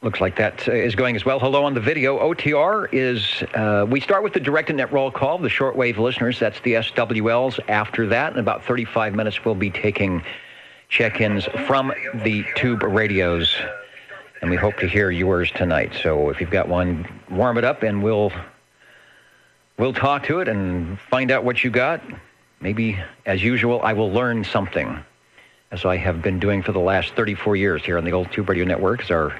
Looks like that is going as well. Hello on the video. OTR is, we start with the direct net roll call, the shortwave listeners. That's the SWLs. After that, in about 35 minutes, we'll be taking check-ins from the tube radios. And we hope to hear yours tonight. So if you've got one, warm it up and we'll talk to it and find out what you got. Maybe, as usual, I will learn something, as I have been doing for the last 34 years here on the old Tube Radio Network, as our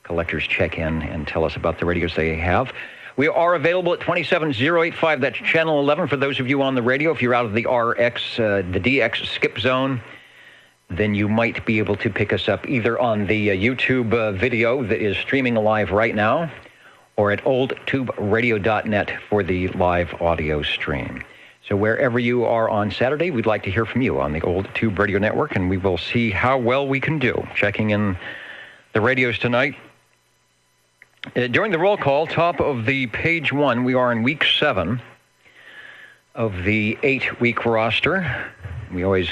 collectors check in and tell us about the radios they have. We are available at 27085. That's channel 11 for those of you on the radio. If you're out of the RX, the DX skip zone, then you might be able to pick us up either on the YouTube video that is streaming live right now, or at oldtuberadio.net for the live audio stream. So wherever you are on Saturday, we'd like to hear from you on the Old Tube Radio Network, and we will see how well we can do checking in the radios tonight. During the roll call, top of the page 1, we are in week 7 of the 8-week roster. We always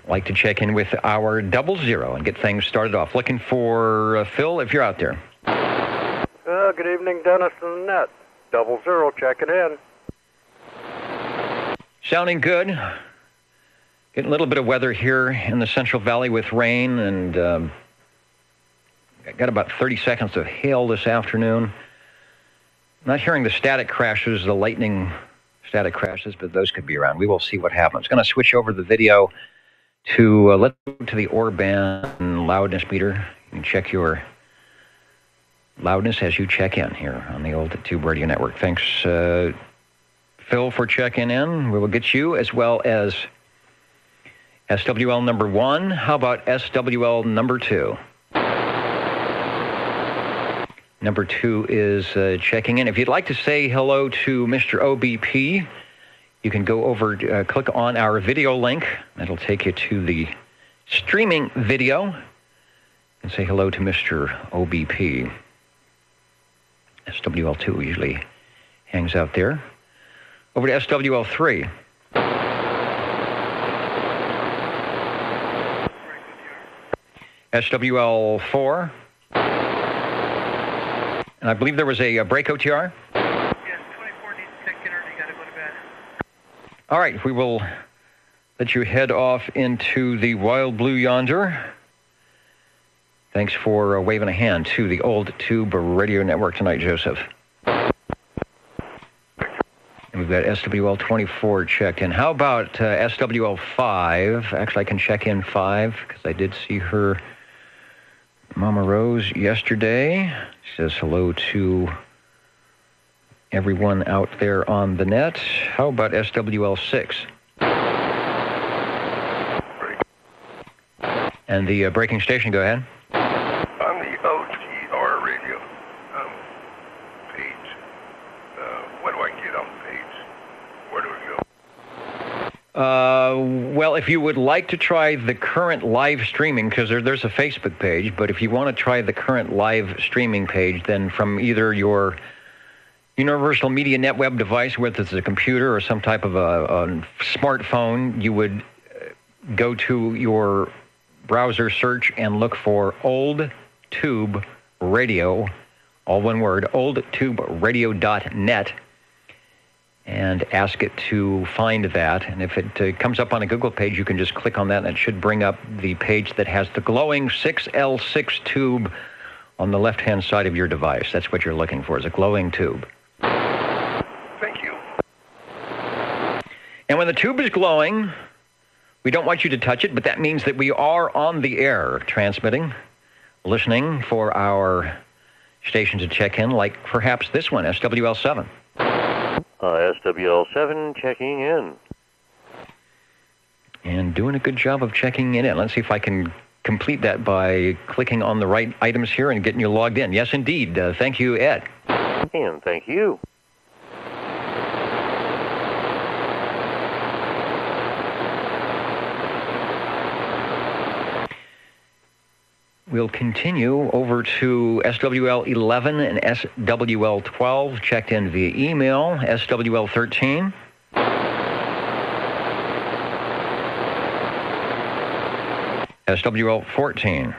like to check in with our 00 and get things started off. Looking for Phil, if you're out there. Good evening, Dennis and Annette. 00 checking in. Sounding good. Getting a little bit of weather here in the Central Valley with rain, and got about 30 seconds of hail this afternoon. Not hearing the static crashes, the lightning static crashes, but those could be around. We will see what happens. Going to switch over the video to let's go to the Orban loudness meter. You can check your loudness as you check in here on the old Tube Radio Network. Thanks, Phil, for checking in. We will get you as well as SWL number 1. How about SWL number 2? Number 2 is checking in. If you'd like to say hello to Mr. OBP, you can go over, click on our video link. That'll take you to the streaming video and say hello to Mr. OBP. SWL2 usually hangs out there. Over to SWL3. SWL4. And I believe there was a break OTR. Yes, 24 needs to take dinner and you got to go to bed. All right, we will let you head off into the wild blue yonder. Thanks for waving a hand to the old Tube Radio Network tonight, Joseph. And we've got SWL 24 checked in. How about SWL 5? Actually, I can check in 5 because I did see her, Mama Rose, yesterday. She says hello to everyone out there on the net. How about SWL 6? And the breaking station, go ahead. On the OTR radio page, what do I get on the page? Where do I go? Well, if you would like to try the current live streaming, because there's a Facebook page, but if you want to try the current live streaming page, then from either your Universal Media Net web device, whether it's a computer or some type of a smartphone, you would go to your browser search and look for Old Tube Radio, all one word, oldtuberadio.net, and ask it to find that. And if it comes up on a Google page, you can just click on that, and it should bring up the page that has the glowing 6L6 tube on the left-hand side of your device. That's what you're looking for, is a glowing tube. Thank you. And when the tube is glowing, we don't want you to touch it, but that means that we are on the air transmitting, listening for our station to check in, like perhaps this one, SWL7. SWL7 checking in. And doing a good job of checking it in. Let's see if I can complete that by clicking on the right items here and getting you logged in. Yes, indeed. Thank you, Ed. And thank you. We'll continue over to SWL 11 and SWL 12, checked in via email, SWL 13. SWL 14.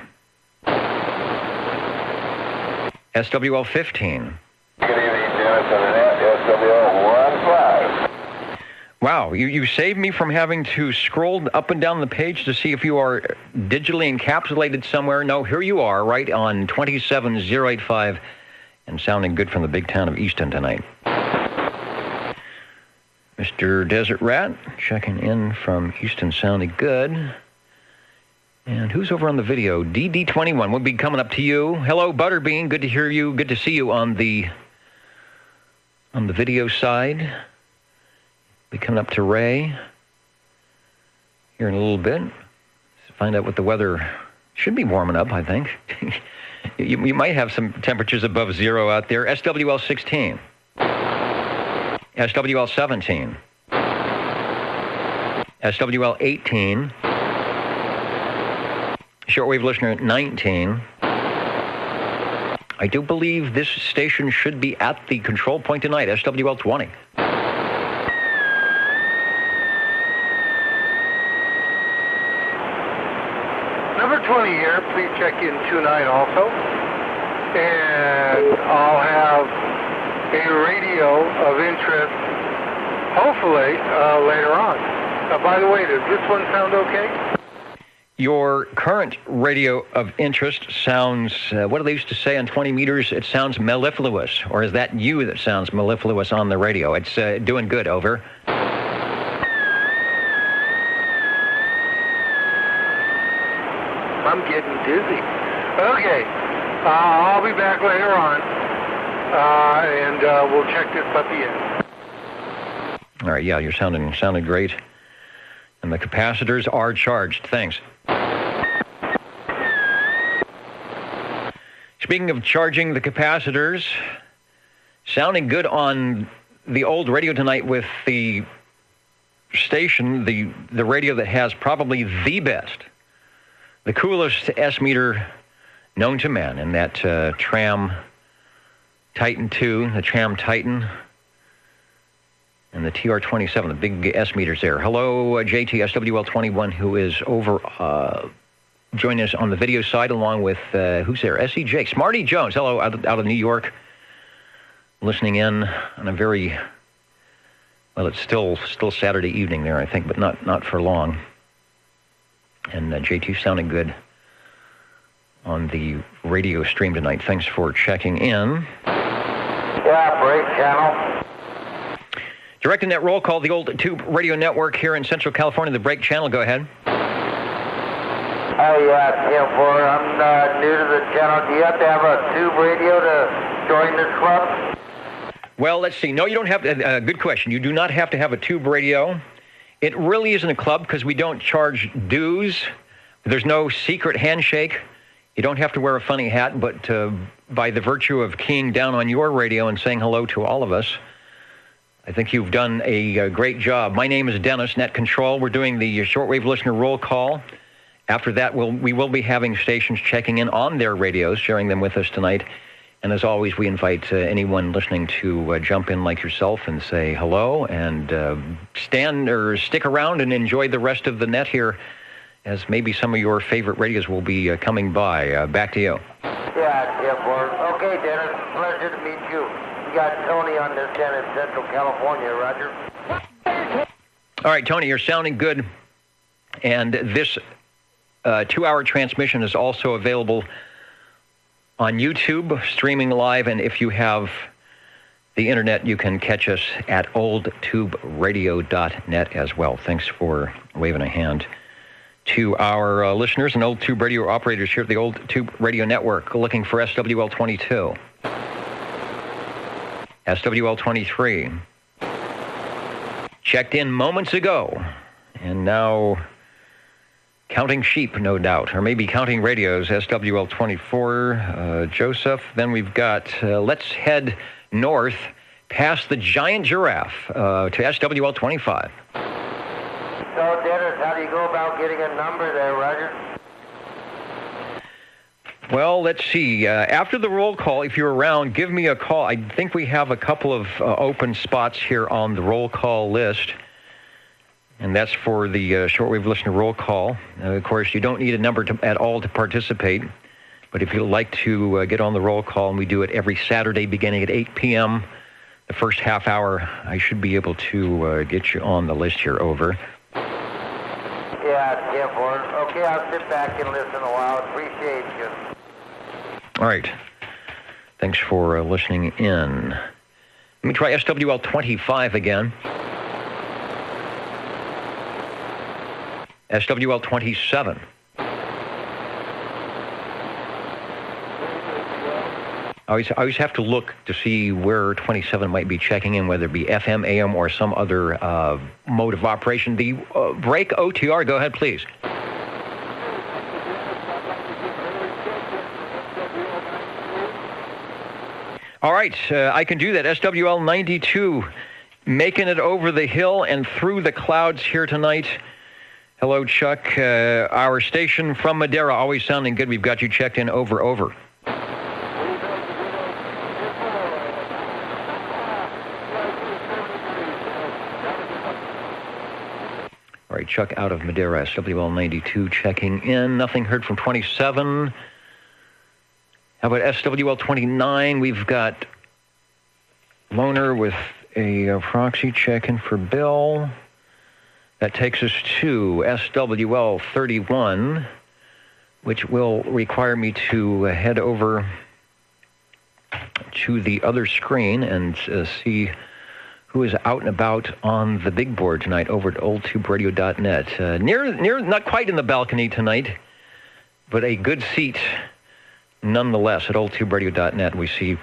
SWL 15. Good evening, Dennis on the net, SWL 15. Wow, you saved me from having to scroll up and down the page to see if you are digitally encapsulated somewhere. No, here you are, right on 27085, and sounding good from the big town of Easton tonight. Mr. Desert Rat checking in from Easton, sounding good. And who's over on the video? DD21 will be coming up to you. Hello, Butterbean. Good to hear you. Good to see you on the video side. Be coming up to Ray here in a little bit. Let's find out what the weather should be warming up, I think. you might have some temperatures above zero out there. SWL 16. SWL 17. SWL 18. Shortwave listener 19. I do believe this station should be at the control point tonight, SWL 20. Number 20 here, please check in 29 also. And I'll have a radio of interest, hopefully, later on. By the way, does this one sound okay? Your current radio of interest sounds, what do they used to say on 20 meters? It sounds mellifluous. Or is that you that sounds mellifluous on the radio? It's doing good, over. I'm getting dizzy. Okay, I'll be back later on, and we'll check this puppy in. All right, yeah, you're sounding great. And the capacitors are charged. Thanks. Speaking of charging the capacitors, sounding good on the old radio tonight with the station, the radio that has probably the best, the coolest S-meter known to man, in that Tram Titan 2, the Tram Titan, and the TR-27, the big S-meters there. Hello, JT, SWL 21, who is over joining us on the video side, along with, who's there? S.E. Jake. Smarty Jones, hello, out of New York, listening in on a very, well, it's still Saturday evening there, I think, but not for long. And JT sounding good on the radio stream tonight. Thanks for checking in. Yeah, break channel. Direct and net roll call, the old Tube Radio Network here in Central California, the break channel. Go ahead. Oh, yeah, Tim Ford. I'm new to the channel. Do you have to have a tube radio to join this club? Well, let's see. No, you don't have to. Good question. You do not have to have a tube radio. It really isn't a club because we don't charge dues. There's no secret handshake. You don't have to wear a funny hat, but by the virtue of keying down on your radio and saying hello to all of us, I think you've done a great job. My name is Dennis, Net Control. We're doing the shortwave listener roll call. After that, we will be having stations checking in on their radios, sharing them with us tonight. And as always, we invite anyone listening to jump in like yourself and say hello, and stand or stick around and enjoy the rest of the net here, as maybe some of your favorite radios will be coming by. Back to you. Yeah, Tim Ford. Okay, Dennis, pleasure to meet you. We got Tony on this end in Central California, Roger. All right, Tony, you're sounding good. And this 2-hour transmission is also available on YouTube, streaming live, and if you have the internet, you can catch us at oldtuberadio.net as well. Thanks for waving a hand to our listeners and Old Tube Radio operators here at the Old Tube Radio Network, looking for SWL 22, SWL 23. Checked in moments ago, and now counting sheep, no doubt, or maybe counting radios, SWL 24, Joseph. Then we've got, let's head north past the giant giraffe to SWL 25. So, Dennis, how do you go about getting a number there, Roger? Well, let's see. After the roll call, if you're around, give me a call. I think we have a couple of open spots here on the roll call list. And that's for the shortwave listener roll call. Of course, you don't need a number at all to participate. But if you'd like to get on the roll call, and we do it every Saturday beginning at 8 p.m., the first half hour, I should be able to get you on the list here. Over. Yeah, 10-4. Okay, I'll sit back and listen a while. Appreciate you. All right. Thanks for listening in. Let me try SWL 25 again. SWL 27. I always have to look to see where 27 might be checking in, whether it be FM, AM, or some other mode of operation. The break OTR, go ahead, please. All right, I can do that. SWL 92, making it over the hill and through the clouds here tonight. Hello, Chuck. Our station from Madera, always sounding good. We've got you checked in. Over. All right, Chuck out of Madera, SWL 92 checking in. Nothing heard from 27. How about SWL 29? We've got Loner with a proxy check-in for Bill. That takes us to SWL 31, which will require me to head over to the other screen and see who is out and about on the big board tonight over at oldtuberadio.net. Near, not quite in the balcony tonight, but a good seat nonetheless at oldtuberadio.net. We see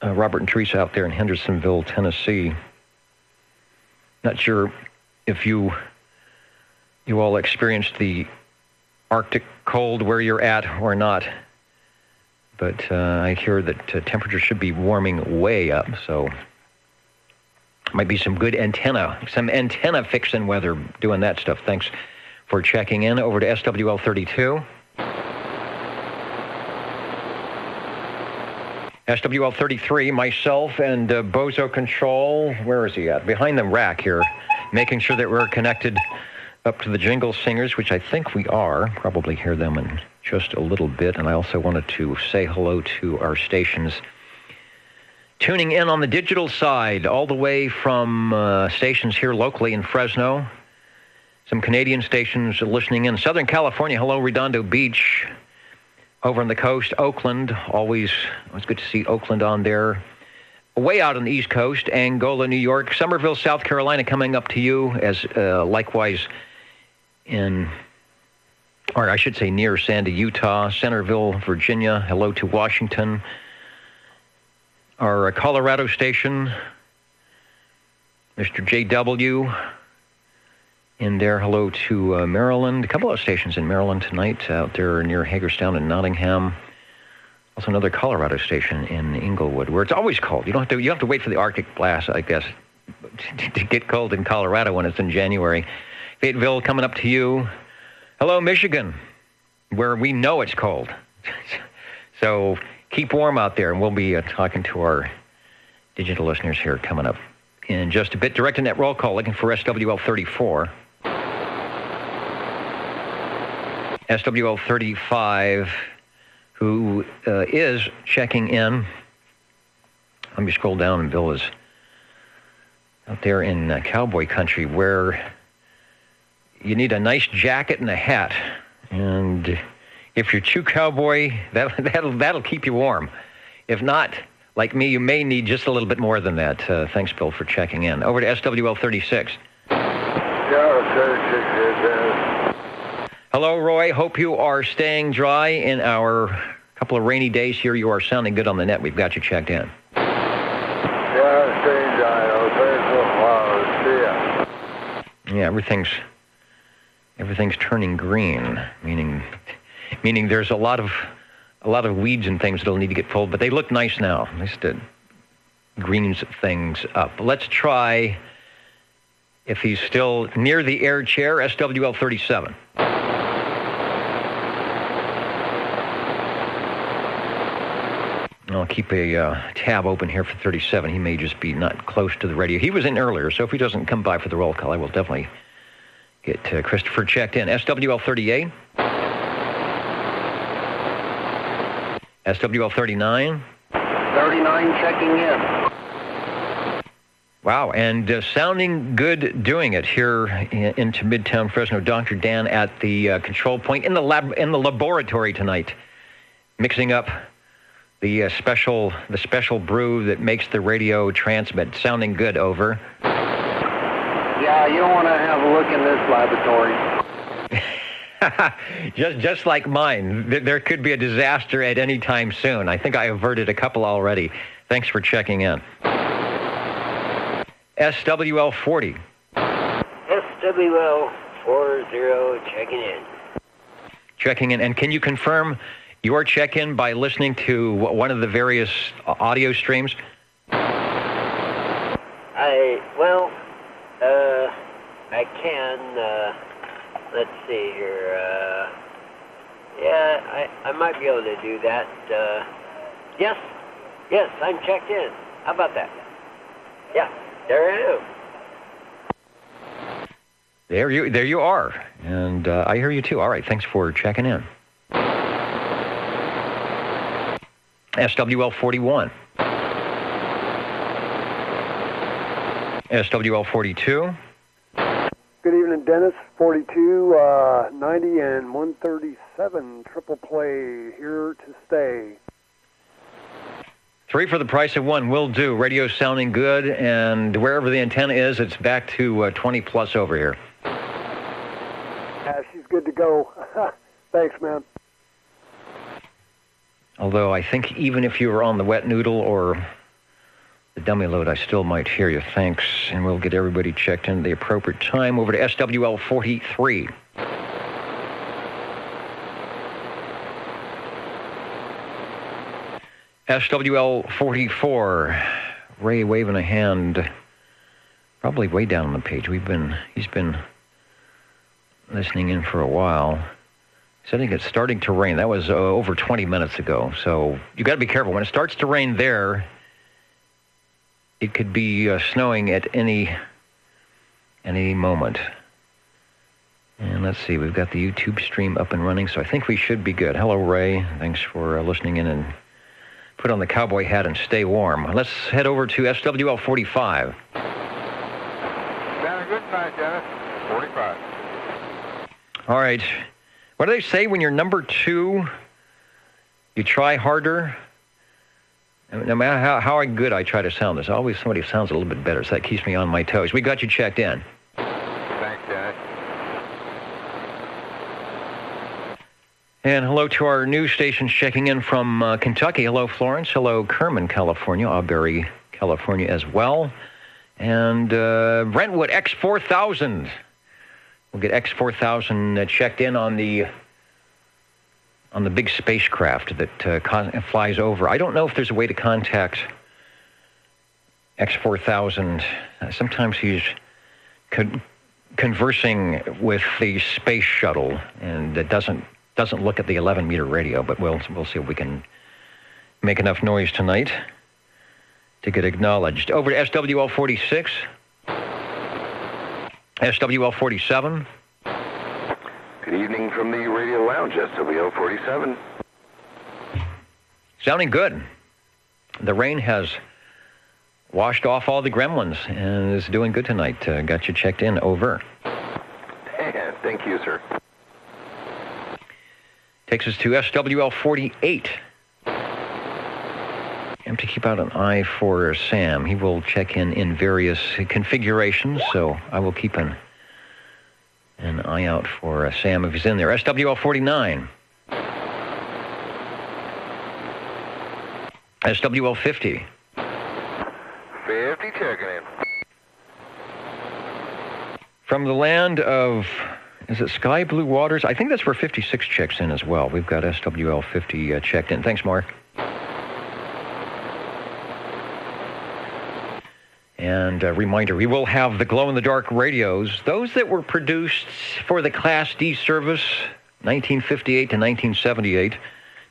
Robert and Teresa out there in Hendersonville, Tennessee. Not sure if you all experienced the Arctic cold where you're at or not, but I hear that temperatures should be warming way up, so might be some good antenna fixing weather doing that stuff. Thanks for checking in. Over to SWL 32. SWL 33, myself and Bozo Control. Where is he at? Behind the rack here, making sure that we're connected up to the Jingle Singers, which I think we are. Probably hear them in just a little bit. And I also wanted to say hello to our stations tuning in on the digital side, all the way from stations here locally in Fresno. Some Canadian stations listening in. Southern California, hello, Redondo Beach. Over on the coast, Oakland, always good to see Oakland on there. Way out on the East Coast, Angola, New York, Somerville, South Carolina, coming up to you, as likewise in, or I should say near Sandy, Utah, Centerville, Virginia. Hello to Washington. Our Colorado station, Mr. JW in there. Hello to Maryland. A couple of stations in Maryland tonight out there near Hagerstown and Nottingham. Also another Colorado station in Inglewood, where it's always cold. You have to wait for the Arctic blast, I guess, to get cold in Colorado when it's in January. Fayetteville coming up to you. Hello, Michigan, where we know it's cold. So keep warm out there, and we'll be talking to our digital listeners here coming up in just a bit. Direct to net roll call, looking for SWL 34. SWL 35, who is checking in. Let me scroll down, and Bill is out there in cowboy country, where you need a nice jacket and a hat. And if you're too cowboy, that'll keep you warm. If not, like me, you may need just a little bit more than that. Thanks, Bill, for checking in. Over to SWL 36. Yeah, 36 is Hello, Roy. Hope you are staying dry in our couple of rainy days here. You are sounding good on the net. We've got you checked in. Yeah, staying dry. See ya. Yeah, everything's turning green, meaning there's a lot of weeds and things that'll need to get pulled, but they look nice now. Nice to greens things up. Let's try, if he's still near the air chair, SWL 37. I'll keep a tab open here for 37. He may just be not close to the radio. He was in earlier, so if he doesn't come by for the roll call, I will definitely get Christopher checked in. SWL 38. SWL 39. 39 checking in. Wow, and sounding good doing it here into Midtown Fresno. Dr. Dan at the control point in the laboratory tonight, mixing up the special brew that makes the radio transmit. Sounding good, over. Yeah, you don't want to have a look in this laboratory. just like mine. There could be a disaster at any time soon. I think I averted a couple already. Thanks for checking in. SWL 40. SWL 40 checking in. Checking in. And can you confirm your check-in by listening to one of the various audio streams? I can. Let's see here. I might be able to do that. Yes, I'm checked in. How about that? Yeah. There I am. There you are, and I hear you too. All right, thanks for checking in. SWL 41. SWL 42. Good evening, Dennis. 42, 90, and 137. Triple play, here to stay. 3 for the price of 1 will do. Radio sounding good, and wherever the antenna is, it's back to 20 plus over here. Yeah, she's good to go. Thanks, man. Although I think even if you were on the wet noodle or the dummy load, I still might hear you. Thanks, and we'll get everybody checked in at the appropriate time. Over to SWL 43. SWL 44, Ray waving a hand, probably way down on the page. He's been listening in for a while. He's saying it's starting to rain. That was over 20 minutes ago. So you got to be careful. When it starts to rain there, it could be snowing at any moment. And let's see, we've got the YouTube stream up and running, so I think we should be good. Hello, Ray. Thanks for listening in, and put on the cowboy hat and stay warm. Let's head over to SWL 45. Sounding good tonight, Dennis. 45. All right. What do they say when you're number 2? You try harder? No matter how good I try to sound, there's always somebody who sounds a little bit better, so that keeps me on my toes. We got you checked in. Thanks, Dennis. And hello to our news stations checking in from Kentucky. Hello, Florence. Hello, Kerman, California. Auberry, California as well. And Brentwood, X4000. We'll get X4000 checked in on the big spacecraft that flies over. I don't know if there's a way to contact X4000. Sometimes he's conversing with the space shuttle, and it doesn't look at the 11-meter radio, but we'll see if we can make enough noise tonight to get acknowledged. Over to SWL 46, SWL 47. Good evening from the Radio Lounge, SWL 47. Sounding good. The rain has washed off all the gremlins and is doing good tonight. Got you checked in. Over. Thank you, sir. Takes us to SWL 48. I'm to keep out an eye for Sam. He will check in various configurations, so I will keep an eye out for Sam if he's in there. SWL 49. SWL 50. 50 checking in. From the land of, is it Sky Blue Waters? I think that's where 56 checks in as well. We've got SWL 50 checked in. Thanks, Mark. And a reminder, we will have the glow-in-the-dark radios, those that were produced for the Class D service, 1958 to 1978.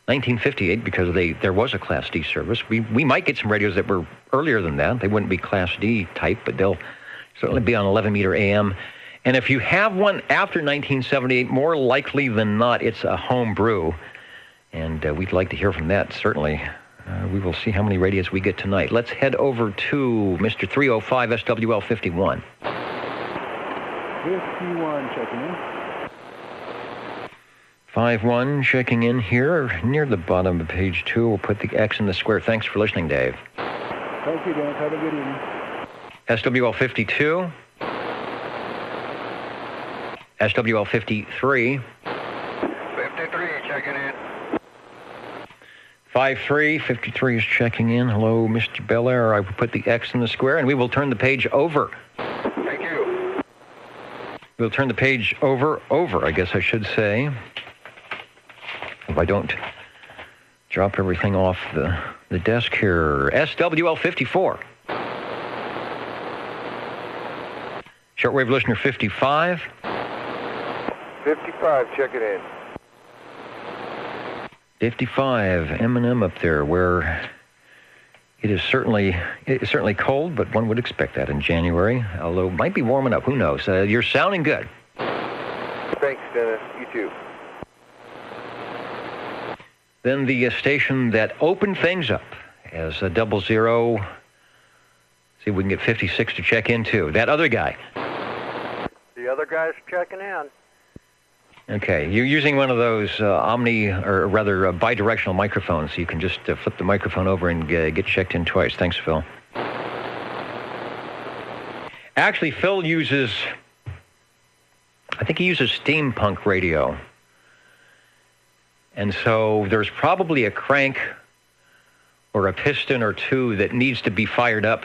1958 because there was a Class D service. We might get some radios that were earlier than that. They wouldn't be Class D type, but they'll certainly be on 11-meter AM. And if you have one after 1978, more likely than not, it's a home brew. And we'd like to hear from that, certainly. We will see how many radios we get tonight. Let's head over to Mr. 305 SWL 51. 51 checking in. 51 checking in here near the bottom of page 2. We'll put the X in the square. Thanks for listening, Dave. Thank you, Dennis. Have a good evening. SWL 52. SWL 53. 53 checking in. 53 is checking in. Hello, Mr. Belair. I will put the X in the square, and we will turn the page over. Thank you. We'll turn the page over, I guess I should say. If I don't drop everything off the desk here. SWL 54. Shortwave listener 55. 55 checking in. 55, Eminem up there, where it is certainly cold, but one would expect that in January, although it might be warming up. Who knows? You're sounding good. Thanks, Dennis. You too. Then the station that opened things up as a 00. See if we can get 56 to check in too. That other guy. The other guy's checking in. Okay, you're using one of those bidirectional microphones, so you can just flip the microphone over and get checked in twice. Thanks, Phil. Actually, Phil uses steampunk radio. And so there's probably a crank or a piston or two that needs to be fired up.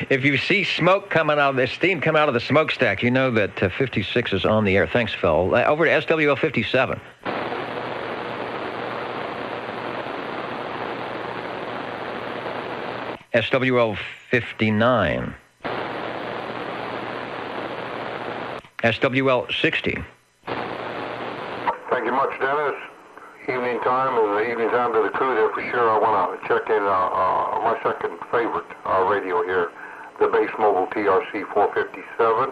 If you see smoke coming out of the steam coming out of the smokestack, you know that 56 is on the air. Thanks, Phil. Over to SWL 57. SWL 59. SWL 60. Thank you much, Dennis. Evening time and evening time to the crew there for sure. I want to check in my second favorite radio here, the Base Mobile TRC 457,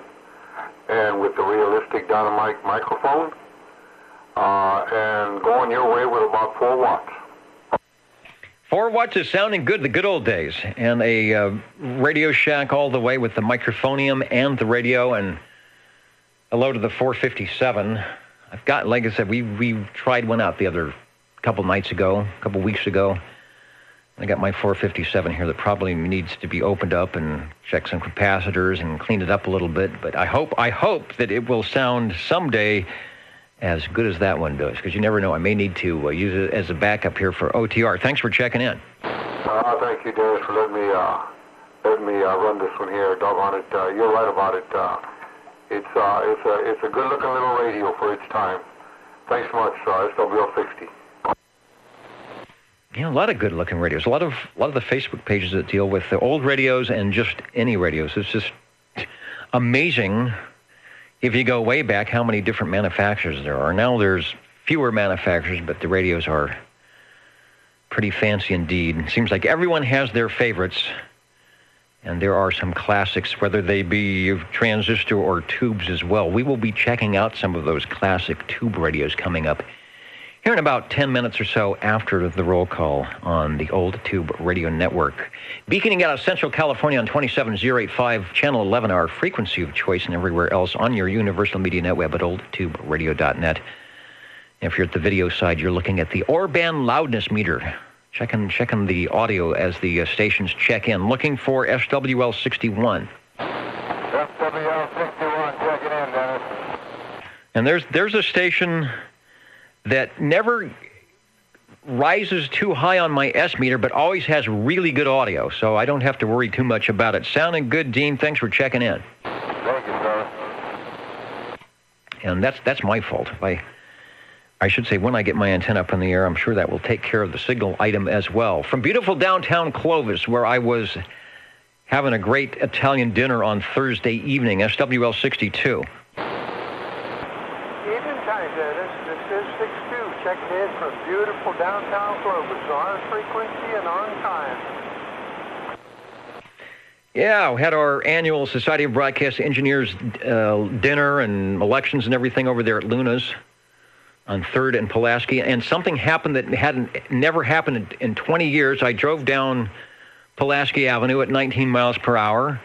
and with the realistic Dynamite microphone, and going your way with about 4 watts. 4 watts is sounding good, the good old days, and a Radio Shack all the way with the microphonium and the radio, and hello to the 457. I've got, like I said, we tried one out the other couple weeks ago. I got my 457 here that probably needs to be opened up and check some capacitors and clean it up a little bit. But I hope that it will sound someday as good as that one does, because you never know. I may need to use it as a backup here for OTR. Thanks for checking in. Thank you, Dennis, for letting me run this one here. Doggone it, you're right about it. It's a good-looking little radio for its time. Thanks so much, SWL 60. Yeah, a lot of good-looking radios. A lot of the Facebook pages that deal with the old radios and just any radios. It's just amazing, if you go way back, how many different manufacturers there are. Now there's fewer manufacturers, but the radios are pretty fancy indeed. It seems like everyone has their favorites. And there are some classics, whether they be transistor or tubes as well. We will be checking out some of those classic tube radios coming up here in about 10 minutes or so after the roll call on the Old Tube Radio Network. Beaconing out of Central California on 27085, Channel 11, our frequency of choice, and everywhere else on your Universal Media Net web at oldtuberadio.net. If you're at the video side, you're looking at the Orban loudness meter. Checking the audio as the stations check in. Looking for SWL 61. SWL 61, checking in, Dennis. And there's a station that never rises too high on my S meter, but always has really good audio, so I don't have to worry too much about it. Sounding good, Dean. Thanks for checking in. Thank you, sir. And that's my fault. I should say, when I get my antenna up in the air, I'm sure that will take care of the signal item as well. From beautiful downtown Clovis, where I was having a great Italian dinner on Thursday evening, SWL 62. Evening time, Dennis. This is 62. Checking in from beautiful downtown Clovis. On frequency and on time. Yeah, we had our annual Society of Broadcast Engineers dinner and elections and everything over there at Luna's. on 3rd and Pulaski, and something happened that never happened in 20 years. I drove down Pulaski Avenue at 19 miles per hour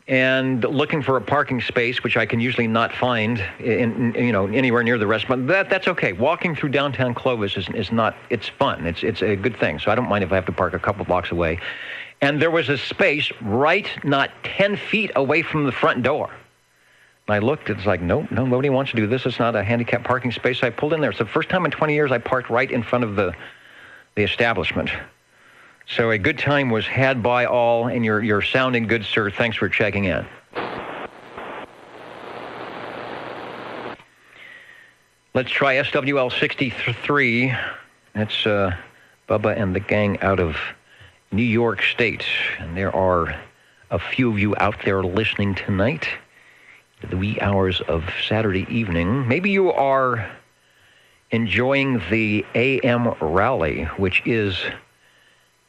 and looking for a parking space, which I can usually not find anywhere near the restaurant. That's okay. Walking through downtown Clovis is not, it's fun. It's a good thing. So I don't mind if I have to park a couple blocks away. And there was a space right not 10 feet away from the front door. And I looked, it's like, no, nobody wants to do this. It's not a handicapped parking space. I pulled in there. It's the first time in 20 years I parked right in front of the establishment. So a good time was had by all, and you're sounding good, sir. Thanks for checking in. Let's try SWL 63. That's Bubba and the gang out of New York State. And there are a few of you out there listening tonight, the wee hours of Saturday evening. Maybe you are enjoying the AM rally, which is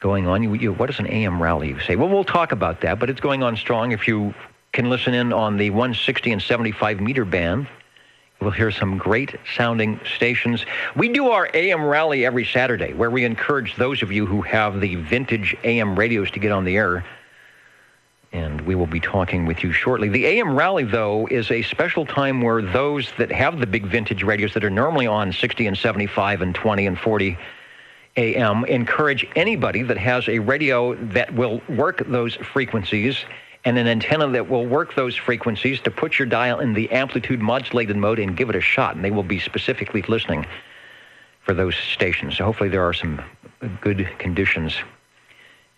going on. What is an AM rally, you say? Well, we'll talk about that, but it's going on strong. If you can listen in on the 160 and 75 meter band, you'll hear some great sounding stations. We do our AM rally every Saturday, where we encourage those of you who have the vintage AM radios to get on the air. And we will be talking with you shortly. The AM rally, though, is a special time where those that have the big vintage radios that are normally on 60 and 75 and 20 and 40 AM encourage anybody that has a radio that will work those frequencies and an antenna that will work those frequencies to put your dial in the amplitude modulated mode and give it a shot. And they will be specifically listening for those stations. So hopefully there are some good conditions.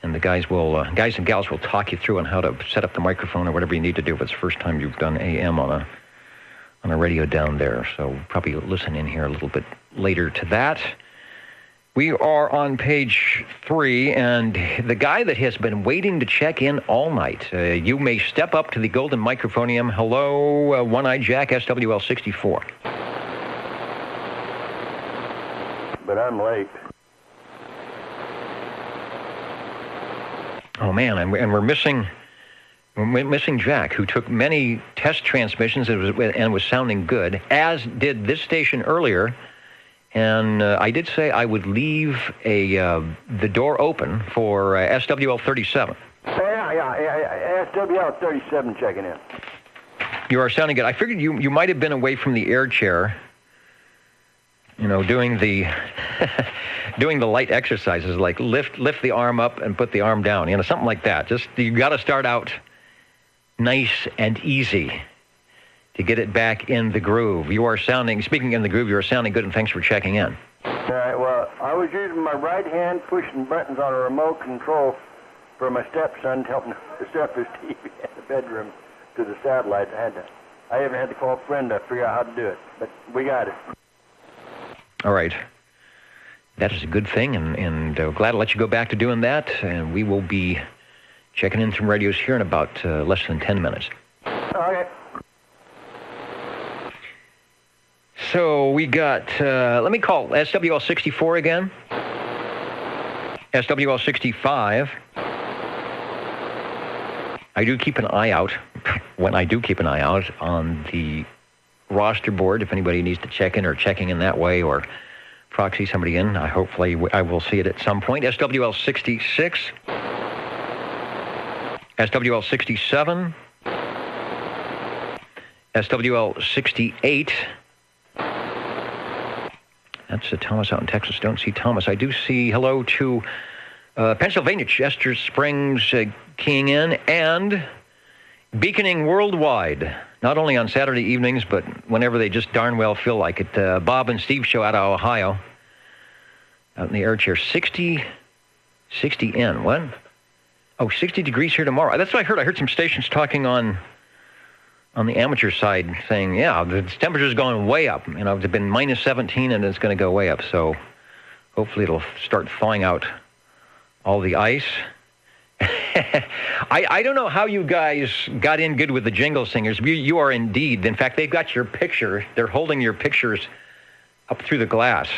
And the guys and gals will talk you through on how to set up the microphone or whatever you need to do if it's the first time you've done AM on a radio down there. So probably listen in here a little bit later to that. We are on page 3, and the guy that has been waiting to check in all night, you may step up to the golden microphonium. Hello, One-Eyed Jack, SWL 64. But I'm late. Oh man, and we're missing Jack, who took many test transmissions and was sounding good, as did this station earlier. And I did say I would leave the door open for SWL 37. Yeah, SWL 37 checking in. You are sounding good. I figured you might have been away from the air chair, doing the doing the light exercises like lift the arm up and put the arm down, something like that. Just you got to start out nice and easy to get it back in the groove. Speaking in the groove, you are sounding good, and thanks for checking in. All right, well, I was using my right hand pushing buttons on a remote control for my stepson, helping to set up his TV in the bedroom to the satellite. I even had to call a friend to figure out how to do it, but we got it. All right. That is a good thing, and glad to let you go back to doing that, and we will be checking in some radios here in about less than 10 minutes. Okay. So we got, let me call SWL 64 again. SWL 65. I do keep an eye out, on the roster board, if anybody needs to check in or checking in that way or proxy somebody in. Hopefully I will see it at some point. SWL 66. SWL 67. SWL 68. That's Thomas out in Texas. Don't see Thomas. I do see hello to Pennsylvania, Chester Springs keying in, and beaconing worldwide, not only on Saturday evenings, but whenever they just darn well feel like it. Bob and Steve show out of Ohio, out in the air chair. 60 in. What? Oh, 60 degrees here tomorrow. That's what I heard. I heard some stations talking on the amateur side saying, yeah, the temperature's going way up. It's been minus 17 and it's going to go way up. So hopefully it'll start thawing out all the ice. I don't know how you guys got in good with the jingle singers. You are indeed. In fact, they've got your picture. They're holding your pictures up through the glass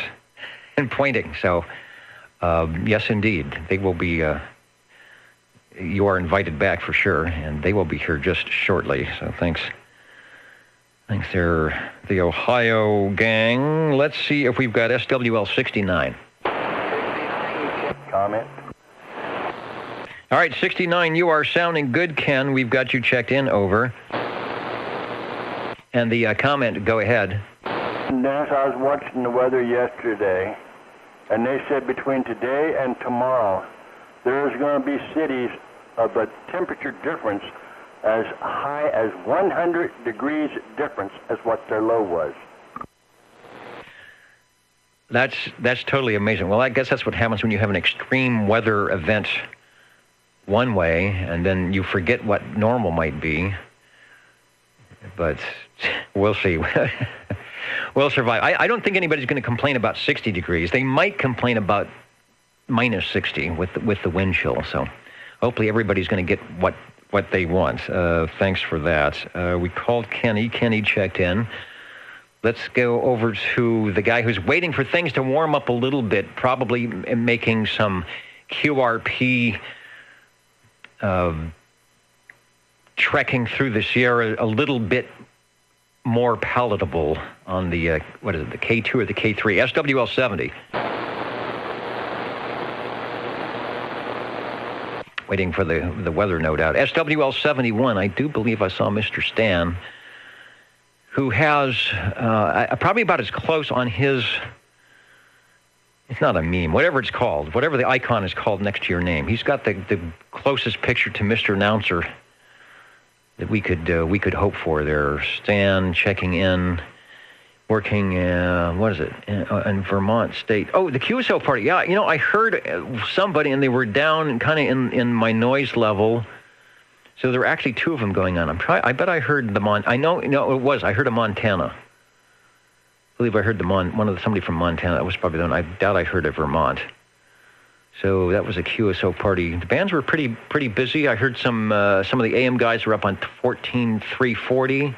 and pointing. So, yes, indeed. They will be... you are invited back for sure, and they will be here just shortly. So thanks Thanks there, the Ohio gang. Let's see if we've got SWL 69. Comment. All right, 69, you are sounding good, Ken. We've got you checked in, over. And the comment, go ahead. Dennis, I was watching the weather yesterday, and they said between today and tomorrow, there's going to be cities of a temperature difference as high as 100 degrees difference as what their low was. That's totally amazing. Well, I guess that's what happens when you have an extreme weather event one way, and then you forget what normal might be. But we'll see. We'll survive. I don't think anybody's going to complain about 60 degrees. They might complain about minus 60 with the wind chill. So hopefully everybody's going to get what they want. Thanks for that. We called Kenny. Kenny checked in. Let's go over to the guy who's waiting for things to warm up a little bit, probably making some QRP trekking through the Sierra a little bit more palatable on the, what is it, the K2 or the K3? SWL 70. Waiting for the weather, no doubt. SWL 71, I do believe I saw Mr. Stan, who has probably about as close on his, it's not a meme, whatever it's called, whatever the icon is called next to your name. He's got the closest picture to Mr. Announcer that we could hope for there. Stan checking in, working, what is it, in Vermont State. Oh, the QSO party. Yeah, you know, I heard somebody, and they were down kind of in my noise level. So there were actually two of them going on. I bet I heard I heard a Montana. I believe I heard somebody from Montana. That was probably the one. I doubt I heard a Vermont. So that was a QSO party. The bands were pretty busy. I heard some of the AM guys were up on 14,340.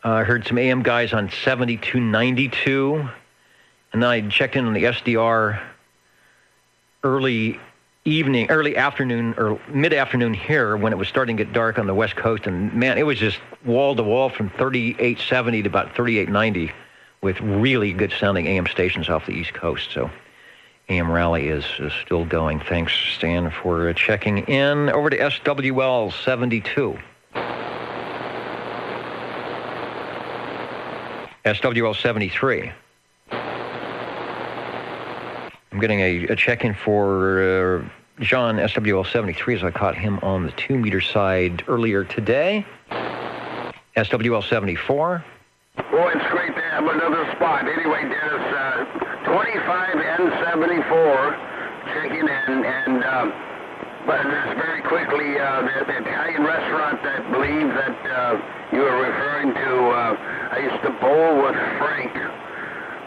I heard some AM guys on 7292. And then I checked in on the SDR early afternoon or mid-afternoon here when it was starting to get dark on the West Coast. And, man, it was just wall-to-wall from 3870 to about 3890 with really good-sounding AM stations off the East Coast. So AM Rally is still going. Thanks, Stan, for checking in. Over to SWL 72. SWL 73. I'm getting a check-in for John, SWL 73, as I caught him on the 2-meter side earlier today. SWL 74. Well, it's great to have another spot. Anyway, Dennis, 25N74 checking in, and but just very quickly, the Italian restaurant, I believe that you were referring to, I used to bowl with Frank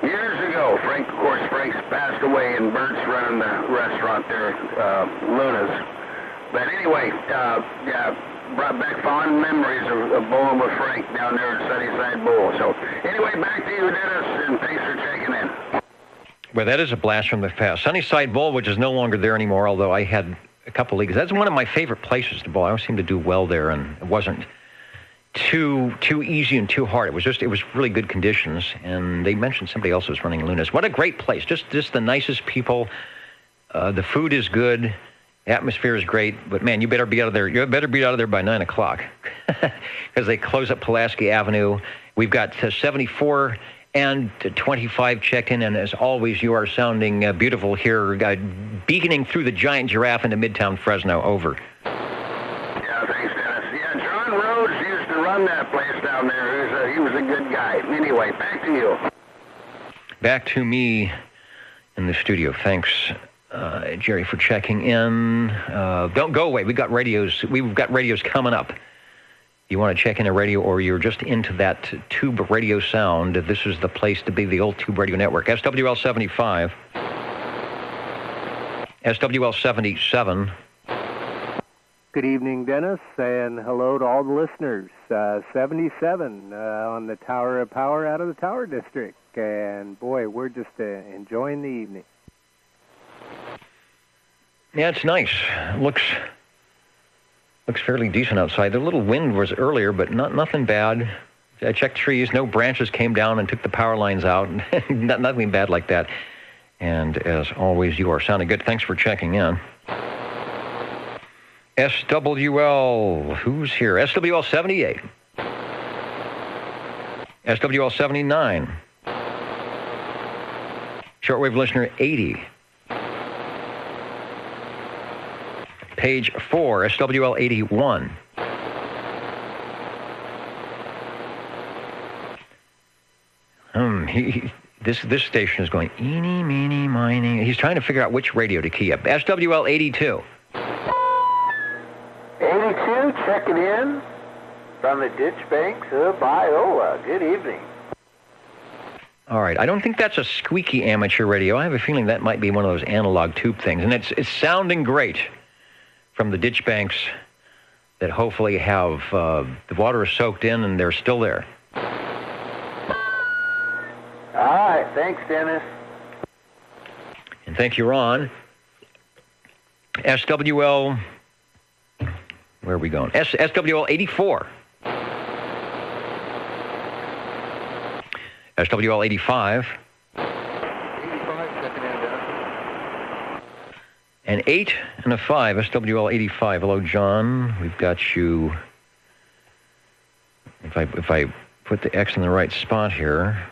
years ago. Frank, of course, Frank's passed away, and Bert's running the restaurant there, Luna's. But anyway, brought back fond memories of bowling with Frank down there at Sunnyside Bowl. So anyway, back to you, Dennis, and thanks for checking in. Well, that is a blast from the past. Sunnyside Bowl, which is no longer there anymore, although I had a couple leagues. That's one of my favorite places to bowl. I always seem to do well there, and it wasn't too easy and too hard. It was really good conditions, and they mentioned somebody else was running Luna's. What a great place. Just the nicest people. The food is good. Atmosphere is great, but man, you better be out of there. You better be out of there by 9 o'clock because they close up Pulaski Avenue. We've got 74 and 25 checked in, and as always, you are sounding beautiful here, beaconing through the giant giraffe into Midtown Fresno. Over. Yeah, thanks, Dennis. Yeah, John Rhodes used to run that place down there. He was a good guy. Anyway, back to you. Back to me in the studio. Thanks, Jerry, for checking in. Don't go away. We've got radios coming up. You want to check in a radio, or you're just into that tube radio sound, this is the place to be, the old tube radio network. SWL 75. SWL 77. Good evening, Dennis, and hello to all the listeners. 77 on the Tower of Power out of the Tower District. And boy, we're just enjoying the evening. Yeah, it's nice. Looks fairly decent outside. The little wind was earlier, but nothing bad. I checked trees. No branches came down and took the power lines out. Nothing bad like that. And as always, you are sounding good. Thanks for checking in. SWL, who's here? SWL 78. SWL 79. Shortwave listener 80. Page 4, SWL 81. This station is going eeny, meeny, miny. He's trying to figure out which radio to key up. SWL 82. 82, checking in from the ditch banks of Iowa. Good evening. All right. I don't think that's a squeaky amateur radio. I have a feeling that might be one of those analog tube things. And it's sounding great from the ditch banks that hopefully have the water is soaked in and they're still there. All right. Thanks, Dennis. And thank you, Ron. SWL, where are we going? SWL 84. SWL 85. 85, checking in, Dennis. An 8 and a 5, SWL 85. Hello, John. We've got you. If I put the X in the right spot here.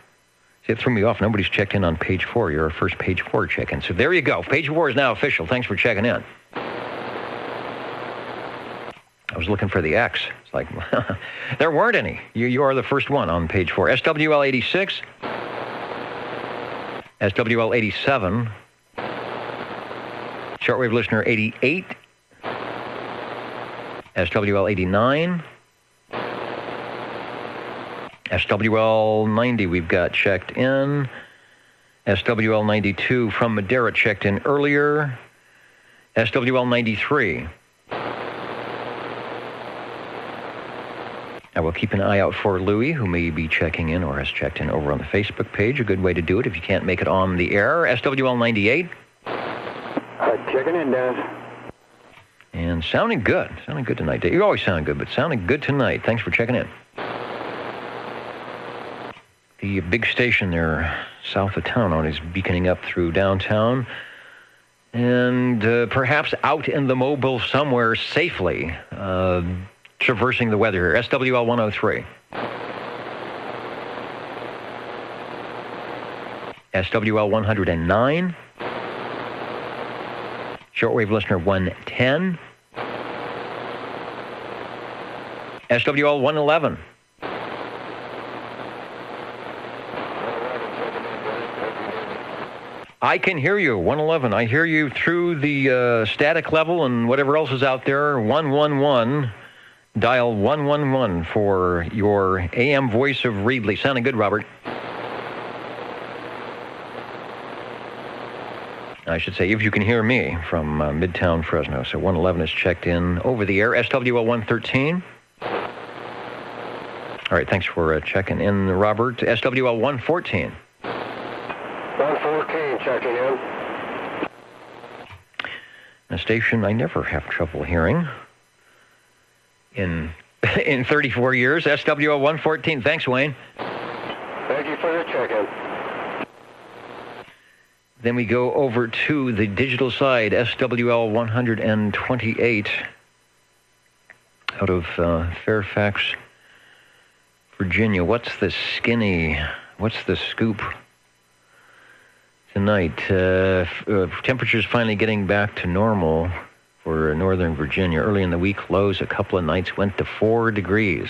See, it threw me off. Nobody's checked in on page 4. You're our first page 4 check-in. So there you go. Page 4 is now official. Thanks for checking in. I was looking for the X. It's like, there weren't any. You are the first one on page 4. SWL 86. SWL 87. Shortwave listener 88. SWL 89. SWL 90 we've got checked in. SWL 92 from Madera checked in earlier. SWL 93. I will keep an eye out for Louie, who may be checking in or has checked in over on the Facebook page. A good way to do it if you can't make it on the air. SWL 98. Checking in, Dennis. And sounding good. Sounding good tonight. You always sound good, but sounding good tonight. Thanks for checking in. The big station there south of town is beaconing up through downtown and perhaps out in the mobile somewhere safely, traversing the weather here. SWL 103. SWL 109. Shortwave listener 110. SWL 111. I can hear you, 111. I hear you through the static level and whatever else is out there. 111. Dial 111 for your AM voice of Reedley. Sounding good, Robert. I should say, if you can hear me from Midtown Fresno. So 111 is checked in over the air. SWL 113. All right, thanks for checking in, Robert. SWL 114. 114, checking in. A station I never have trouble hearing in 34 years. SWL 114. Thanks, Wayne. Thank you for your check-in. Then we go over to the digital side, SWL 128 out of Fairfax, Virginia. What's the scoop tonight? Temperatures finally getting back to normal for Northern Virginia. Early in the week, lows a couple of nights went to 4 degrees.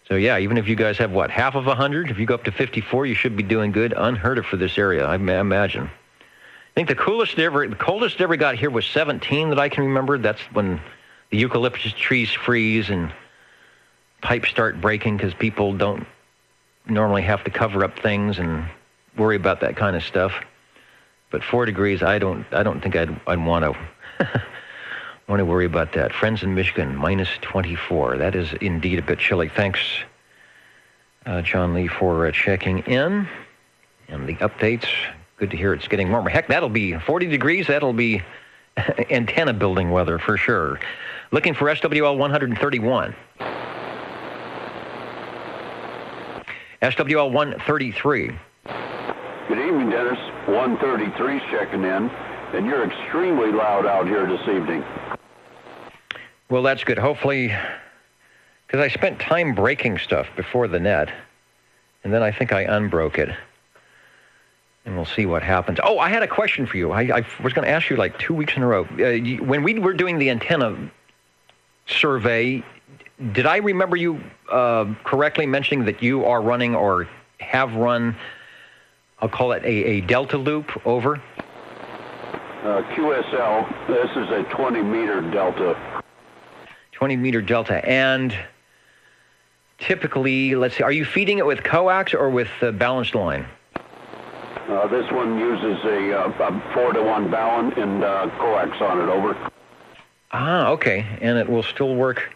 So yeah, even if you guys have, half of 100, if you go up to 54, you should be doing good. Unheard of for this area, I imagine. I think the coldest it ever got here was 17 that I can remember. That's when the eucalyptus trees freeze and pipes start breaking because people don't normally have to cover up things and worry about that kind of stuff. But 4 degrees, I don't think I'd want to want to worry about that. Friends in Michigan, minus 24. That is indeed a bit chilly. Thanks, John Lee, for checking in and the updates. Good to hear it's getting warmer. Heck, that'll be 40 degrees. That'll be antenna building weather for sure. Looking for SWL 131. SWL 133. Good evening, Dennis. 133's checking in, and you're extremely loud out here this evening. Well, that's good. Hopefully, because I spent time breaking stuff before the net, and then I think I unbroke it. And we'll see what happens. Oh, I had a question for you. I was going to ask you like 2 weeks in a row. When we were doing the antenna survey, did I remember you correctly mentioning that you are running or have run, I'll call it a delta loop over? QSL, this is a 20-meter delta. 20-meter delta. And typically, let's see, are you feeding it with coax or with the balanced line? This one uses a 4-to-1 balun and coax on it, over. Ah, okay. And it will still work.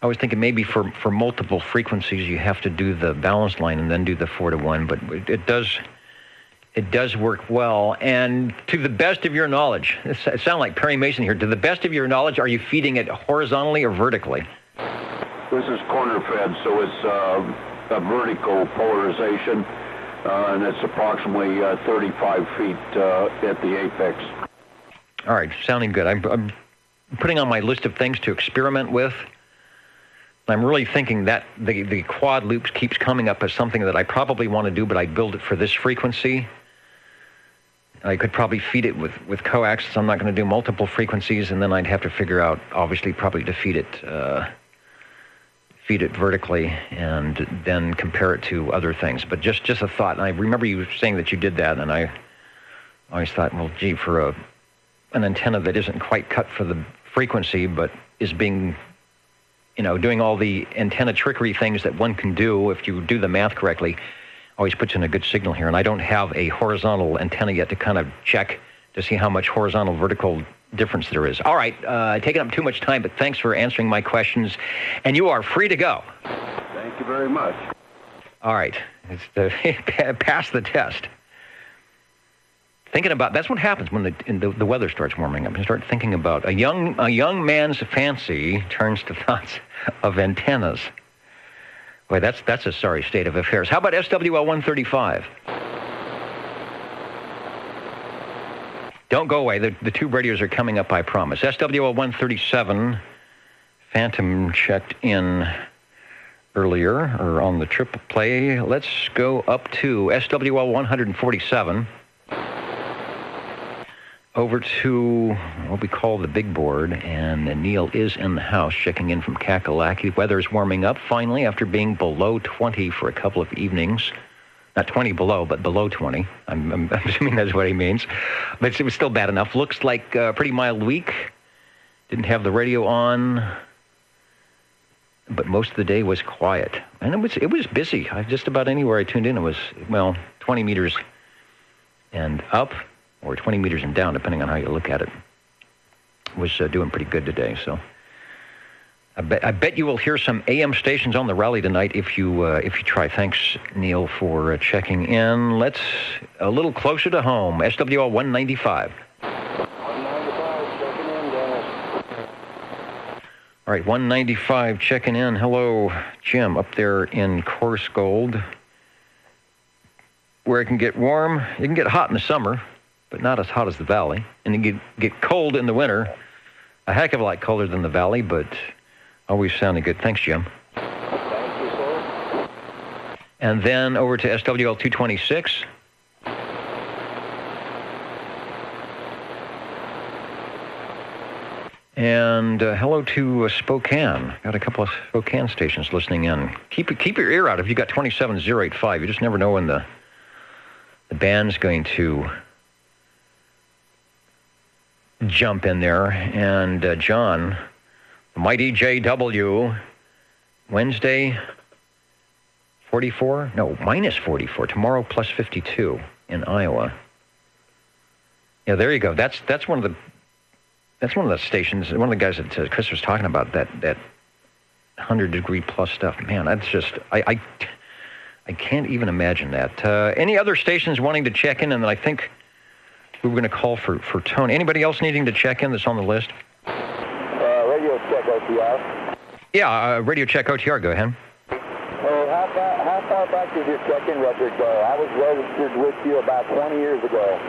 I was thinking maybe for multiple frequencies you have to do the balanced line and then do the 4-to-1, but it does work well. And to the best of your knowledge, it sounds like Perry Mason here, to the best of your knowledge, are you feeding it horizontally or vertically? This is corner fed, so it's a vertical polarization. And it's approximately 35 feet at the apex. All right, sounding good. I'm putting on my list of things to experiment with. I'm really thinking that the quad loops keeps coming up as something that I probably want to do, but I build it for this frequency. I could probably feed it with coax, so I'm not going to do multiple frequencies, and then I'd have to figure out, obviously, probably to feed it vertically and then compare it to other things. But just a thought. And I remember you saying that you did that, and I always thought, well, gee, for an antenna that isn't quite cut for the frequency, but is being, doing all the antenna trickery things that one can do if you do the math correctly, always puts in a good signal here. And I don't have a horizontal antenna yet to kind of check to see how much horizontal vertical difference there is. All right, taking up too much time, but thanks for answering my questions, and you are free to go. Thank you very much. All right, it's pass the test. Thinking about, that's what happens when the weather starts warming up. You start thinking about a young man's fancy turns to thoughts of antennas. Boy, that's a sorry state of affairs. How about SWL 135? Don't go away. The tube radios are coming up, I promise. SWL 137, Phantom checked in earlier, or on the triple play. Let's go up to SWL 147. Over to what we call the big board, and Neil is in the house checking in from Kakalaki. Weather is warming up finally after being below 20 for a couple of evenings. Not 20 below, but below 20. I'm assuming that's what he means. But it was still bad enough. Looks like a pretty mild week. Didn't have the radio on, but most of the day was quiet. And it was busy. Just about anywhere I tuned in, it was, 20 meters and up, or 20 meters and down, depending on how you look at it. Was doing pretty good today, so I bet you will hear some AM stations on the rally tonight if you try. Thanks, Neil, for checking in. Let's a little closer to home. SWL 195. 195 checking in, Dennis. All right, 195 checking in. Hello, Jim, up there in Coarse Gold, where it can get warm. It can get hot in the summer, but not as hot as the valley, and it can get cold in the winter. A heck of a lot colder than the valley, but always sounding good. Thanks, Jim. Thank you, sir. And then over to SWL 226. And hello to Spokane. Got a couple of Spokane stations listening in. Keep your ear out if you got 27085. You just never know when the band's going to jump in there. And John, Mighty JW, Wednesday, 44? No, minus 44. Tomorrow, plus 52 in Iowa. Yeah, there you go. That's one of the stations. One of the guys that Chris was talking about, that 100-degree plus stuff. Man, that's just I can't even imagine that. Any other stations wanting to check in? And then I think we were going to call for Tony. Anybody else needing to check in that's on the list? Radio check OTR. Yeah, radio check OTR. Go ahead. Half How far back does your check-in record go? I was registered with you about 20 years ago.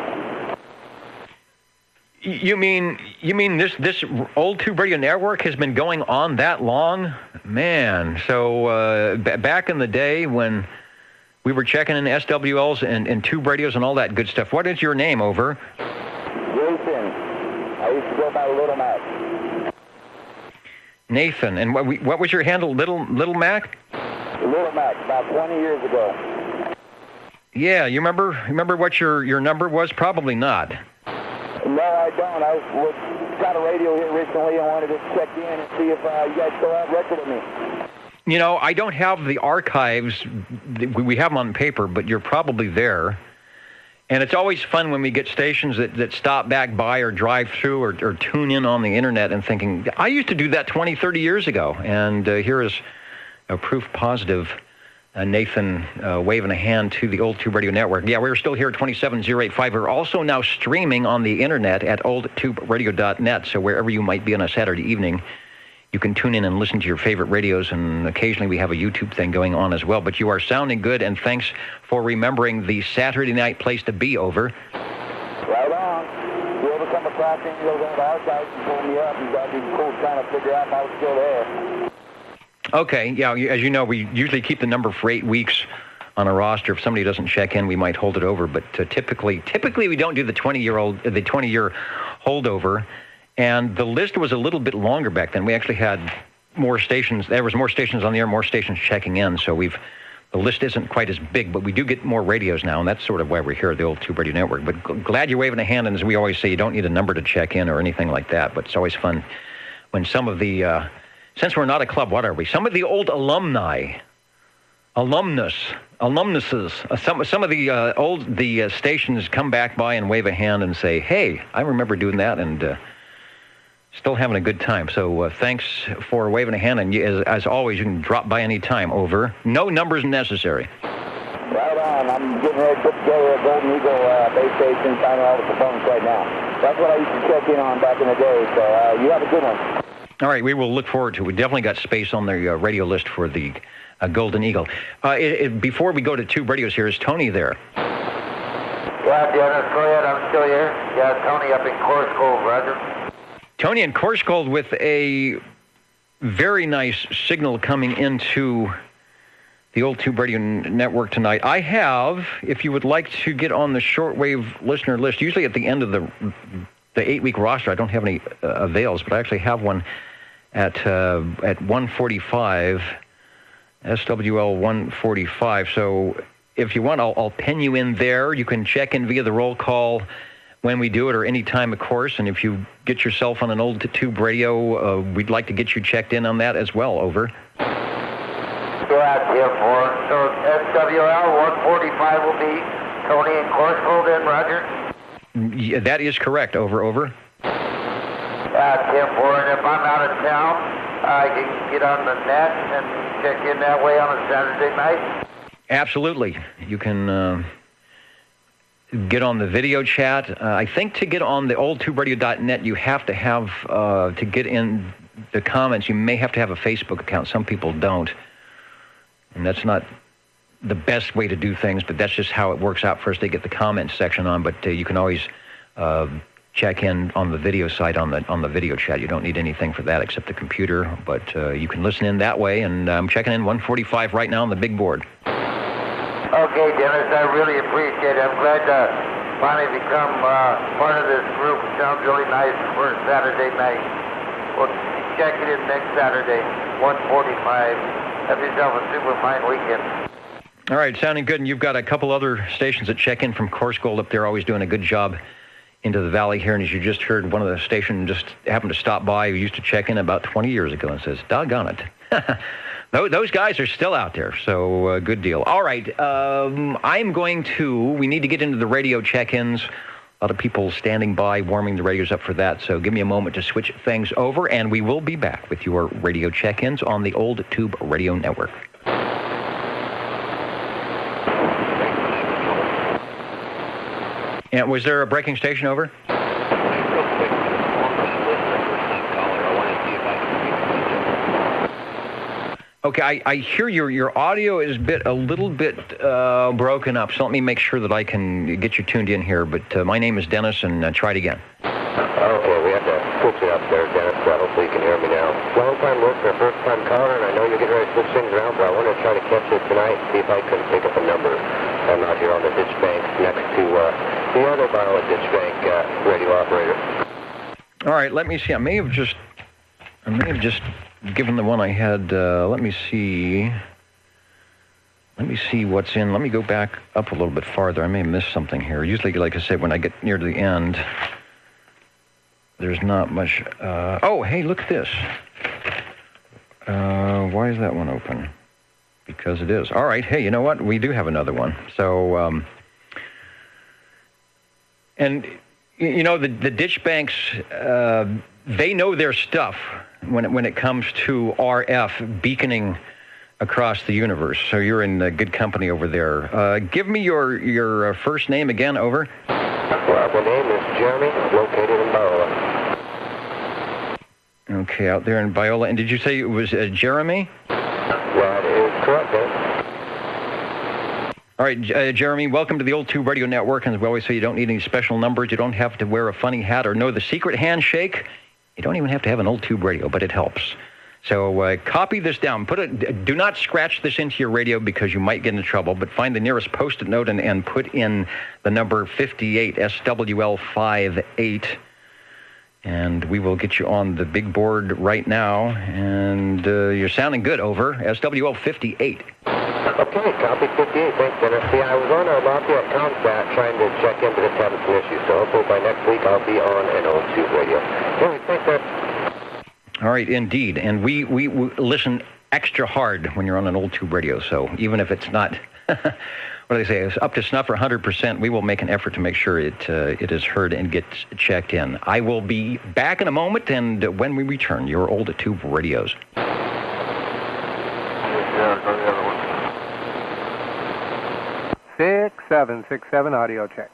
You mean this old Tube Radio Network has been going on that long? Man, so back in the day when we were checking in SWLs and Tube Radios and all that good stuff, what is your name, over? Nathan. I used to go by Little Mac. Nathan. And what was your handle, Little Mac? Little Mac, about 20 years ago. Yeah, you remember what your number was? Probably not. No, I don't. I got a radio here recently and wanted to check in and see if you guys still have record of me. You know, I don't have the archives. We have them on paper, but you're probably there. And it's always fun when we get stations that stop back by or drive through or tune in on the internet and thinking, I used to do that 20, 30 years ago. And here is a proof positive. Nathan waving a hand to the Old Tube Radio Network. Yeah, we're still here at 27085. We're also now streaming on the internet at oldtuberadio.net. So wherever you might be on a Saturday evening, you can tune in and listen to your favorite radios. And occasionally we have a YouTube thing going on as well. But you are sounding good, and thanks for remembering the Saturday night place to be, over. Right on. If you ever come across any of those archives and pull me up, that'd be cool trying to figure out if I was still there. Okay, yeah, as you know, we usually keep the number for 8 weeks on a roster. If somebody doesn't check in, we might hold it over. But typically we don't do the 20-year holdover. And the list was a little bit longer back then. We actually had more stations. There was more stations on the air, more stations checking in. So the list isn't quite as big, but we do get more radios now, and that's sort of why we're here at the Old Tube Radio Network. But glad you're waving a hand, and as we always say, you don't need a number to check in or anything like that. But it's always fun when some of the since we're not a club, what are we? Some of the old alumnuses, some of the stations come back by and wave a hand and say, hey, I remember doing that, and still having a good time. So thanks for waving a hand, and as always, you can drop by any time, over. No numbers necessary. Right on. I'm getting ready to put together a Golden Eagle base station, signing all the components right now. That's what I used to check in on back in the day, so you have a good one. All right, we will look forward to it. We definitely got space on the radio list for the Golden Eagle. Before we go to Tube Radios here, is Tony there? Yeah, Dennis, go ahead. I'm still here. Yeah, Tony up in Corscold, Roger. Tony in Corscold with a very nice signal coming into the Old Tube Radio Network tonight. I have, if you would like to get on the shortwave listener list, usually at the end of the 8-week roster, I don't have any avails, but I actually have one at 145, SWL 145. So if you want, I'll pin you in there. You can check in via the roll call when we do it, or any time, of course. And if you get yourself on an Old Tube Radio, we'd like to get you checked in on that as well, over. Go out here for. So SWL 145 will be Tony in Corscold then, Roger? Yeah, that is correct, over. 10-4, and if I'm out of town, I can get on the net and check in that way on a Saturday night? Absolutely. You can get on the video chat. I think to get on the oldtuberadio.net, you have to have, to get in the comments, you may have to have a Facebook account. Some people don't. And that's not the best way to do things, but that's just how it works out for us to get the comments section on. But you can always check in on the video site on the video chat. You don't need anything for that except the computer, but you can listen in that way. And I'm checking in 145 right now on the big board. Okay, Dennis, I really appreciate it. I'm glad to finally become part of this group. It sounds really nice for Saturday night. We'll check it in next Saturday, 145. Have yourself a super fine weekend. All right, sounding good. And you've got a couple other stations that check in from Corscold up there, always doing a good job into the valley here. And as you just heard, one of the stations just happened to stop by who used to check in about 20 years ago and says, doggone it. Those guys are still out there, so good deal. All right, we need to get into the radio check-ins. A lot of people standing by, warming the radios up for that, so give me a moment to switch things over, and we will be back with your radio check-ins on the Old Tube Radio Network. And was there a breaking station, over? Okay, I hear your audio is a little bit broken up, so let me make sure that I can get you tuned in here. But my name is Dennis, and try it again. Okay, we have to switch it up there, Dennis. Hopefully you can hear me now. Long-time listener, first-time caller, and I know you're getting ready to switch things around, but I want to try to catch it tonight and see if I can pick up a number. I'm out here on the ditch bank next to the other Biola ditch bank radio operator. All right, let me see. I may have just given the one I had. Let me see what's in. Let me go back up a little bit farther. I may have missed something here. Usually, like I said, when I get near to the end, there's not much. Oh, hey, look at this. Why is that one open? Because it is. All right. Hey, you know what? We do have another one. So, and you know, the ditch banks, they know their stuff when it comes to RF beaconing across the universe. So you're in good company over there. Give me your first name again. Over. Well, the name is Jeremy, located in Biola. Okay, out there in Biola. And did you say it was Jeremy? That is correct, Dennis. All right, Jeremy, welcome to the Old Tube Radio Network. And as we always say, you don't need any special numbers. You don't have to wear a funny hat or know the secret handshake. You don't even have to have an old tube radio, but it helps. So copy this down. Do not scratch this into your radio because you might get into trouble, but find the nearest Post-it note and put in the number 58, SWL58, and we will get you on the big board right now. And you're sounding good, over. SWL58. Okay, copy 58. Thanks, Dennis. See, I was on a Lafayette Comsat trying to check in, but it's having some issues, so hopefully by next week I'll be on an old tube radio. Anyway, thanks, Dennis. All right, indeed. And we listen extra hard when you're on an old tube radio. So even if it's not, what do they say, it's up to snuff or 100%, we will make an effort to make sure it is heard and gets checked in. I will be back in a moment, and when we return, your old tube radios. 6767 audio check.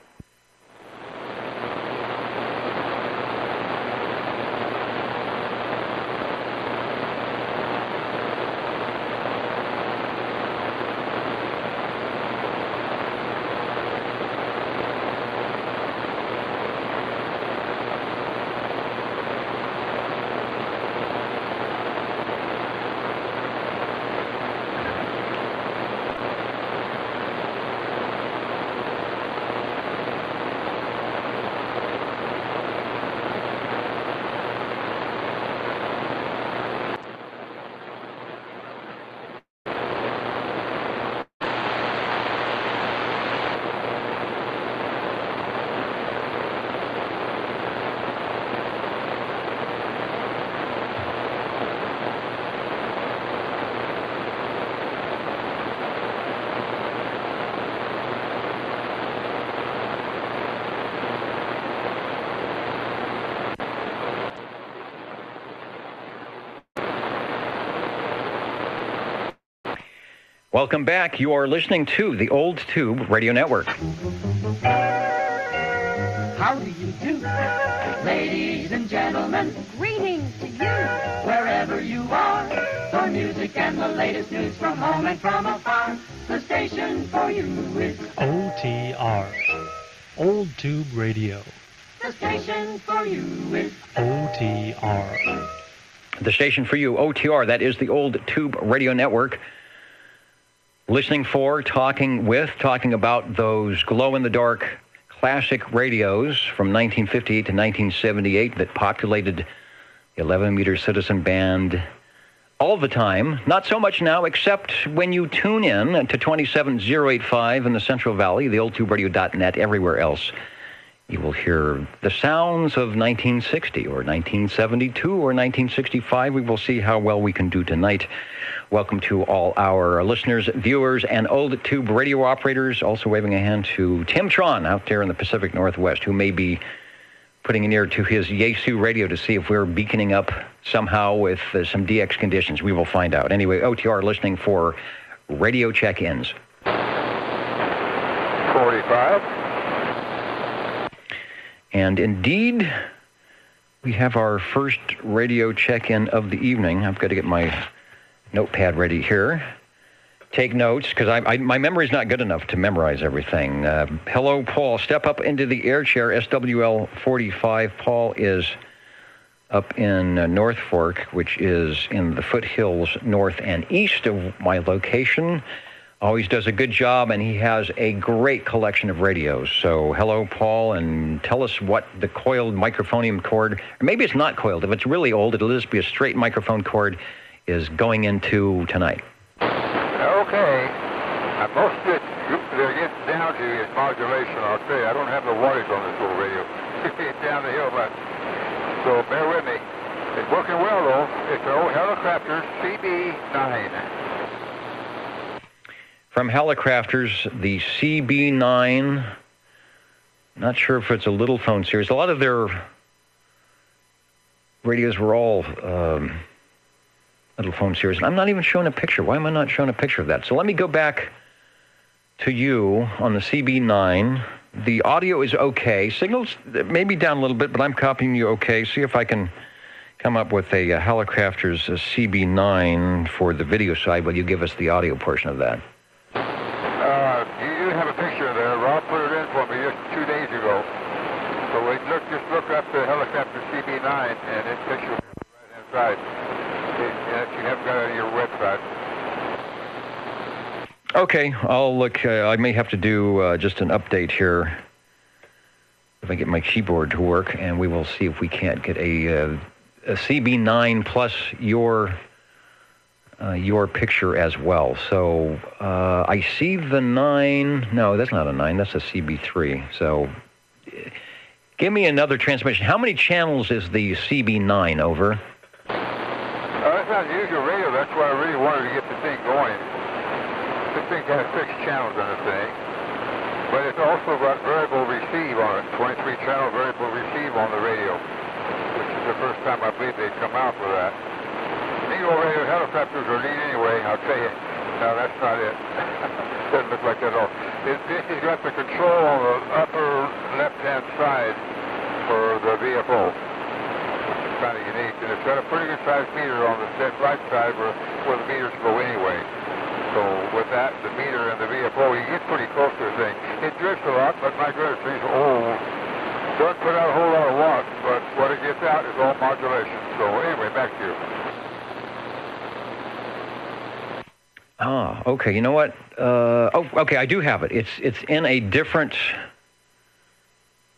Welcome back. You are listening to the Old Tube Radio Network. How do you do, ladies and gentlemen? Greetings to you, wherever you are. For music and the latest news from home and from afar, the station for you is OTR, Old Tube Radio. The station for you is OTR. The station for you, OTR, that is the Old Tube Radio Network. Listening for, talking about those glow-in-the-dark classic radios from 1958 to 1978 that populated the 11-meter Citizen band all the time. Not so much now, except when you tune in to 27085 in the Central Valley, the oldtuberadio.net, everywhere else. You will hear the sounds of 1960 or 1972 or 1965. We will see how well we can do tonight. Welcome to all our listeners, viewers, and old tube radio operators. Also waving a hand to Tim Tron out there in the Pacific Northwest, who may be putting an ear to his Yaesu radio to see if we're beaconing up somehow with some DX conditions. We will find out. Anyway, OTR listening for radio check-ins. 45. And indeed, we have our first radio check-in of the evening. I've got to get my notepad ready here. Take notes, because my memory's not good enough to memorize everything. Hello, Paul. Step up into the air chair, SWL 45. Paul is up in North Fork, which is in the foothills north and east of my location. Always does a good job, and he has a great collection of radios. So hello, Paul, and tell us what the coiled microphonium cord, or maybe it's not coiled. If it's really old, it'll just be a straight microphone cord, is going into tonight. Okay. Most of it gets down to is modulation, I'll tell you. I don't have the wattage on this little radio. It's down the hill, but so bear with me. It's working well, though. It's an old Helicrafters CB9. From Helicrafters, the CB9. Not sure if it's a little phone series. A lot of their radios were all little phone series. And I'm not even showing a picture. Why am I not showing a picture of that? So let me go back to you on the CB9. The audio is okay. Signals maybe down a little bit, but I'm copying you okay. See if I can come up with a Helicrafters CB9 for the video side while you give us the audio portion of that. You have a picture there. Rob put it in for me just 2 days ago. So just look up the Helicrafters CB9 and it picture on the right-hand side. If you haven't got it on your website. Okay, I'll look. I may have to do just an update here if I get my keyboard to work, and we will see if we can't get a CB9 plus your picture as well. So I see the 9. No, that's not a 9. That's a CB3. So give me another transmission. How many channels is the CB9 over? That's not the usual radio. That's why I really wanted to get the thing going. This thing has 6 channels on the thing, but it's also got variable receive on it. 23-channel variable receive on the radio, which is the first time I believe they've come out with that. Neat old radio. Helicrafters are neat anyway, I'll tell you. No, that's not it. Doesn't look like that at all. This has got the control on the upper left-hand side for the VFO. Kind of unique, and it's got a pretty good sized meter on the right side where the meters go anyway. So with that, the meter and the VFO, you get pretty close to the thing. It drifts a lot, but my goodness, these old. Doesn't put out a whole lot of watts, but what it gets out is all modulation. So anyway, back to you. Ah, okay. You know what? Okay, I do have it. It's in a different.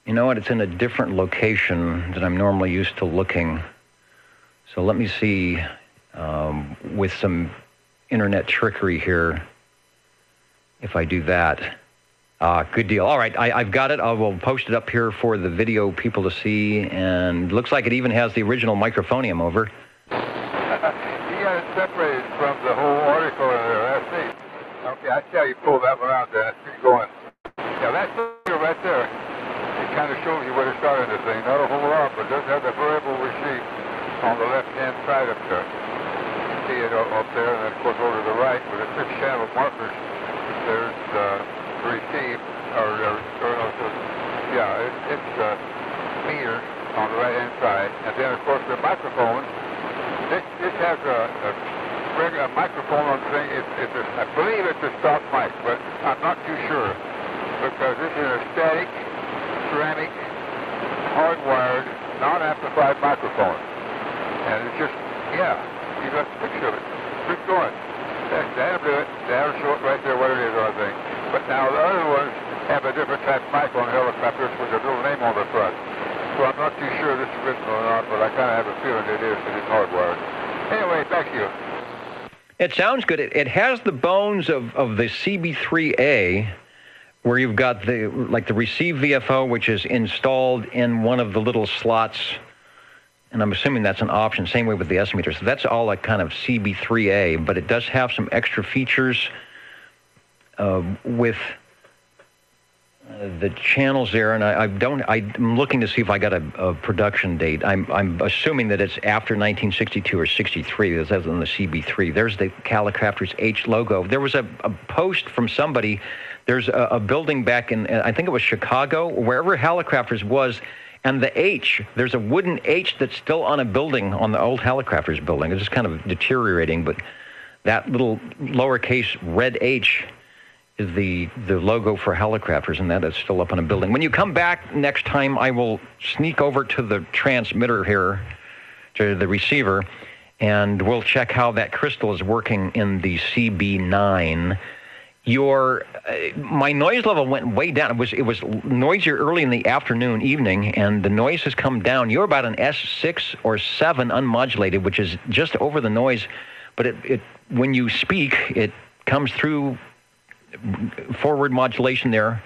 You know what? It's in a different location than I'm normally used to looking. So let me see, with some internet trickery here, if I do that. Good deal. All right, I've got it. I will post it up here for the video people to see, and looks like it even has the original microphonium over. You got it separated from the whole article in there. That's neat. Okay, I see how you pull that one out there. Keep going. Yeah, that's right there. Kind of shows you where to start in the thing. Not a whole lot, but it does have the variable receive on the left-hand side up there. You see it up there, and then, of course, over to the right with the 6-channel markers, there's receive, it's meter on the right-hand side. And then, of course, the microphone. This has a regular microphone on the thing. I believe it's a stock mic, but I'm not too sure because this is a static ceramic, hardwired, non-amplified microphone. And it's just, you got the picture of it. Keep going. That'll do it. That'll show it right there what it is, I think. But now the other ones have a different type of mic on Helicrafters with a little name on the front. So I'm not too sure this is original or not, but I kind of have a feeling it is because it's hardwired. Anyway, thank you. It sounds good. It has the bones of the CB3A, where you've got the receive VFO, which is installed in one of the little slots, and I'm assuming that's an option. Same way with the S meter. So that's all like kind of CB3A, but it does have some extra features with the channels there. And I'm looking to see if I got a production date. I'm assuming that it's after 1962 or 63. That's on the CB3. There's the Helicrafters H logo. There was a post from somebody. There's a building back in, I think it was Chicago, wherever Helicrafters was, and the H, there's a wooden H that's still on a building, on the old Helicrafters building. It's just kind of deteriorating, but That little lowercase red H is the logo for Helicrafters, and that is still up on a building. When you come back next time, I will sneak over to the transmitter here, to the receiver, and we'll check how that crystal is working in the CB9. My noise level went way down. It was noisier early in the afternoon, evening, and the noise has come down. You're about an S6 or 7 unmodulated, which is just over the noise, but it when you speak, it comes through. Forward modulation there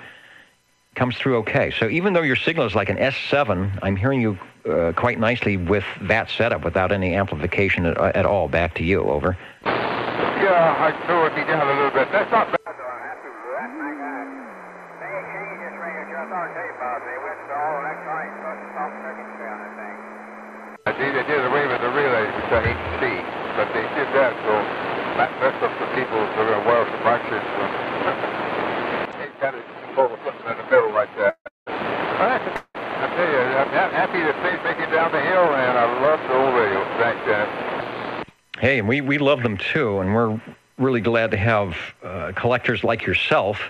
comes through okay. So even though your signal is like an S7, I'm hearing you quite nicely with that setup without any amplification at all. Back to you, over. Yeah, I knew it'd be down a little bit. That's not bad. They did away with the relay to HC, but they did that, so that messed up the people who are going to wire some boxes. They got it over something in the middle like that. I tell you, I'm happy to make it down the hill, and I love the old radio. Thanks, Dennis. Hey, we love them too, and we're really glad to have collectors like yourself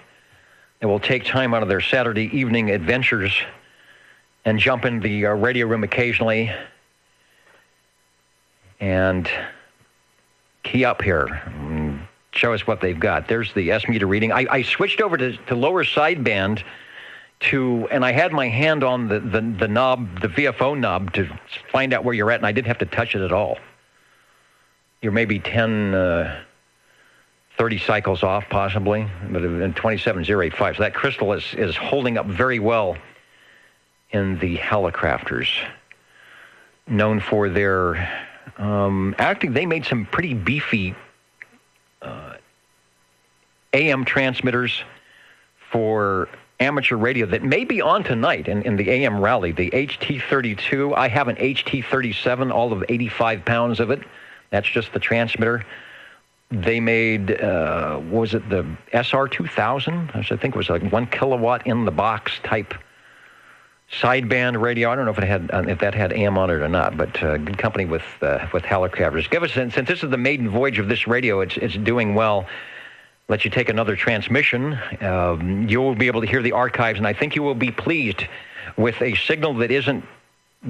that will take time out of their Saturday evening adventures and jump in the radio room occasionally and key up here and show us what they've got. There's the S meter reading. I switched over to lower sideband and I had my hand on the knob, the VFO knob, to find out where you're at, and I didn't have to touch it at all. You're maybe 30 cycles off, possibly, but in 27085. So that crystal is holding up very well in the Helicrafters, known for their... actually, they made some pretty beefy AM transmitters for amateur radio that may be on tonight in the AM rally. The HT32, I have an HT37, all of 85 pounds of it. That's just the transmitter. They made, was it the SR2000? I think it was like 1 kilowatt in the box type sideband radio. I don't know if that had AM on it or not, but good company with Helicrafters. Give us, since this is the maiden voyage of this radio, it's doing well. Let you take another transmission. You will be able to hear the archives, and I think you will be pleased with a signal that isn't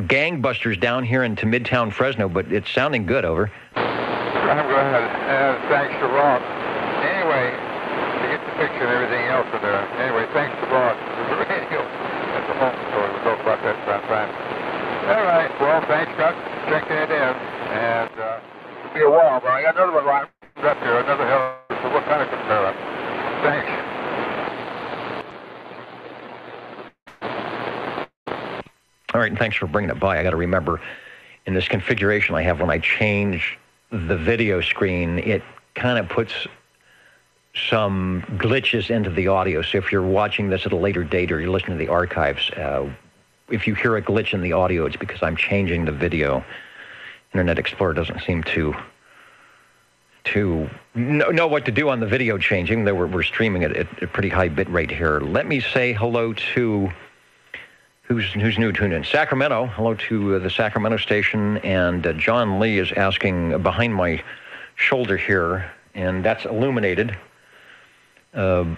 gangbusters down here into Midtown Fresno, but it's sounding good, over. I'm glad. Thanks to Rob. Anyway, to get the picture and everything else in there. Anyway, thanks to Rob for the radio. That's a home story. We'll talk about that sometime. All right. Well, thanks, Chuck. Checking it in. And it'll be a while, but I got another one right up here, another hill. So what kind of compare up? Thanks. All right, and thanks for bringing it by. I got to remember, in this configuration I have, when I change the video screen, it kind of puts some glitches into the audio. So if you're watching this at a later date or you're listening to the archives, if you hear a glitch in the audio, it's because I'm changing the video. Internet Explorer doesn't seem to know what to do on the video changing. We're streaming it at a pretty high bit rate here. Let me say hello to who's new tuned in. Sacramento. Hello to the Sacramento station. And John Lee is asking behind my shoulder here, and that's illuminated. A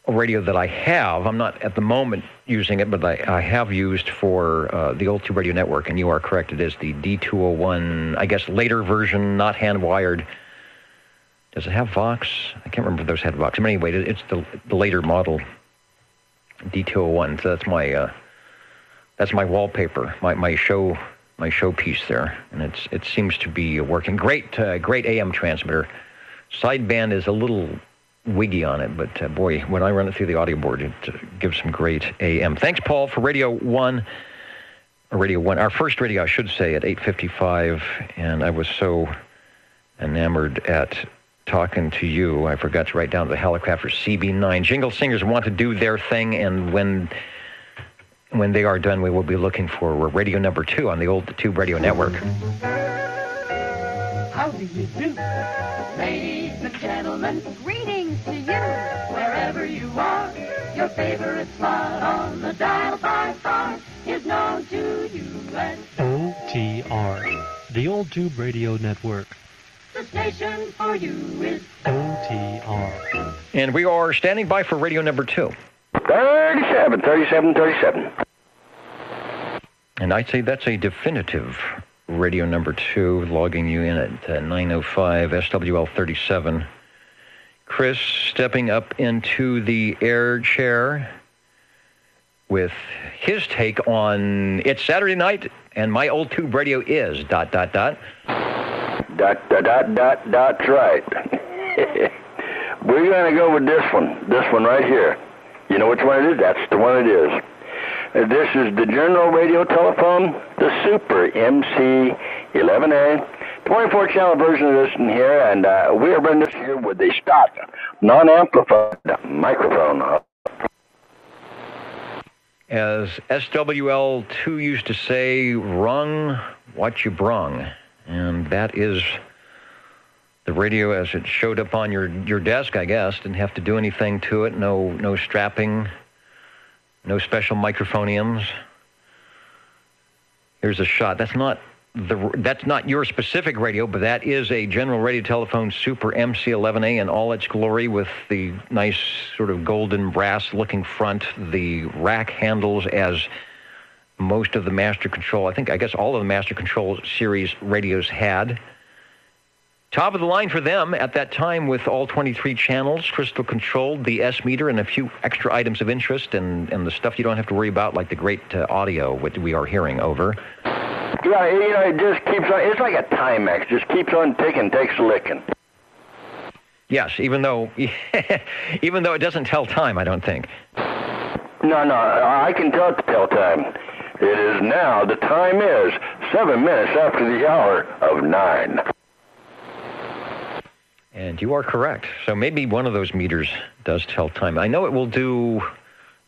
radio that I have. I'm not at the moment using it, but I have used for the Old Tube Radio Network, and you are correct. It is the D201, I guess, later version, not hand-wired. Does it have Vox? I can't remember if those had Vox. But anyway, it's the later model, D201. So that's my wallpaper, my show piece there, and it seems to be working. Great AM transmitter. Sideband is a little wiggy on it, but boy, when I run it through the audio board, it gives some great AM. Thanks, Paul, for Radio 1. Our first radio, I should say, at 8:55, and I was so enamored at talking to you, I forgot to write down the Helicrafters CB9. Jingle Singers want to do their thing, and when they are done, we will be looking for radio number 2 on the Old Tube Radio Network. How do you do? Ladies and gentlemen, greetings to you, wherever you are. Your favorite spot on the dial by far is known to you as OTR, the Old Tube Radio Network. the station for you is OTR. And we are standing by for radio number 2. 37. And I'd say that's a definitive radio number 2, logging you in at 9:05 SWL 37. Chris stepping up into the air chair with his take on It's Saturday Night and my old tube radio is ... That's right. We're going to go with this one right here. You know which one it is? That's the one it is. This is the General Radio Telephone, the Super MC11A, 24-channel version of this in here, and we are running this here with a stock non-amplified microphone. As SWL2 used to say, rung what you brung. And that is the radio as it showed up on your desk, I guess. Didn't have to do anything to it. No strapping. No special microphoniums. Here's a shot. That's not your specific radio, but that is a General Radio Telephone Super MC11A in all its glory, with the nice sort of golden brass-looking front, the rack handles as most of the Master Control, I guess all of the Master Control series radios had. Top of the line for them at that time, with all 23 channels, crystal controlled, the S meter, and a few extra items of interest, and the stuff you don't have to worry about, like the great audio what we are hearing over. Yeah, it just keeps on. It's like a Timex, just keeps on ticking, takes a licking. Yes, even though it doesn't tell time, I don't think. No, I can tell it to tell time. It is now. The time is 7 minutes after the hour of 9. And you are correct. So maybe one of those meters does tell time. I know it will do, I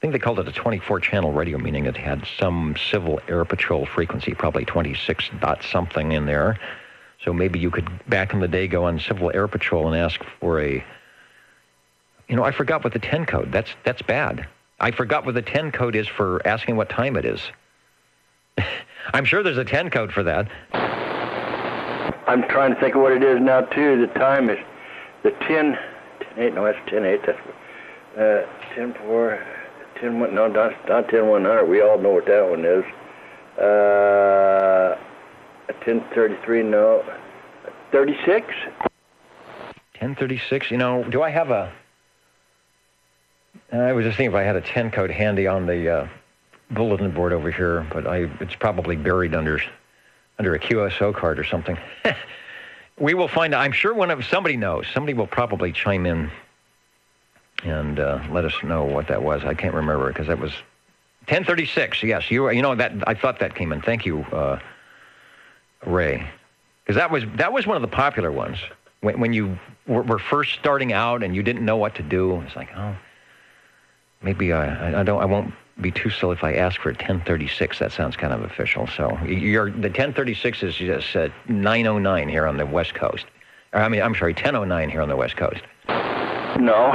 think they called it a 24-channel radio, meaning it had some Civil Air Patrol frequency, probably 26 dot something in there. So maybe you could, back in the day, go on Civil Air Patrol and ask for I forgot what the 10 code. That's bad. I forgot what the 10 code is for asking what time it is. I'm sure there's a 10 code for that. I'm trying to think of what it is now, too. The time is the 10-8. No, that's 10-8. That's 10-4, 10-1. No, not 10-100. We all know what that one is. 10-33. No, 36. 10-36. Do I have a? I was just thinking if I had a 10 code handy on the bulletin board over here, but it's probably buried under a QSO card or something. We will find out. I'm sure somebody knows. Somebody will probably chime in and let us know what that was. I can't remember because that was 1036. Yes, that I thought that came in. Thank you, Ray, because that was one of the popular ones when you were first starting out and you didn't know what to do. It's like, oh, maybe I won't be too silly if I ask for a 1036. That sounds kind of official. So the 1036 is just 909 here on the West Coast. I'm sorry, 1009 here on the West Coast. No,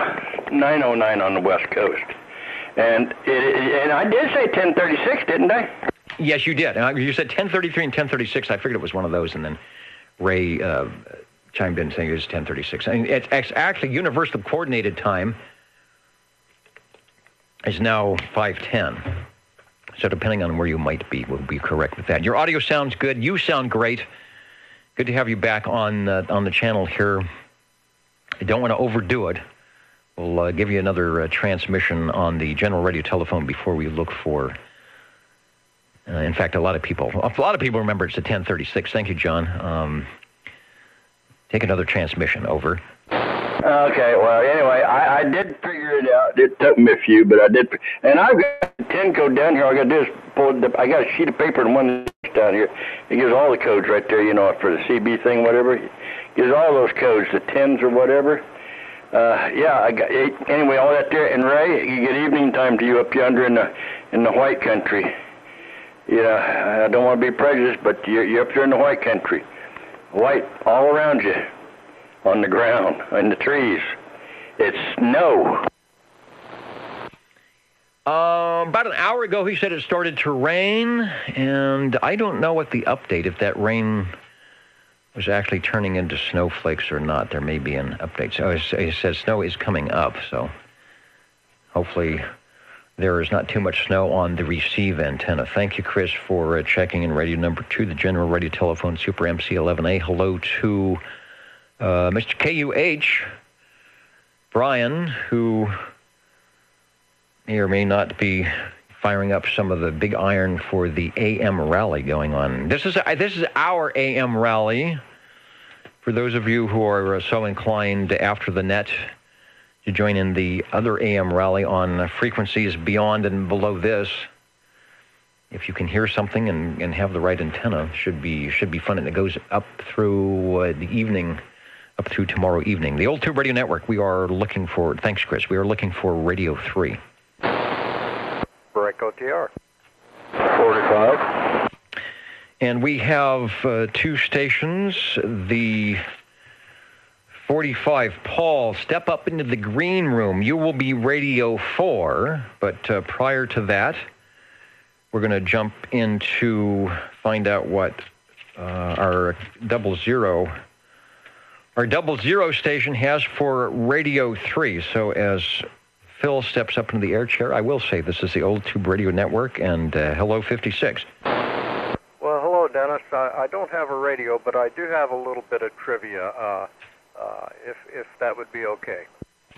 909 on the West Coast. And I did say 1036, didn't I? Yes, you did. You said 1033 and 1036. I figured it was one of those, and then Ray chimed in saying it was 1036. And it's actually universal coordinated time is now 5:10. So depending on where you might be, we'll be correct with that. Your audio sounds good. You sound great. Good to have you back on the channel here. I don't want to overdo it. We'll give you another transmission on the General Radio Telephone before we look for. In fact, a lot of people remember it's a 1036. Thank you, John. Take another transmission. Over. Okay, well, anyway, I did figure it out. It took me a few, but I did. And I've got the 10 code down here. All I got to do is I got a sheet of paper and one down here. It gives all the codes right there, for the CB thing, whatever. It gives all those codes, the 10s or whatever. I got anyway, all that there. And Ray, you get evening time to you up yonder in the white country. I don't want to be prejudiced, but you're up there in the white country. White all around you. On the ground, in the trees. It's snow. About an hour ago, he said it started to rain, and I don't know what the update, if that rain was actually turning into snowflakes or not. There may be an update. So it says snow is coming up, so hopefully there is not too much snow on the receive antenna. Thank you, Chris, for checking in radio number 2, the General Radio Telephone Super MC11A. Hello to Mr. KUH, Brian, who may or may not be firing up some of the big iron for the AM rally going on. This is our AM rally. For those of you who are so inclined after the net to join in the other AM rally on frequencies beyond and below this, if you can hear something and have the right antenna, should be fun. And it goes up through the evening, up through tomorrow evening. The Old Tube Radio Network. We are looking for. Thanks, Chris. We are looking for Radio 3. Break OTR. 45. And we have 2 stations. The 45, Paul, step up into the green room. You will be Radio 4, but prior to that, we're going to jump in to find out what our 00 station has for Radio 3. So as Phil steps up into the air chair, I will say this is the Old Tube Radio Network, and hello, 56. Well, hello, Dennis. I don't have a radio, but I do have a little bit of trivia, if that would be okay.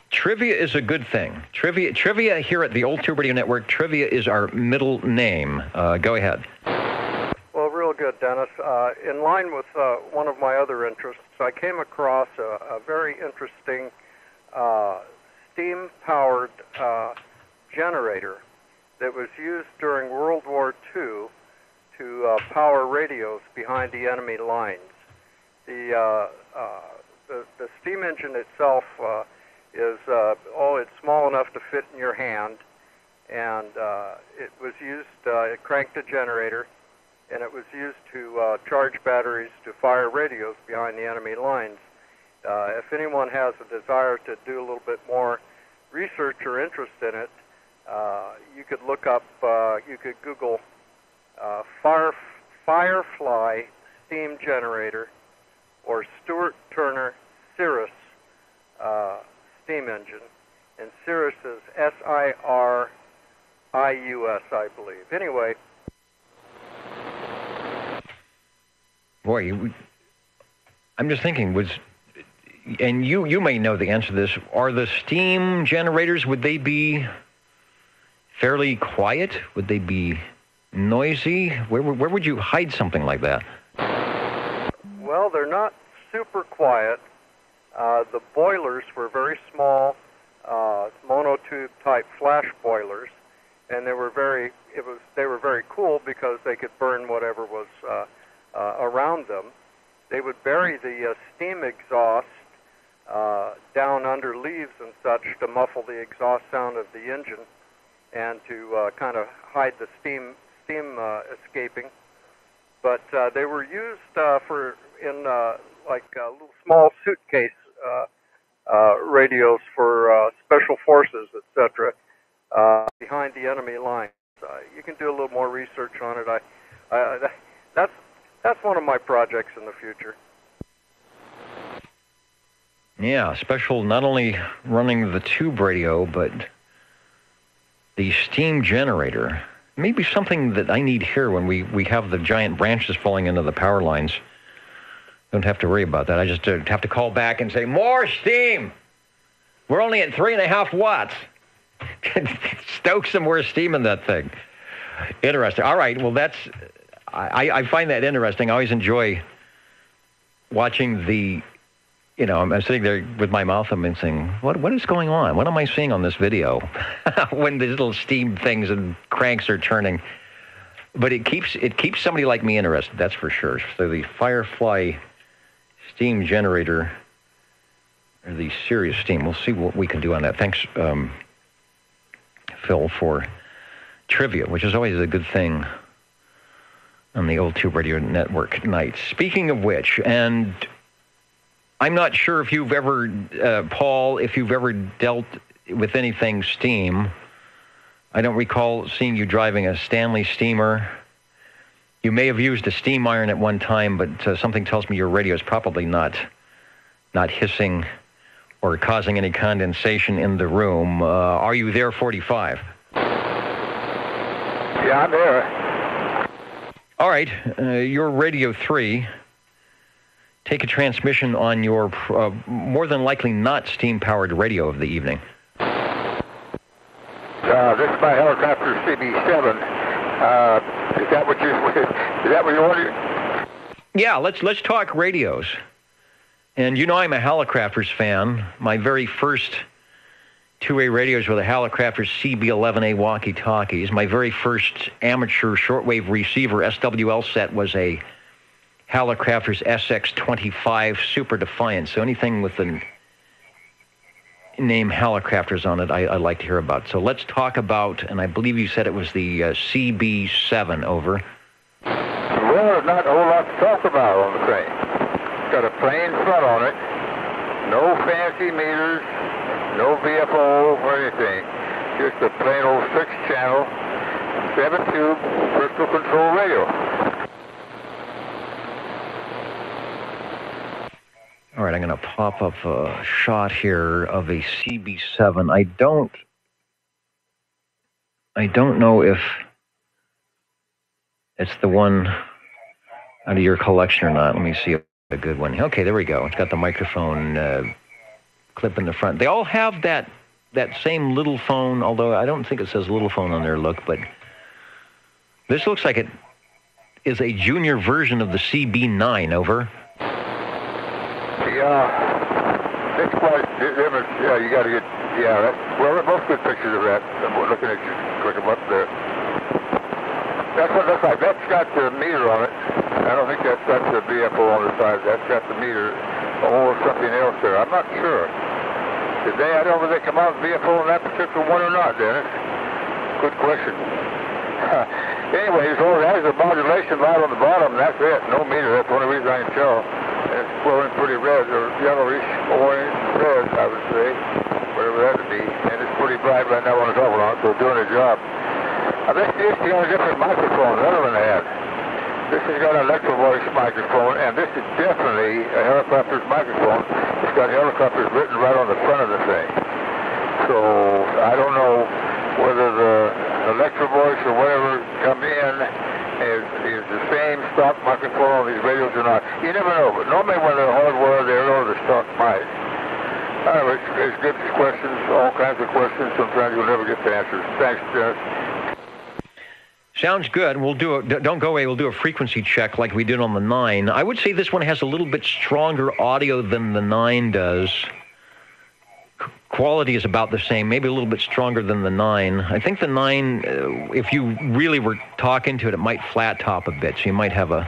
Trivia is a good thing. Trivia here at the Old Tube Radio Network, trivia is our middle name. Go ahead. Well, real good, Dennis. In line with one of my other interests, I came across a very interesting steam-powered generator that was used during World War II to power radios behind the enemy lines. The steam engine itself is it's small enough to fit in your hand, and it was used. It cranked a generator, and it was used to charge batteries to fire radios behind the enemy lines. If anyone has a desire to do a little bit more research or interest in it, you could look up, you could Google Firefly steam generator or Stuart Turner Cirrus steam engine. And Cirrus is S-I-R-I-U-S, I believe. Anyway. Boy, I'm just thinking, and you may know the answer to this, are the steam generators, would they be fairly quiet? Would they be noisy? Where would you hide something like that? Well, they're not super quiet. The boilers were very small, monotube type flash boilers, and they were very cool because they could burn whatever was around them. They would bury the steam exhaust down under leaves and such to muffle the exhaust sound of the engine and to kind of hide the steam escaping. But they were used in little small suitcase radios for special forces, etc., behind the enemy lines. You can do a little more research on it. That's one of my projects in the future. Yeah, special, not only running the tube radio, but the steam generator. Maybe something that I need here when we have the giant branches falling into the power lines. Don't have to worry about that. I just have to call back and say, more steam! We're only at 3.5 watts. Stoke some more steam in that thing. Interesting. All right, well, I find that interesting. I always enjoy watching I'm sitting there with my mouth open saying, what is going on? What am I seeing on this video? When these little steam things and cranks are turning. But it keeps somebody like me interested, that's for sure. So the Firefly steam generator, or the Sirius steam, we'll see what we can do on that. Thanks, Phil, for trivia, which is always a good thing on the Old Tube Radio Network nights. Speaking of which, and I'm not sure if you've ever, Paul, if you've ever dealt with anything steam. I don't recall seeing you driving a Stanley steamer. You may have used a steam iron at one time, but something tells me your radio is probably not hissing or causing any condensation in the room. Are you there, 45? Yeah, I'm there. All right, your Radio 3. Take a transmission on your more than likely not steam-powered radio of the evening. This is my helicopter CB7. Is that what you wanted? Yeah, let's talk radios. And you know I'm a Hallicrafters fan. My very first two-way radios were the Hallicrafters CB11A walkie-talkies. My very first amateur shortwave receiver SWL set was a Hallicrafters SX25 Super Defiant. So anything with the name Hallicrafters on it, I like to hear about. So let's talk about, and I believe you said it was the CB7, over. Well, there's not a whole lot to talk about on the crane. It's got a plain front on it, no fancy meters, no VFO or anything. Just a plain old 6-channel, 7-tube crystal control radio. All right, I'm going to pop up a shot here of a CB7. I don't know if it's the one out of your collection or not. Let me see a good one. Okay, there we go. It's got the microphone clip in the front. They all have that same little phone, although I don't think it says little phone on their look, but this looks like it is a junior version of the CB9, over. Yeah, it's quite different. Yeah, you got to get, well, they're both good pictures of that. I'm looking at you, click them up there. That's what it looks like. That's got the meter on it. I don't think that's got the VFO on the side. That's got the meter or something else there. I'm not sure. I don't know if they come out with VFO on that particular one or not, Dennis. Good question. Anyways, it has a modulation light on the bottom, and that's it. No meter. That's the only reason I can tell. It's glowing pretty red, or yellowish, orange, red, I would say, whatever that would be. And it's pretty bright right now on the double on, so it's doing a job. I think this is the only different microphone the other one had. This has got an electro voice microphone, and this is definitely a Hallicrafters microphone. It's got Hallicrafters written right on the front of the thing. So I don't know whether the electro voice or whatever come in is the same stock microphone on these radios or not. You never know, but normally when they're hardware, they're the stock mic. Anyway, it's good questions, all kinds of questions. Sometimes you'll never get the answers. Thanks, Dennis. Sounds good. Don't go away. We'll do a frequency check like we did on the 9. I would say this one has a little bit stronger audio than the 9 does. Quality is about the same, maybe a little bit stronger than the 9. I think the 9, if you really were talking to it, it might flat top a bit, so you might have a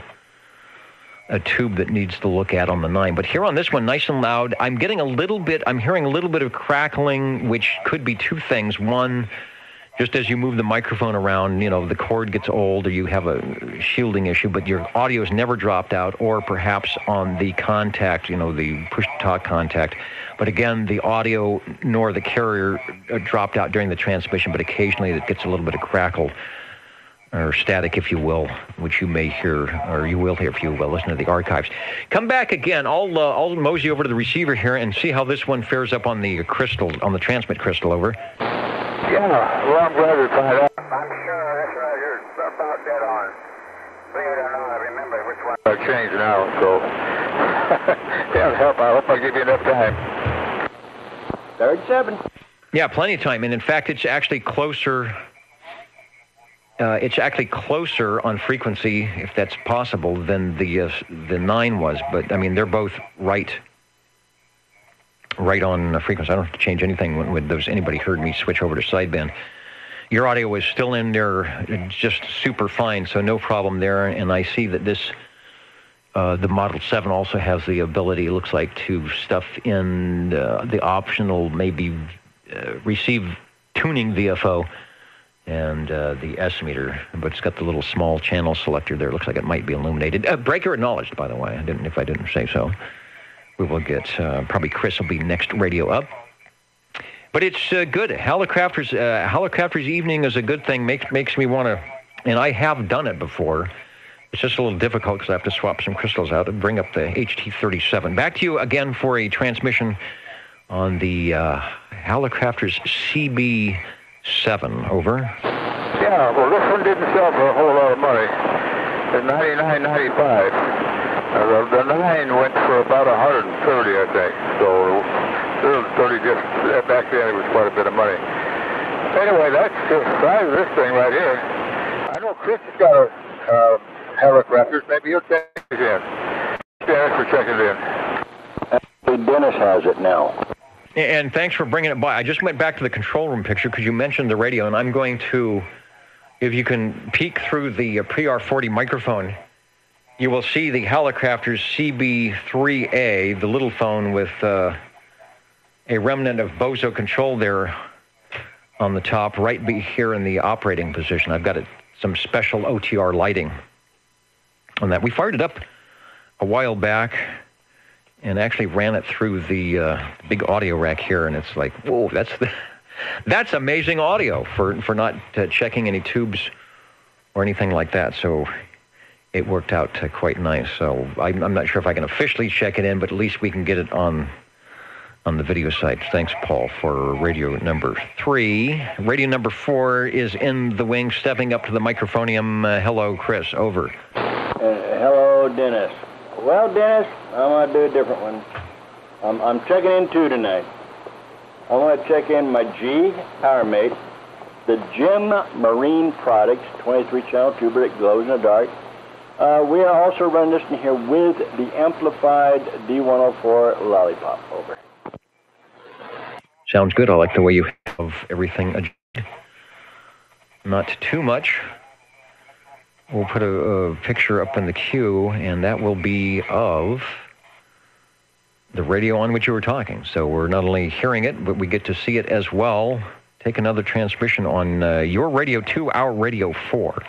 tube that needs to look at on the 9. But here on this one, nice and loud. I'm hearing a little bit of crackling, which could be two things. One, just as you move the microphone around, the cord gets old or you have a shielding issue, but your audio is never dropped out, or perhaps on the contact, the push-to-talk contact. But again, the audio nor the carrier dropped out during the transmission, but occasionally it gets a little bit of crackle or static, if you will, which you may hear, or you will hear if you listen to the archives. Come back again. I'll mosey over to the receiver here and see how this one fares up on the crystal, on the transmit crystal, over. Yeah, well, I'm glad to find out. I'm sure that's right here. It's about dead on. Believe it or not, I remember which one I changed now, so that'll help. I hope I give you enough time. 37. Yeah, plenty of time. And in fact, it's actually closer. It's actually closer on frequency, if that's possible, than the 9 was. But I mean, they're both right on frequency. I don't have to change anything when there's anybody heard me switch over to sideband. Your audio was still in there, just super fine, so no problem there. And I see that this, the Model 7 also has the ability, it looks like, to stuff in the optional, maybe receive tuning VFO and the S meter, but it's got the little small channel selector there. It looks like it might be illuminated. Breaker acknowledged, by the way. If I didn't say so. We will get, probably Chris will be next radio up. But it's good. Hallicrafters evening is a good thing. Makes me want to, and I have done it before, It's just a little difficult because I have to swap some crystals out and bring up the HT37. Back to you again for a transmission on the Hallicrafters CB7. Over. Yeah, well, this one didn't sell for a whole lot of money. At $99.95. The 9 went for about $130, I think. So, 30 just back then it was quite a bit of money. Anyway, that's the size of this thing right here. I know Chris has got a Hallicrafters. Maybe he'll check it in. Thanks for checking it in. Actually, Dennis has it now. And thanks for bringing it by. I just went back to the control room picture because you mentioned the radio, and I'm going to, if you can peek through the PR40 microphone, you will see the Hallicrafters CB3A, the little phone with a remnant of Bozo control there on the top, right here in the operating position. I've got some special OTR lighting on that. We fired it up a while back and actually ran it through the big audio rack here, and it's like, whoa, that's amazing audio for not checking any tubes or anything like that. So it worked out quite nice. So I'm not sure if I can officially check it in, but at least we can get it on the video site. Thanks, Paul, for radio number 3. Radio number 4 is in the wing, stepping up to the microphonium. Hello, Chris. Over. Hello, Dennis. Well, Dennis, I'm going to do a different one. I'm checking in 2 tonight. I want to check in my G PowerMate, the Gem Marine Products 23-channel tuber that glows in the dark. We are also running this in here with the amplified D104 Lollipop. Over. Sounds good. I like the way you have everything adjusted. Not too much. We'll put a picture up in the queue, and that will be of the radio on which you were talking. So we're not only hearing it, but we get to see it as well. Take another transmission on your radio 2, our radio 4.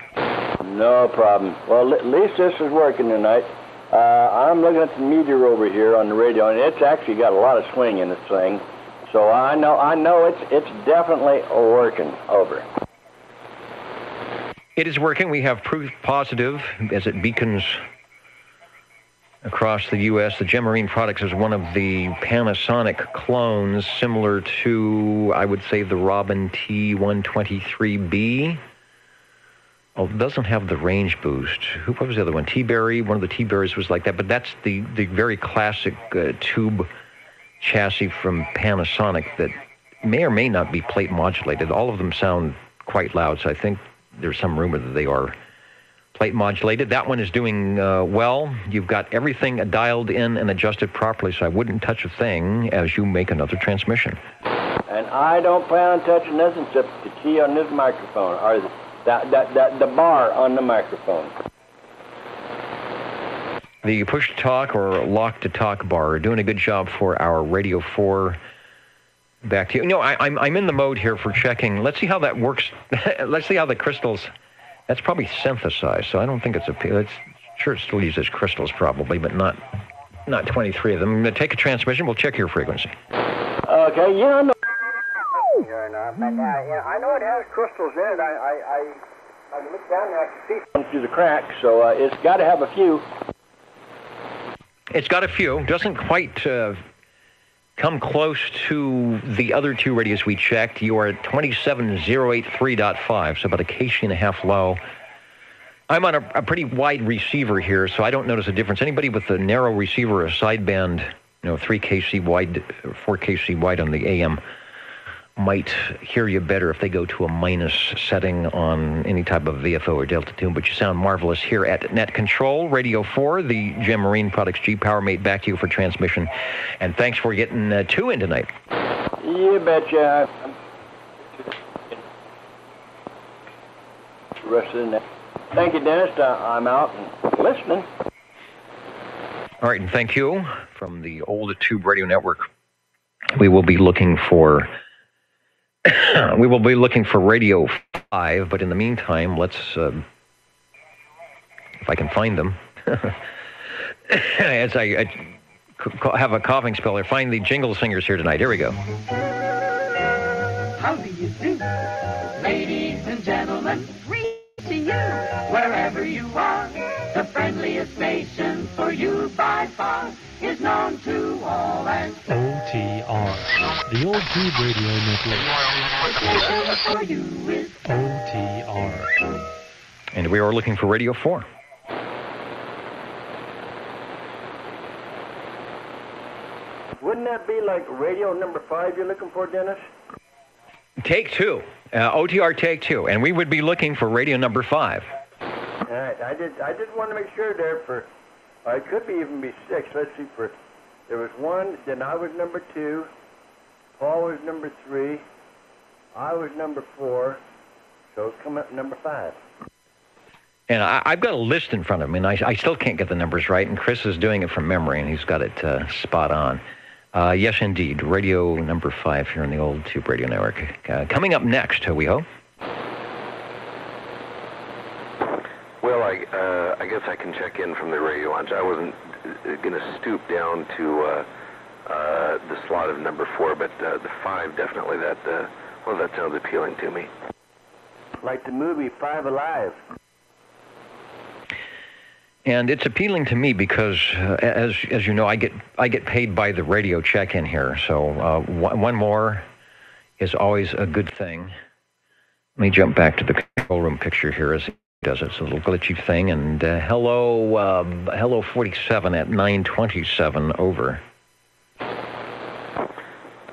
No problem. Well, at least this is working tonight. I'm looking at the meter over here on the radio, and it's actually got a lot of swing in this thing. So I know it's definitely working. Over. It is working. We have proof positive as it beacons across the U.S. The Gem Marine Products is one of the Panasonic clones, similar to, I would say, the Robin T123B. Oh, it doesn't have the range boost. What was the other one? T-Berry. One of the T-Berries was like that, but that's the very classic tube chassis from Panasonic that may or may not be plate modulated. All of them sound quite loud, so I think there's some rumor that they are plate modulated. That one is doing well. You've got everything dialed in and adjusted properly, so I wouldn't touch a thing as you make another transmission. And I don't plan on touching nothing except the key on this microphone, or the bar on the microphone. The push-to-talk or lock-to-talk bar are doing a good job for our Radio 4. Back to you. No, I'm in the mode here for checking. Let's see how that works. Let's see how the crystals. That's probably synthesized, so I don't think it's sure it still uses crystals probably, but not 23 of them. I'm going to take a transmission. We'll check your frequency. Okay, yeah, no. I know it has crystals in it. I look down and I can see some through the cracks, so it's got to have a few. It's got a few. Doesn't quite come close to the other 2 radios we checked. You are at 27083.5, so about a kc and a half low. I'm on a pretty wide receiver here, so I don't notice a difference. Anybody with a narrow receiver or a sideband, 3 kc wide, 4 kc wide on the AM, might hear you better if they go to a minus setting on any type of VFO or Delta tune, but you sound marvelous here at Net Control, Radio 4, the Gem Marine Products G PowerMate, back to you for transmission. And thanks for getting 2 in tonight. You betcha. Rest of the night. Thank you, Dennis. I'm out and listening. All right, and thank you from the old Tube Radio Network. We will be looking for Radio 5, but in the meantime, let's, if I can find them, as I have a coughing spell here, find the jingle singers here tonight. Here we go. How do you do? Ladies and gentlemen, greeting you wherever you are. friendliest station for you by far is known to all as OTR, the Old Tube Radio Network. station for you is OTR. And we are looking for Radio 4. Wouldn't that be like radio number 5 you're looking for, Dennis? Take 2. OTR Take 2. And we would be looking for radio number 5. All right, I did want to make sure there for, it could be even be 6. Let's see, there was 1, then I was number 2, Paul was number 3, I was number 4, so it's coming up number 5. And I've got a list in front of me, and I still can't get the numbers right, and Chris is doing it from memory, and he's got it spot on. Yes, indeed, radio number 5 here on the Old Tube Radio Network. Coming up next, we hope. Well, I guess I can check in from the radio launch. I wasn't going to stoop down to the slot of number 4, but the 5 definitely. That sounds appealing to me. Like the movie 5 Alive. And it's appealing to me because, as you know, I get paid by the radio check-in here. So one more is always a good thing. Let me jump back to the control room picture here as he does it. It's a little glitchy thing. And hello 47 at 927, over.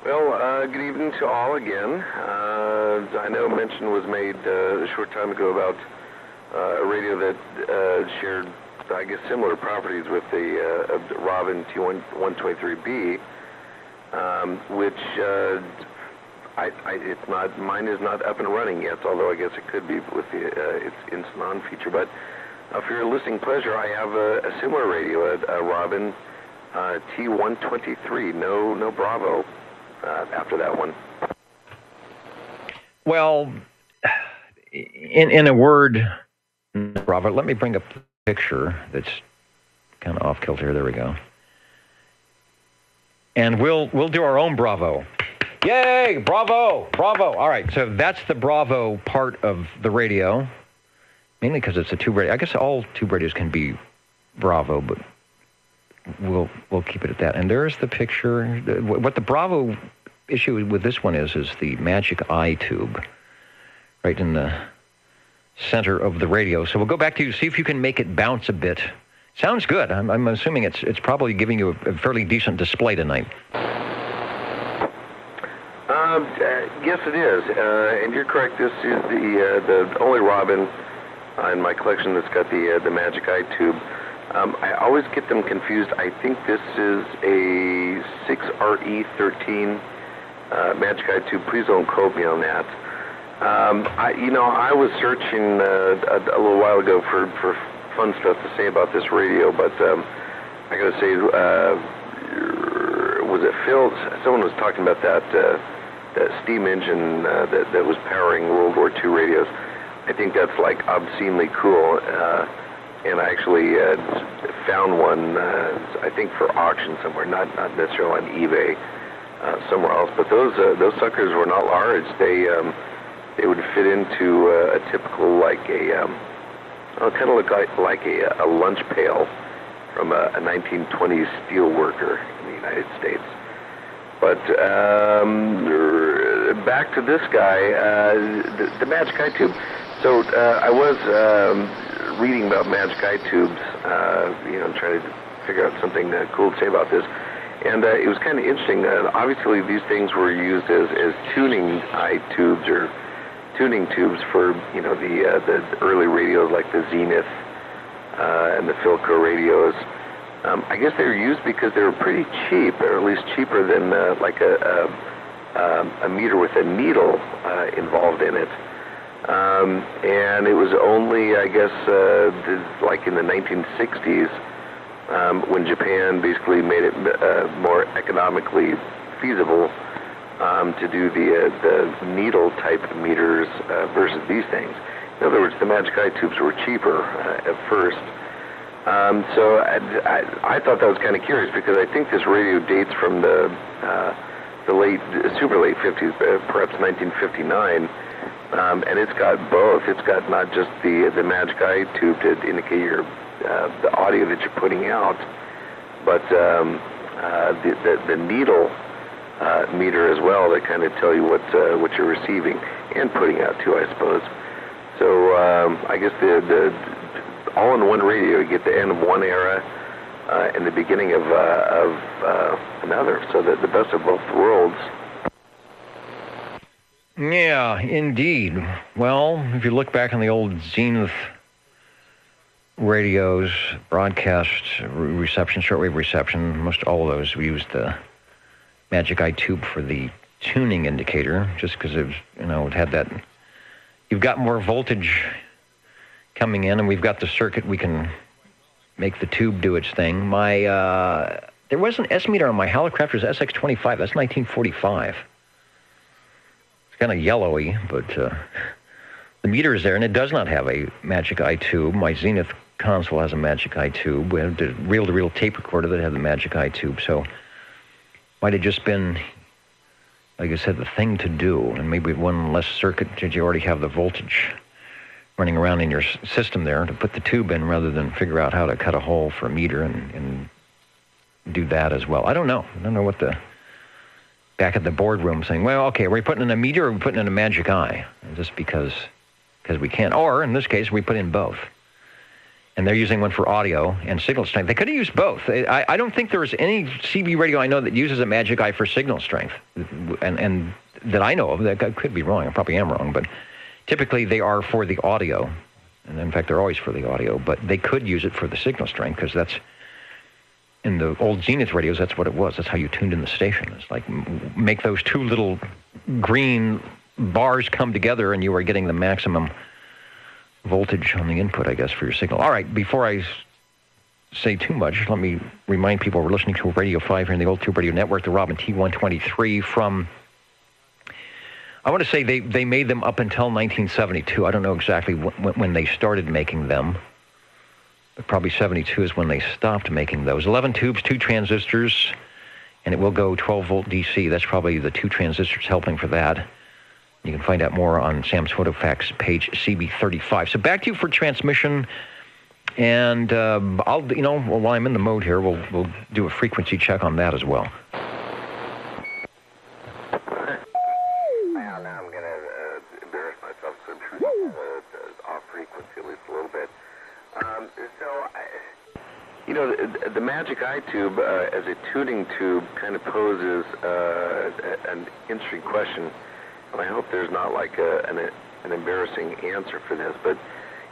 Well, good evening to all again. I know mention was made a short time ago about a radio that shared, I guess, similar properties with the Robin T123B, which it's not. Mine is not up and running yet. Although I guess it could be with its instant on feature. But for your listening pleasure, I have a similar radio, a Robin T123. No Bravo after that one. Well, in a word, Bravo. Let me bring up the picture that's kind of off kilter. There we go. And we'll do our own Bravo. Yay! Bravo! Bravo! All right, so that's the Bravo part of the radio, mainly because it's a tube radio. I guess all tube radios can be Bravo, but we'll keep it at that. And there's the picture. What the Bravo issue with this one is the Magic Eye tube, right in the center of the radio. So we'll go back to you, see if you can make it bounce a bit. Sounds good. I'm assuming it's probably giving you a fairly decent display tonight. Yes, it is. And you're correct. This is the only Robin in my collection that's got the Magic Eye tube. I always get them confused. I think this is a 6RE13 Magic Eye tube. Please don't quote me on that. I was searching a little while ago for fun stuff to say about this radio, but I got to say, was it Phil? Someone was talking about that steam engine that was powering World War II radios. I think that's like obscenely cool, and I actually found one, I think for auction somewhere, not necessarily on eBay, somewhere else. But those suckers were not large. They would fit into a typical, like kind of look like a lunch pail from a 1920s steel worker in the United States. But back to this guy, the Magic Eye tube. So I was reading about Magic Eye tubes, trying to figure out something cool to say about this. And it was kind of interesting. Obviously, these things were used as tuning eye tubes or tuning tubes for the early radios like the Zenith and the Philco radios. I guess they were used because they were pretty cheap, or at least cheaper than like a meter with a needle involved in it. And it was only, I guess, like in the 1960s when Japan basically made it more economically feasible to do the needle-type meters versus these things. In other words, the Magic Eye tubes were cheaper at first. So I thought that was kind of curious because I think this radio dates from the super late 50s, perhaps 1959. and it's got both. It's got not just the Magic Eye tube to indicate your the audio that you're putting out, but the needle meter as well that kind of tell you what you're receiving and putting out too, I suppose. So I guess the all-in-one radio, you get the end of one era and the beginning of another. So the best of both worlds. Yeah, indeed. Well, if you look back on the old Zenith radios, broadcast reception, shortwave reception, most all of those, we used the Magic Eye tube for the tuning indicator, just because it had that. You've got more voltage coming in, and we've got the circuit. We can make the tube do its thing. There was an S-meter on my Hallicrafter's SX25. That's 1945. Kind of yellowy, but the meter is there, and it does not have a Magic Eye tube. My Zenith console has a Magic Eye tube. We had a reel-to-reel tape recorder that had the Magic Eye tube, so might have just been, like I said, the thing to do, and maybe one less circuit. Did you already have the voltage running around in your system there to put the tube in rather than figure out how to cut a hole for a meter and do that as well? I don't know. I don't know what back at the boardroom saying, well, okay, are we putting in a meter or are we putting in a Magic Eye? Just because we can. Or, in this case, we put in both. And they're using one for audio and signal strength. They could have used both. I don't think there is any CB radio I know that uses a Magic Eye for signal strength. And that I know of. That I could be wrong. I probably am wrong. But typically they are for the audio. And in fact, they're always for the audio. But they could use it for the signal strength because that's, in the old Zenith radios, that's what it was. That's how you tuned in the station. It's like make those two little green bars come together and you are getting the maximum voltage on the input, I guess, for your signal. All right, before I say too much, let me remind people we're listening to Radio 5 here in the Old Tube Radio Network, the Robin T123 from, I want to say they made them up until 1972. I don't know exactly when they started making them. Probably 72 is when they stopped making those. 11 tubes, 2 transistors, and it will go 12-volt DC. That's probably the 2 transistors helping for that. You can find out more on Sam's PhotoFax page CB35. So back to you for transmission, and while I'm in the mode here, we'll do a frequency check on that as well. Well, now I'm going to embarrass myself, so I'm shooting off frequency at least a little bit. The Magic Eye tube as a tuning tube kind of poses an interesting question, and I hope there's not like an embarrassing answer for this. But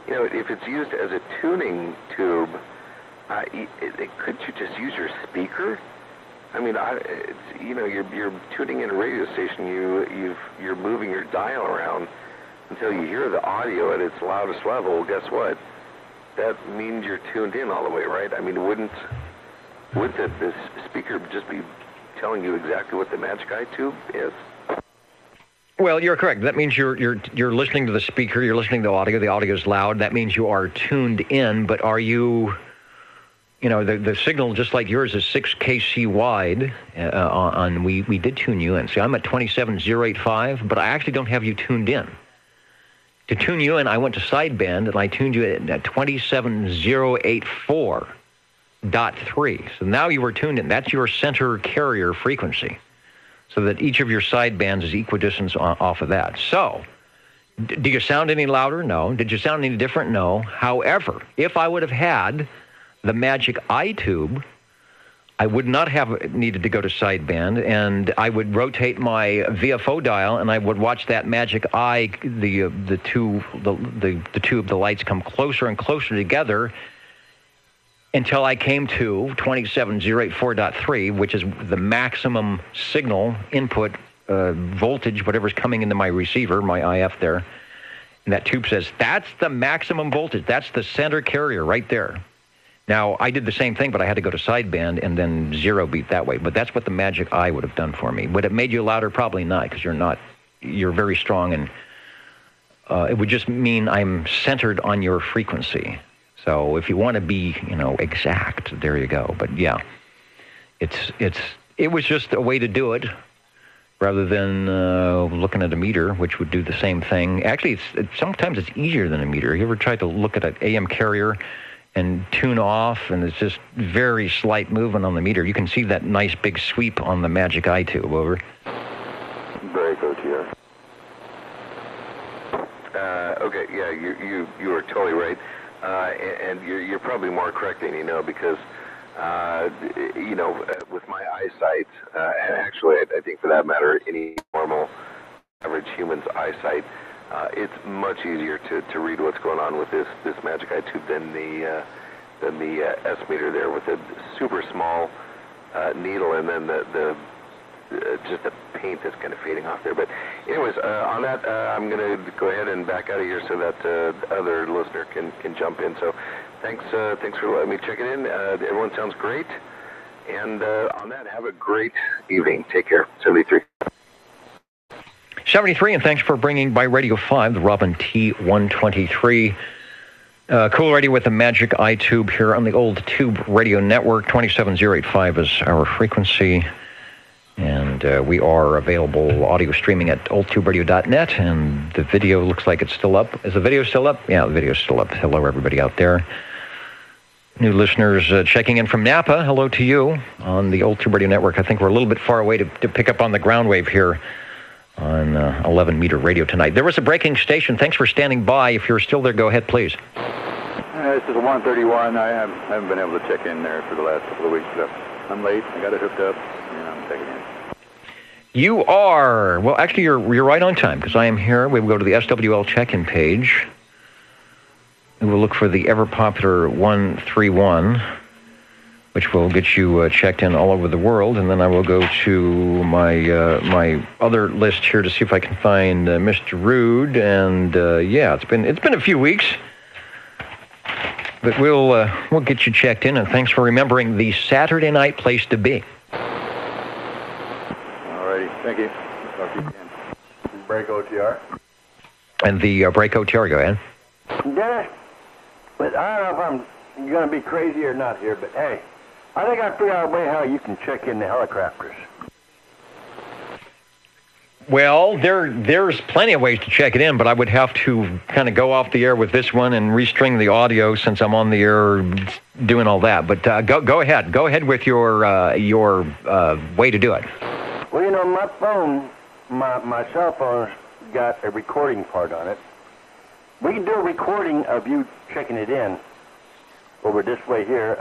if it's used as a tuning tube, could you just use your speaker? I mean, you're tuning in a radio station. You're moving your dial around until you hear the audio at its loudest level. Well, guess what? That means you're tuned in all the way, right? I mean, would the speaker just be telling you exactly what the Magic Eye tube is? Well, you're correct. That means you're listening to the speaker, you're listening to audio, the audio is loud. That means you are tuned in, but are you, the signal, just like yours, is 6 kc wide. We did tune you in. See, I'm at 27085, but I actually don't have you tuned in. To tune you in, I went to sideband, and I tuned you at 27084.3. So now you were tuned in. That's your center carrier frequency, so that each of your sidebands is equidistant off of that. So, do you sound any louder? No. Did you sound any different? No. However, if I would have had the Magic Eye tube, I would not have needed to go to sideband, and I would rotate my VFO dial, and I would watch that Magic Eye, the tube, the lights come closer and closer together until I came to 27084.3, which is the maximum signal input voltage, whatever's coming into my receiver, my IF there. And that tube says, that's the maximum voltage. That's the center carrier right there. Now, I did the same thing, but I had to go to sideband and then zero beat that way. But that's what the Magic Eye would have done for me. Would it made you louder? Probably not, because you're very strong, and it would just mean I'm centered on your frequency. So if you want to be, exact, there you go. But yeah, it was just a way to do it. rather than looking at a meter, which would do the same thing. Actually, sometimes it's easier than a meter. You ever tried to look at an AM carrier and tune off, and it's just very slight movement on the meter? You can see that nice big sweep on the Magic iTube. Over. Break OTR. Okay, yeah, you are totally right, and you're probably more correct than you know, because with my eyesight, and actually I think for that matter, any normal average human's eyesight, it's much easier to read what's going on with this Magic iTube than the S meter there, with a super small needle, and then the just the paint that's kind of fading off there. But anyways, on that, I'm going to go ahead and back out of here so that the other listener can jump in. So thanks for letting me check it in. Everyone sounds great. And on that, have a great evening. Take care. 73. 73, and thanks for bringing by Radio 5, the Robin T123. Cool Radio with the Magic iTube here on the Old Tube Radio Network. 27085 is our frequency. And we are available audio streaming at oldtuberadio.net, and the video looks like it's still up. Is the video still up? Yeah, the video's still up. Hello, everybody out there. New listeners checking in from Napa. Hello to you on the Old Tube Radio Network. I think we're a little bit far away to pick up on the ground wave here on 11-meter radio tonight. There was a breaking station. Thanks for standing by. If you're still there, go ahead, please. This is 131. I haven't been able to check in there for the last couple of weeks. So I'm late. I got it hooked up, and I'm checking in. You are. Well, actually, you're right on time, because I am here. We will go to the SWL check-in page. We will look for the ever-popular 131, which will get you checked in all over the world. And then I will go to my other list here to see if I can find Mr. Rude. And yeah, it's been a few weeks, but we'll get you checked in. And thanks for remembering the Saturday night place to be. Thank you. Talk to you again. This is Break OTR. And the Break OTR, go ahead. Dennis, but I don't know if I'm going to be crazy or not here, but hey, I think I figured out a way how you can check in the helicopters. Well, there's plenty of ways to check it in, but I would have to kind of go off the air with this one and restring the audio since I'm on the air doing all that. But go ahead. Go ahead with your way to do it. Well, you know, my phone, my cell phone's got a recording part on it. We can do a recording of you checking it in over this way here,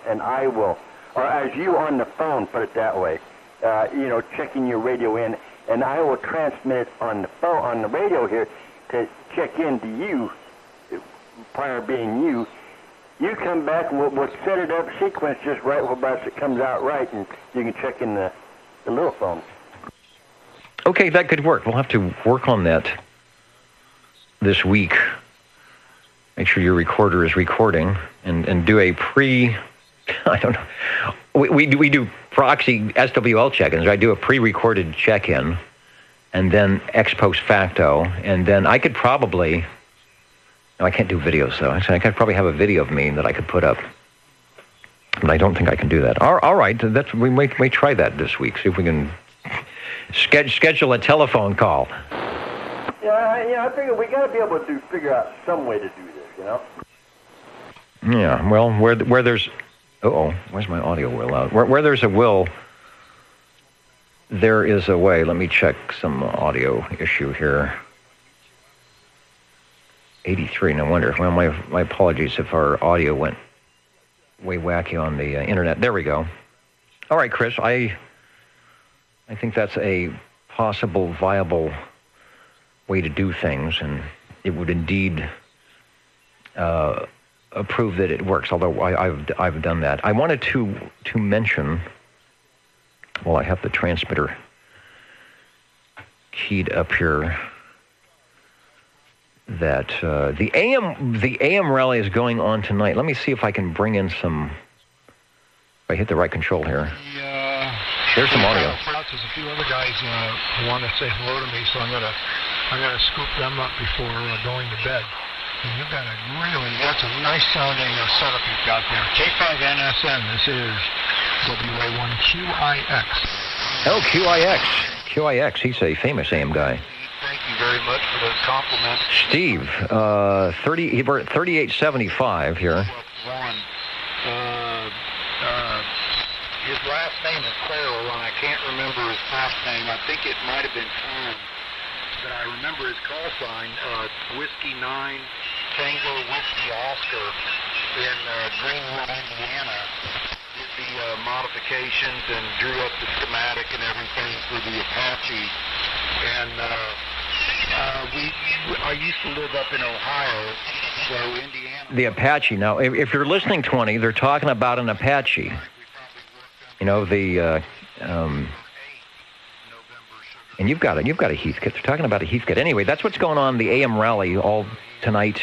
and I will, or as you on the phone, put it that way, checking your radio in, and I will transmit it on the phone, on the radio here, to check in to you, prior being you. You come back and we'll set it up, sequence just right, whereby it comes out right, and you can check in the little phone. Okay, that could work. We'll have to work on that this week. Make sure your recorder is recording and do a I don't know. We do proxy SWL check-ins. I do a pre-recorded check-in and then ex post facto. And then I could probably, no, I can't do videos though. I could probably have a video of me that I could put up. But I don't think I can do that. All right, we may try that this week. See if we can schedule a telephone call. Yeah, I figure we got to be able to figure out some way to do this, Yeah, well, where there's, where's my audio will out? Where there's a will, there is a way. Let me check some audio issue here. 83, no wonder. Well, my apologies if our audio went way wacky on the internet. There we go. All right, Chris, I think that's a possible, viable way to do things, and it would indeed prove that it works, although I've done that. I wanted to mention, well, I have the transmitter keyed up here, that the AM rally is going on tonight. Let me see if I can bring in some. If I hit the right control here. There's some audio. There's a few other guys who want to say hello to me, so I'm gonna scoop them up before going to bed. And you've got that's a nice sounding setup you've got there. K5NSN. This is WA1QIX. Oh, QIX. QIX, he's a famous AM guy. Thank you very much for those compliments. Steve, we're at 3875 here. His last name is Farrell, and I can't remember his first name. I think it might have been Tom, but I remember his call sign, Whiskey 9 Tango Whiskey Oscar in Greenwood, Indiana. Did the modifications and drew up the schematic and everything for the Apache. And I used to live up in Ohio, so Indiana. The Apache. Now, if you're listening, 20, they're talking about an Apache. You know, and you've got a Heathkit. They're talking about a Heathkit. Anyway, that's what's going on the AM rally all tonight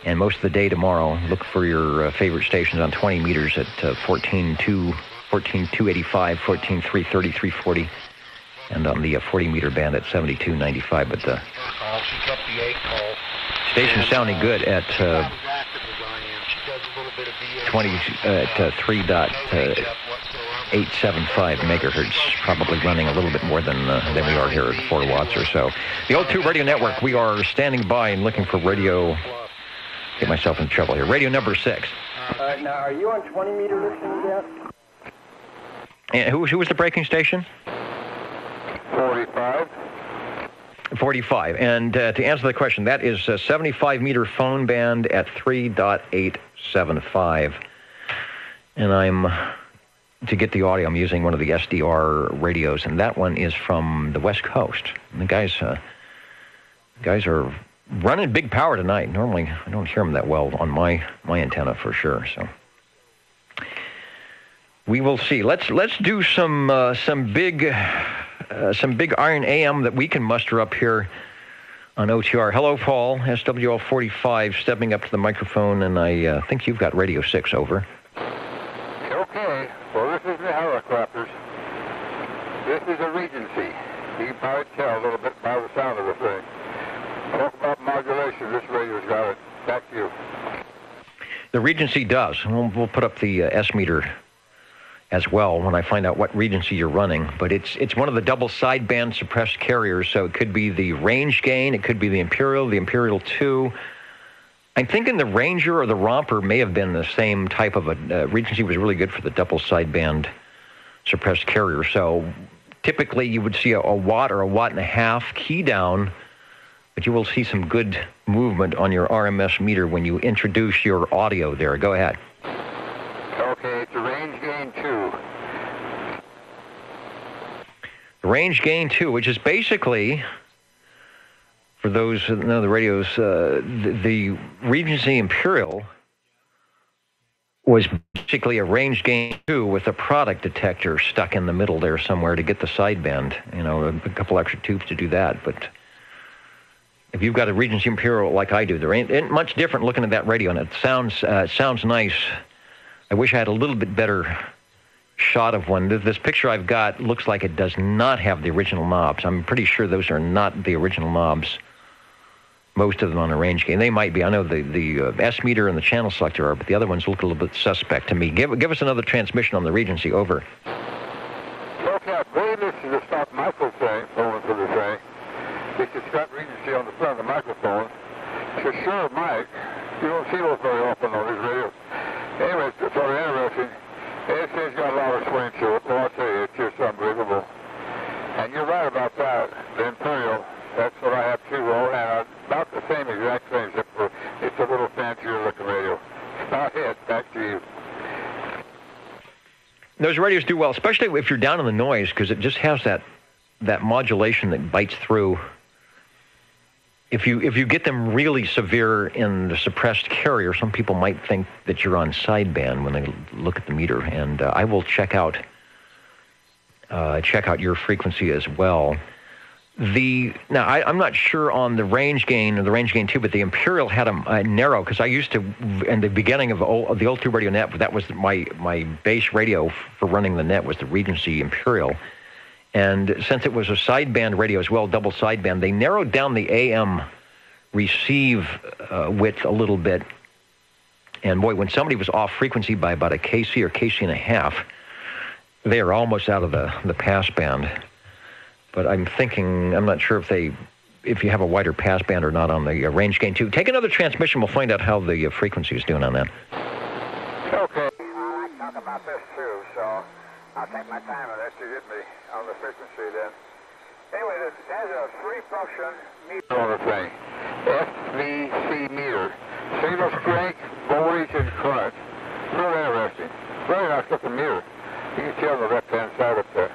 and most of the day tomorrow. Look for your favorite stations on 20 meters at 14.2, 14.285, 14.330, 340, and on the 40-meter band at 72.95. But the station sounding good at 3.875 megahertz, probably running a little bit more than we are here at 4 watts or so. The O2 Radio Network, we are standing by and looking for radio. Get myself in trouble here. Radio number 6. Now, are you on 20-meter listening yet? And who was the breaking station? 45. 45. And to answer the question, that is a 75-meter phone band at 3.875. And to get the audio, I'm using one of the SDR radios, and that one is from the West Coast. And the guys are running big power tonight. Normally, I don't hear them that well on my antenna for sure. So we will see. Let's do some big iron AM that we can muster up here on OTR. Hello, Paul. SWL 45 stepping up to the microphone, and I think you've got Radio 6 over. Okay. Well, this is the helicopters. This is a Regency. You can probably tell a little bit by the sound of the thing. Talk about modulation. This radio's got it. Back to you. The Regency does. We'll put up the S meter as well when I find out what Regency you're running. But it's one of the double sideband suppressed carriers, so it could be the range gain, it could be the Imperial 2. I'm thinking the Ranger or the Romper may have been the same type of a... Regency was really good for the double sideband suppressed carrier. So typically you would see a watt or a watt and a half key down, but you will see some good movement on your RMS meter when you introduce your audio there. Go ahead. Okay, it's a range gain 2. The range gain 2, which is basically... For those who know the radios, the Regency Imperial was basically a range gain 2 with a product detector stuck in the middle there somewhere to get the sideband. You know, a couple extra tubes to do that. But if you've got a Regency Imperial like I do, there ain't much different looking at that radio, and it sounds nice. I wish I had a little bit better shot of one. This picture I've got looks like it does not have the original knobs. I'm pretty sure those are not the original knobs. Most of them on a range gain. They might be. I know the S meter and the channel selector are, but the other ones look a little bit suspect to me. Give us another transmission on the Regency. Over. Okay, I believe this is a stock microphone for the thing. This has got Regency on the front of the microphone. It's a sure mic. You don't see those very often on these radios. Anyway, it's sort of interesting. This has got a lot of swing to it. Well, I'll tell you, it's just unbelievable. And you're right about that. The Imperial, that's what I have too. Well, and about the same exact thing, except for it's a little fancier looking radio. About it. Back to you. Those radios do well, especially if you're down in the noise, because it just has that modulation that bites through. If you get them really severe in the suppressed carrier, some people might think that you're on sideband when they look at the meter, and I will check out your frequency as well. I'm not sure on the range gain or the range gain 2, but the Imperial had a narrow, because I used to, in the beginning of the old 2 radio net, that was my base radio for running the net was the Regency Imperial. And since it was a sideband radio as well, double sideband, they narrowed down the AM receive width a little bit. And boy, when somebody was off frequency by about a kc or kc and a half, they are almost out of the pass band. But I'm not sure if you have a wider passband or not on the range gain 2. Take another transmission. We'll find out how the frequency is doing on that. Okay. I like to talk about this too, so I'll take my time on this to get me on the frequency then. Anyway, this has a 3-function meter on the thing. FVC meter. Signal strength, voltage, and current. Really interesting. Very nice looking meter. You can see on the left-hand side up there.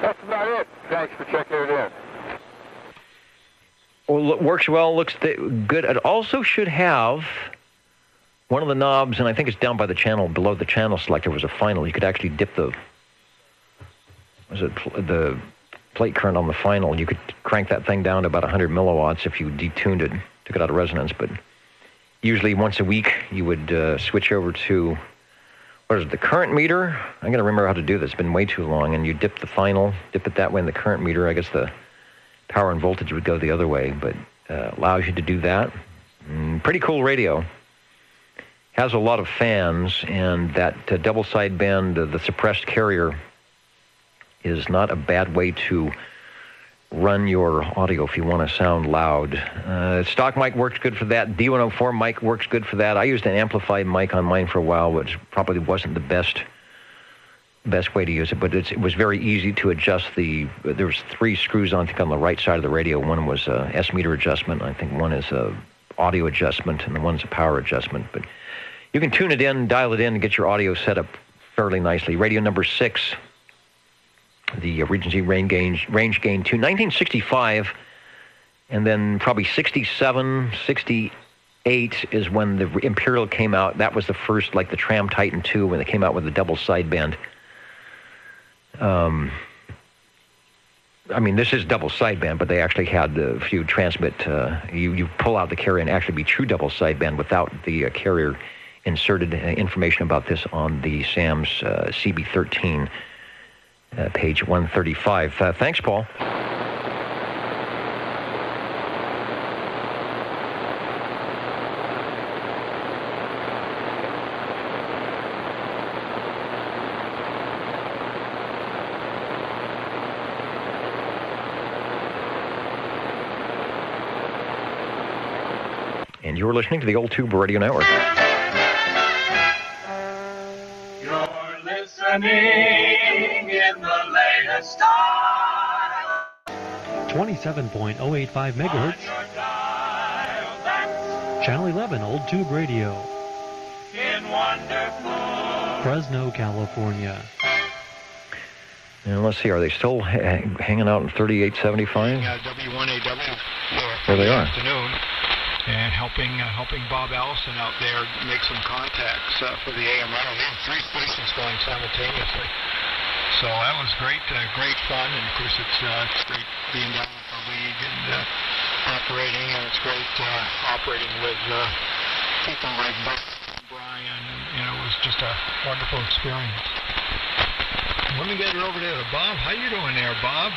That's about it. Thanks for checking it in. Well, it works well, looks good. It also should have one of the knobs, and I think it's down by the channel, below the channel selector was a final. You could actually dip the plate current on the final. You could crank that thing down to about 100 milliwatts if you detuned it, took it out of resonance. But usually once a week, you would switch over to, the current meter? I'm going to remember how to do this. It's been way too long. And you dip the final, dip it that way in the current meter. I guess the power and voltage would go the other way, but allows you to do that. Pretty cool radio. Has a lot of fans, and that double sideband, the suppressed carrier, is not a bad way to run your audio if you want to sound loud. Stock mic works good for that. D104 mic works good for that. I used an amplified mic on mine for a while, which probably wasn't the best way to use it, but it was very easy to adjust there was 3 screws on the right side of the radio. One was a S-meter adjustment. I think one is a audio adjustment, and the one's a power adjustment. But you can tune it in, dial it in, and get your audio set up fairly nicely. Radio number 6, the Regency Range Gain 2, 1965, and then probably 67, 68 is when the Imperial came out. That was the first, like the Tram Titan 2, when they came out with the double sideband. This is double sideband, but they actually had a few transmit. You pull out the carrier and actually be true double sideband without the carrier inserted. Information about this on the SAMS CB13, page 135. Thanks, Paul. And you're listening to the Old Tube Radio Network. You're listening in the latest style. 27.085 megahertz. Channel 11, Old Tube Radio. In wonderful Fresno, California. And let's see, are they still hanging out in 3875? W1AW. There they are. Afternoon. And helping Bob Allison out there make some contacts for the AM radio. We have 3 stations going simultaneously. So that was great fun. And of course, it's great being down with the league and operating. And it's great operating with people like Buck and Brian. And it was just a wonderful experience. Let me get it over there to Bob. How you doing there, Bob?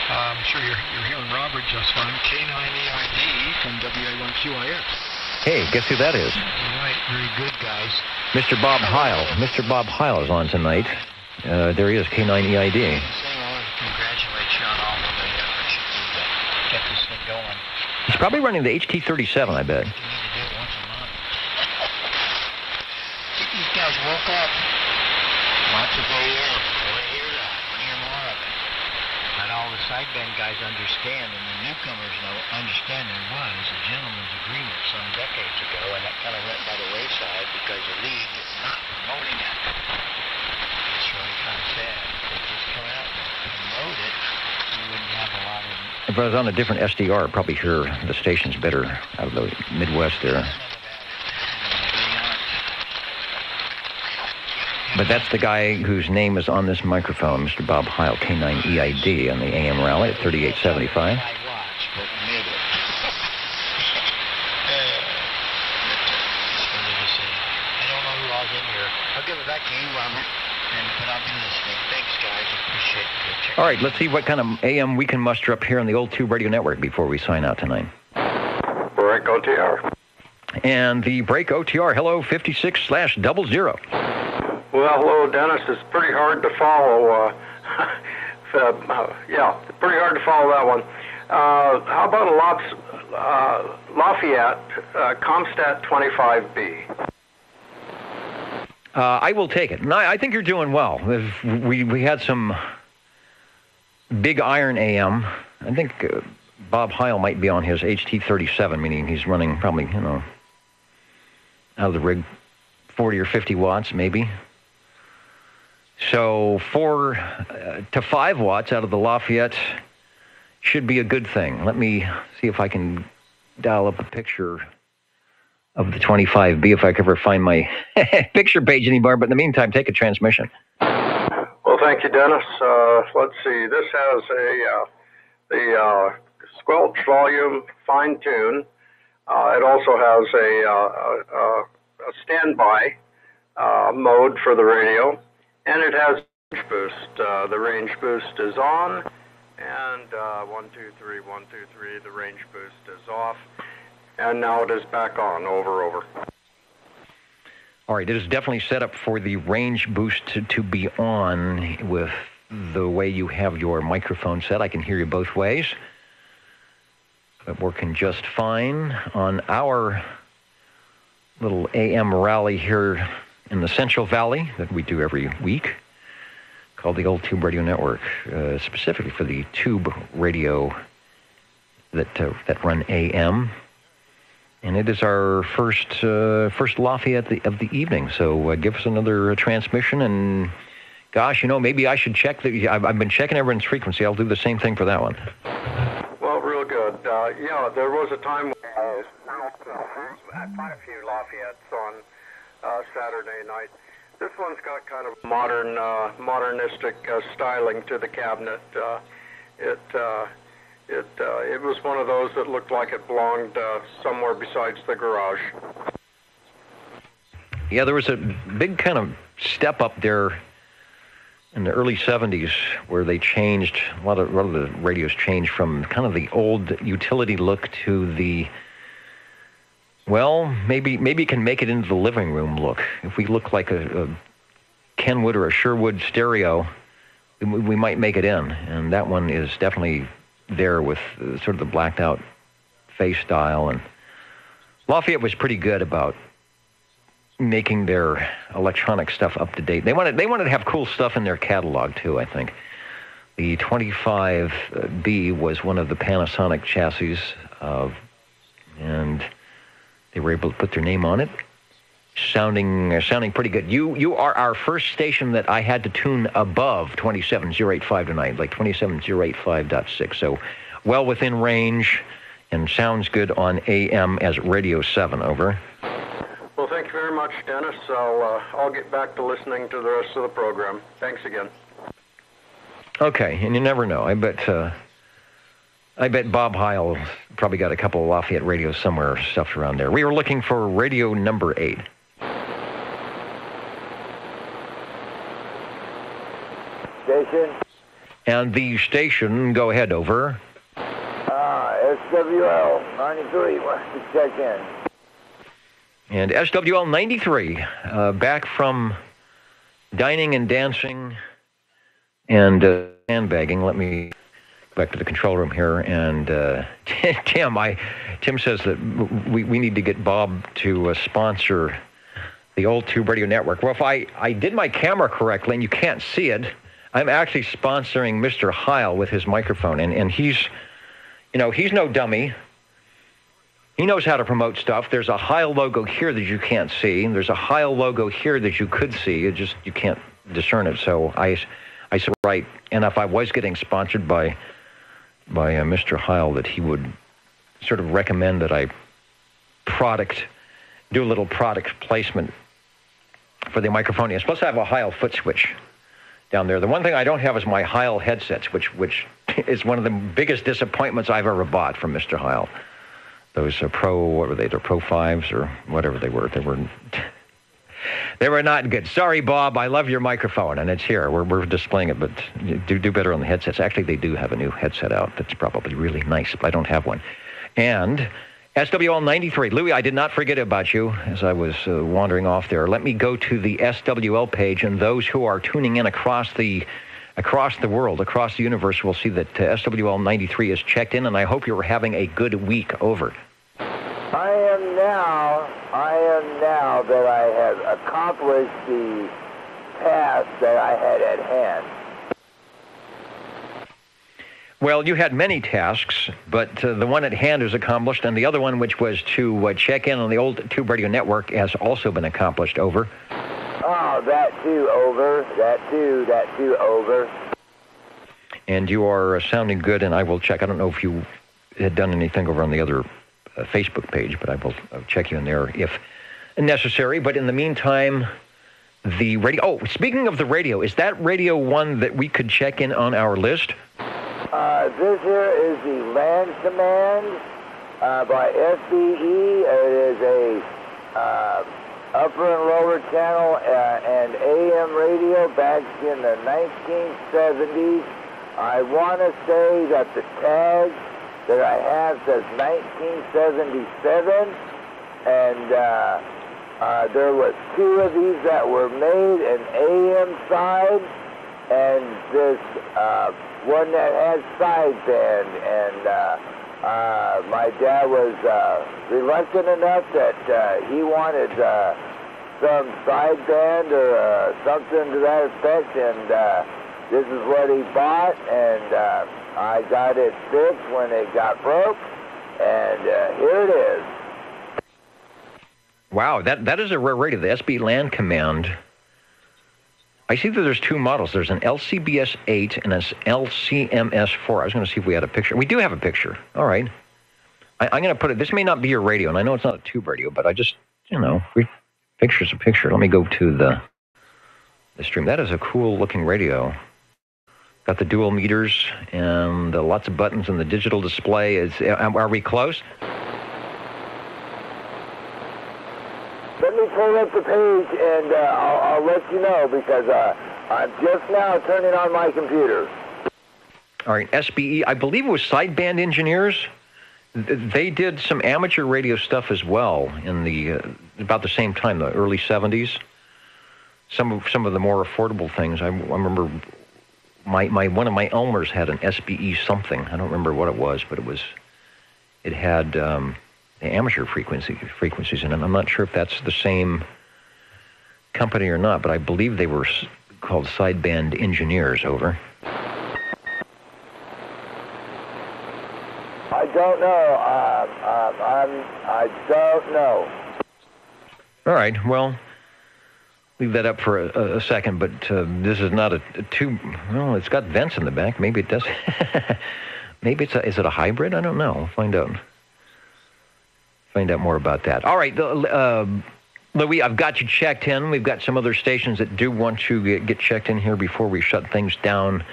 I'm sure you're hearing Robert just fine. K9EID from WA1QIX. Hey, guess who that is? Right, very good, guys. Mr. Bob Heil. Mr. Bob Heil is on tonight. There he is, K9EID. I want to congratulate you on all of the efforts you do to get this thing going. He's probably running the HT37, I bet. You need to do it once a month. These guys woke up. Lots of day air. All the sideband guys understand, and the newcomers understand there was a gentleman's agreement some decades ago, and that kind of went by the wayside because the league is not promoting it. It's really kind of sad. If they just come out and promote it, you wouldn't have a lot of... If I was on a different SDR, I'd probably hear the stations better out of the Midwest there. But that's the guy whose name is on this microphone, Mr. Bob Heil, K9EID, on the AM rally at 3875. All right, let's see what kind of AM we can muster up here on the Old Tube Radio Network before we sign out tonight. Break OTR. And the break OTR, hello, 56/00. Well, hello, Dennis. It's pretty hard to follow. pretty hard to follow that one. How about a Lafayette Comstat 25B? I will take it. And I think you're doing well. We had some big iron AM. I think Bob Heil might be on his HT37, meaning he's running probably, out of the rig 40 or 50 watts maybe. So 4 to 5 watts out of the Lafayette should be a good thing. Let me see if I can dial up a picture of the 25B if I can ever find my picture page anymore. But in the meantime, take a transmission. Well, thank you, Dennis. Let's see. This has the squelch volume fine tune. It also has a standby mode for the radio, and it has range boost. The range boost is on, and 1, 2, 3, 1, 2, 3. The range boost is off, and now it is back on. Over. All right, it is definitely set up for the range boost to be on with the way you have your microphone set. I can hear you both ways. But working just fine on our little AM rally here in the Central Valley that we do every week, called the Old Tube Radio Network, specifically for the tube radio that run AM. And it is our first Lafayette of the evening. So give us another transmission. And gosh, maybe I should check. I've been checking everyone's frequency. I'll do the same thing for that one. Well, real good. There was a time when I had quite a few Lafayettes on Saturday night. This one's got kind of modernistic styling to the cabinet. It was one of those that looked like it belonged somewhere besides the garage. Yeah, there was a big kind of step up there in the early 70s where they changed, a lot of the radios changed from kind of the old utility look to the, maybe you can make it into the living room look. If we look like a Kenwood or a Sherwood stereo, we might make it in. And that one is definitely there with sort of the blacked out face style. And Lafayette was pretty good about making their electronic stuff up to date. They wanted to have cool stuff in their catalog too, I think. The 25B was one of the Panasonic chassis, and they were able to put their name on it. Sounding pretty good. You are our first station that I had to tune above 27085 tonight, like 27085.6. So well within range and sounds good on AM as Radio 7. Over. Well, thank you very much, Dennis. I'll get back to listening to the rest of the program. Thanks again. Okay, and you never know. I bet Bob Heil probably got a couple of Lafayette radios somewhere stuffed around there. We were looking for radio number 8. Station? And the station, go ahead, over. SWL 93 wants to check in. And SWL 93, back from dining and dancing and sandbagging. Let me go back to the control room here. And Tim says that we need to get Bob to sponsor the Old Tube Radio Network. Well, if I did my camera correctly, and you can't see it, I'm actually sponsoring Mr. Heil with his microphone. And he's no dummy. He knows how to promote stuff. There's a Heil logo here that you can't see. There's a Heil logo here that you could see. You can't discern it. So I said, right. And if I was getting sponsored by Mr. Heil, that he would sort of recommend that I do a little product placement for the microphone. Yes, plus I have a Heil foot switch down there. The one thing I don't have is my Heil headsets, which is one of the biggest disappointments I've ever bought from Mr. Heil. Those what were they? They're Pro 5s or whatever they were. They were not good. Sorry, Bob. I love your microphone, and it's here. We're displaying it, but do better on the headsets. Actually, they do have a new headset out that's probably really nice, but I don't have one. And SWL 93. Louis, I did not forget about you as I was wandering off there. Let me go to the SWL page, and those who are tuning in across the across the world, across the universe, will see that SWL 93 is checked in, and I hope you're having a good week. Over. I am now that I have accomplished the task that I had at hand. Well, you had many tasks, but the one at hand is accomplished, and the other one, which was to check in on the old Tube Radio Network, has also been accomplished. Over. Oh, that too, over. That too, over. And you are sounding good, and I will check. I don't know if you had done anything over on the other Facebook page, but I will check you in there if necessary. But in the meantime, the radio... Oh, speaking of the radio, is that radio one that we could check in on our list? This here is the Land Command by SBE. It is a upper and lower channel and AM radio back in the 1970s. I want to say that the tag that I have says 1977, and there was 2 of these that were made, an AM side and this one that had sideband, and my dad was reluctant enough that he wanted some sideband or something to that effect, and this is what he bought, and I got it fixed when it got broke, and here it is. Wow, that is a rare radio, the SB Land Command. I see that there's 2 models. There's an LCBS 8 and an LCMS 4. I was going to see if we had a picture. We do have a picture. All right. I'm going to put it, this may not be your radio, and I know it's not a tube radio, but I just, picture's a picture. Let me go to the stream. That is a cool-looking radio. Got the dual meters and lots of buttons and the digital display. Are we close? Let me pull up the page, and I'll let you know, because I'm just now turning on my computer. All right, SBE, I believe it was Sideband Engineers. They did some amateur radio stuff as well in the about the same time, the early 70s. Some of the more affordable things. I remember one of my Elmers had an SBE something. I don't remember what it was, but it had the amateur frequencies in it. I'm not sure if that's the same company or not, but I believe they were called Sideband Engineers. Over. I don't know. I don't know. All right. Well, leave that up for a second. But this is not a tube. Well, it's got vents in the back. Maybe it does. Maybe is it a hybrid? I don't know. We'll find out. Find out more about that. All right, Louis, I've got you checked in. We've got some other stations that do want to get checked in here before we shut things down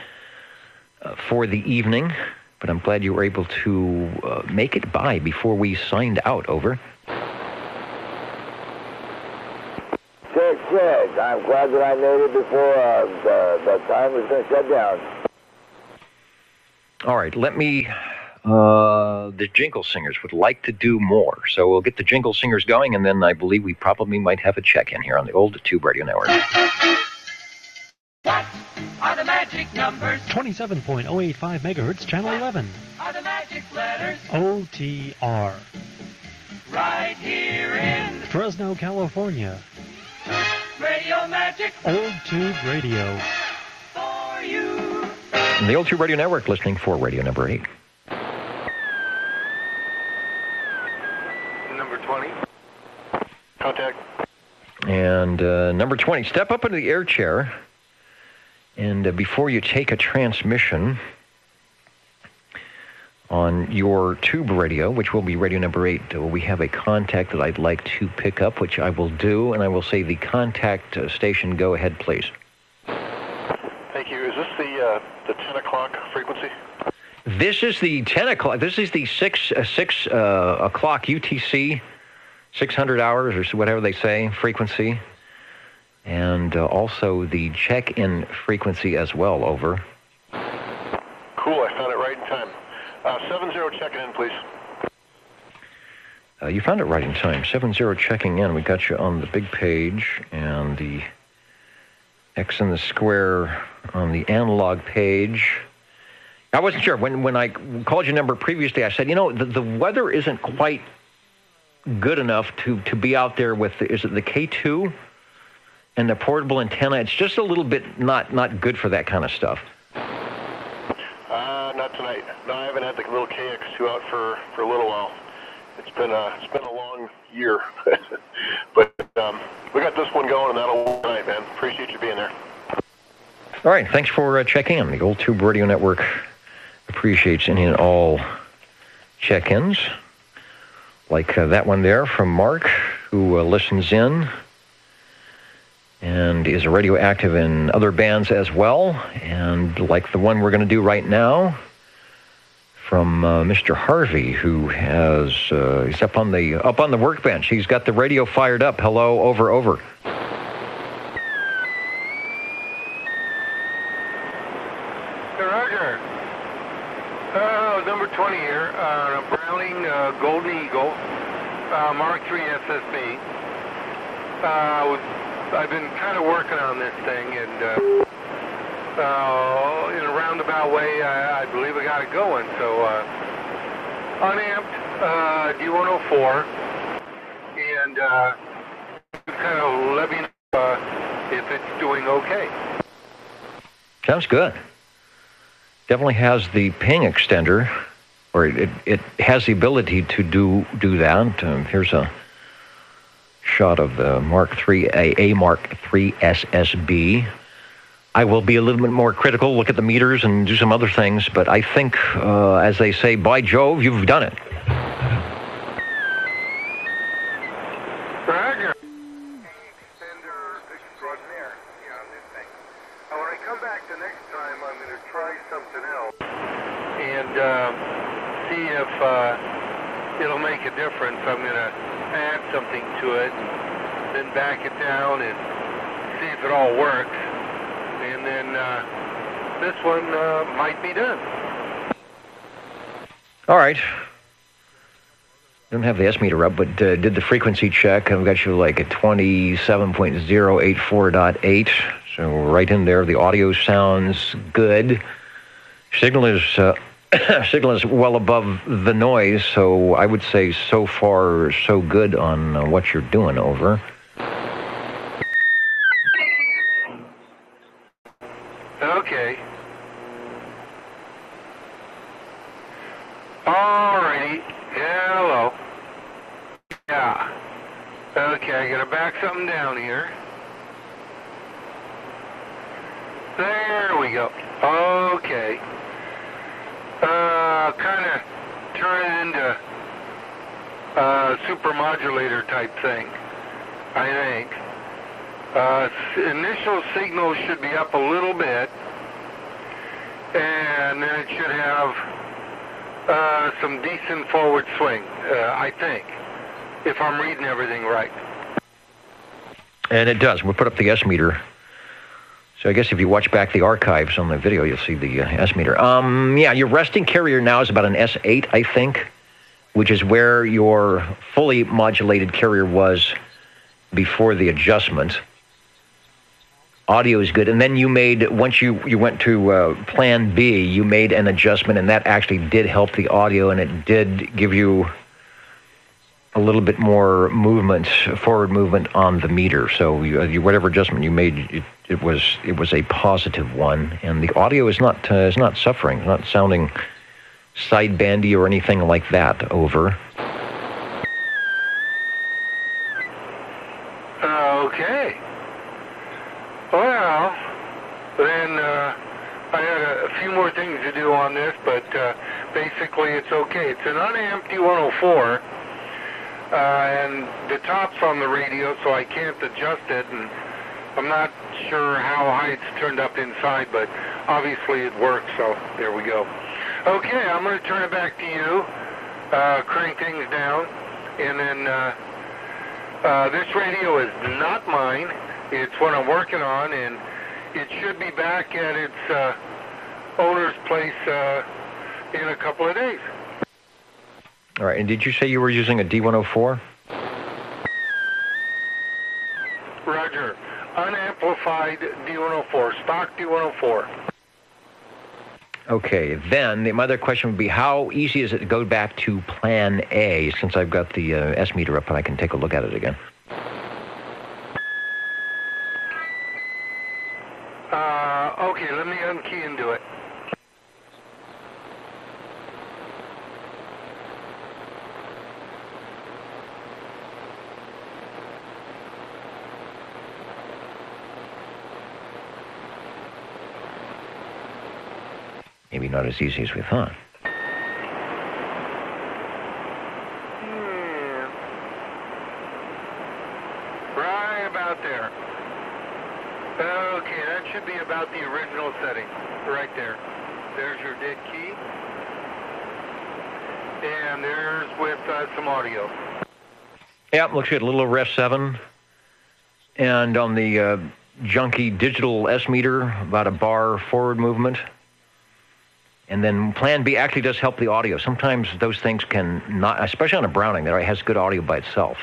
for the evening. But I'm glad you were able to make it by before we signed out. Over. Check. I'm glad that I made it before the time was going to shut down. All right, let me... the Jingle Singers would like to do more. So we'll get the Jingle Singers going, and then I believe we probably might have a check-in here on the old Tube Radio Network. What are the magic numbers? 27.085 megahertz, channel 11. Are the magic letters? OTR. Right here in Fresno, California. Radio Magic. Old Tube Radio. For you. And the Old Tube Radio Network, listening for radio number 8. Number 20. Contact. And number 20, step up into the air chair. And before you take a transmission on your tube radio, which will be radio number 8, we have a contact that I'd like to pick up, which I will do, and I will say the contact station, go ahead, please. Thank you. Is this the 10 o'clock frequency? This is the 10 o'clock. This is the 6 o'clock UTC, 600 hours or whatever they say, frequency. And also the check-in frequency as well. Over. Cool, I found it right in time. 70 checking in, please. You found it right in time. 70 checking in. We got you on the big page, and the X in the square on the analog page. I wasn't sure. When I called your number previously, I said, the weather isn't quite good enough to be out there with, is it the K2 and the portable antenna? It's just a little bit not good for that kind of stuff. Not tonight. No, I haven't had the little KX2 out for a little while. It's been a long year. But we got this one going, and that'll work tonight, man. Appreciate you being there. All right, thanks for checking in. The Old Tube Radio Network appreciates any and all check-ins, like that one there from Mark, who listens in and is radioactive in other bands as well, and like the one we're going to do right now from Mr. Harvey, who has he's up on the workbench. He's got the radio fired up. Hello, over. Roger. Number 20 here, Browning Golden Eagle, Mark III SSB. I've been kind of working on this thing, and in a roundabout way, I believe I got it going. So, unamped D104, and kind of let me know if it's doing okay. Sounds good. Definitely has the ping extender, or it has the ability to do that. Here's a shot of the Mark III, a Mark III SSB. I will be a little bit more critical, look at the meters and do some other things, but I think, as they say, by Jove, you've done it. Roger. Extender extraordinaire on this thing. Now, when I come back the next time, I'm going to try something else and see if it'll make a difference. I'm going to add something to it, then back it down and see if it all works. And then this one might be done. All right. Don't have the S-meter up, but did the frequency check. I've got you like at 27.084.8. So right in there, the audio sounds good. Signal is well above the noise, so I would say so far so good on what you're doing, over. Okay. Alrighty. Hello. Yeah. Okay, I gotta back something down here. There we go. Okay. Kind of turn it into a super modulator type thing, I think. Initial signal should be up a little bit, and then it should have some decent forward swing, I think, if I'm reading everything right. And it does. We'll put up the S-meter. So I guess if you watch back the archives on the video, you'll see the S-meter. Yeah, your resting carrier now is about an S8, I think, which is where your fully modulated carrier was before the adjustment. Audio is good. And then you made, once you went to Plan B, you made an adjustment, and that actually did help the audio, and it did give you a little bit more movement, forward movement on the meter. So you whatever adjustment you made, it was a positive one, and the audio is not suffering, it's not sounding sidebandy or anything like that. Over. Okay. Well, then I had a few more things to do on this, but basically it's okay. It's an unamped D104. And the top's on the radio, so I can't adjust it, and I'm not sure how high it's turned up inside, but obviously it works, so there we go. Okay, I'm going to turn it back to you, crank things down, and then this radio is not mine. It's what I'm working on, and it should be back at its owner's place in a couple of days. All right, and did you say you were using a D104? Roger. unamplified D104, stock D104. Okay, then my other question would be, how easy is it to go back to Plan A, since I've got the S meter up and I can take a look at it again? Okay, let me unkey and do it. Maybe not as easy as we thought. Right about there. Okay, that should be about the original setting. Right there. There's your dead key. And there's with some audio. Yeah, looks good. A little over F7. And on the junky digital S meter, about a bar forward movement. And then Plan B actually does help the audio. Sometimes those things can not, especially on a Browning that has good audio by itself.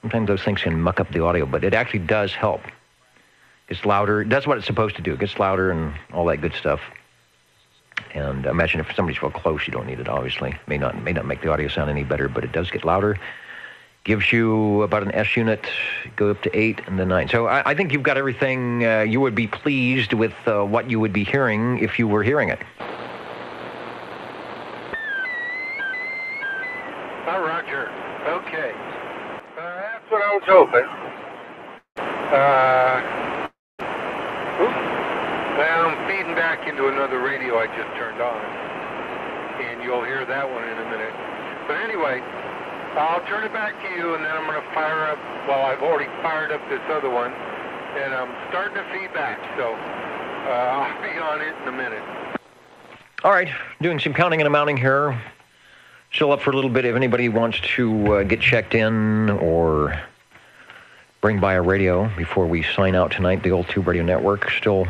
Sometimes those things can muck up the audio, but it actually does help. It's louder. That's what it's supposed to do. It gets louder and all that good stuff. And imagine if somebody's real close, you don't need it, obviously. May not make the audio sound any better, but it does get louder. Gives you about an S unit, go up to 8 and then 9. So I think you've got everything. You would be pleased with what you would be hearing if you were hearing it. Oh, Roger. Okay. That's what I was hoping. Well, I'm feeding back into another radio I just turned on. And you'll hear that one in a minute. But anyway, I'll turn it back to you, and then I'm going to fire up, well, I've already fired up this other one, and I'm starting to feed back. So I'll be on it in a minute. All right. Doing some counting and amounting here. Still up for a little bit if anybody wants to get checked in or bring by a radio before we sign out tonight. The Old Tube Radio Network still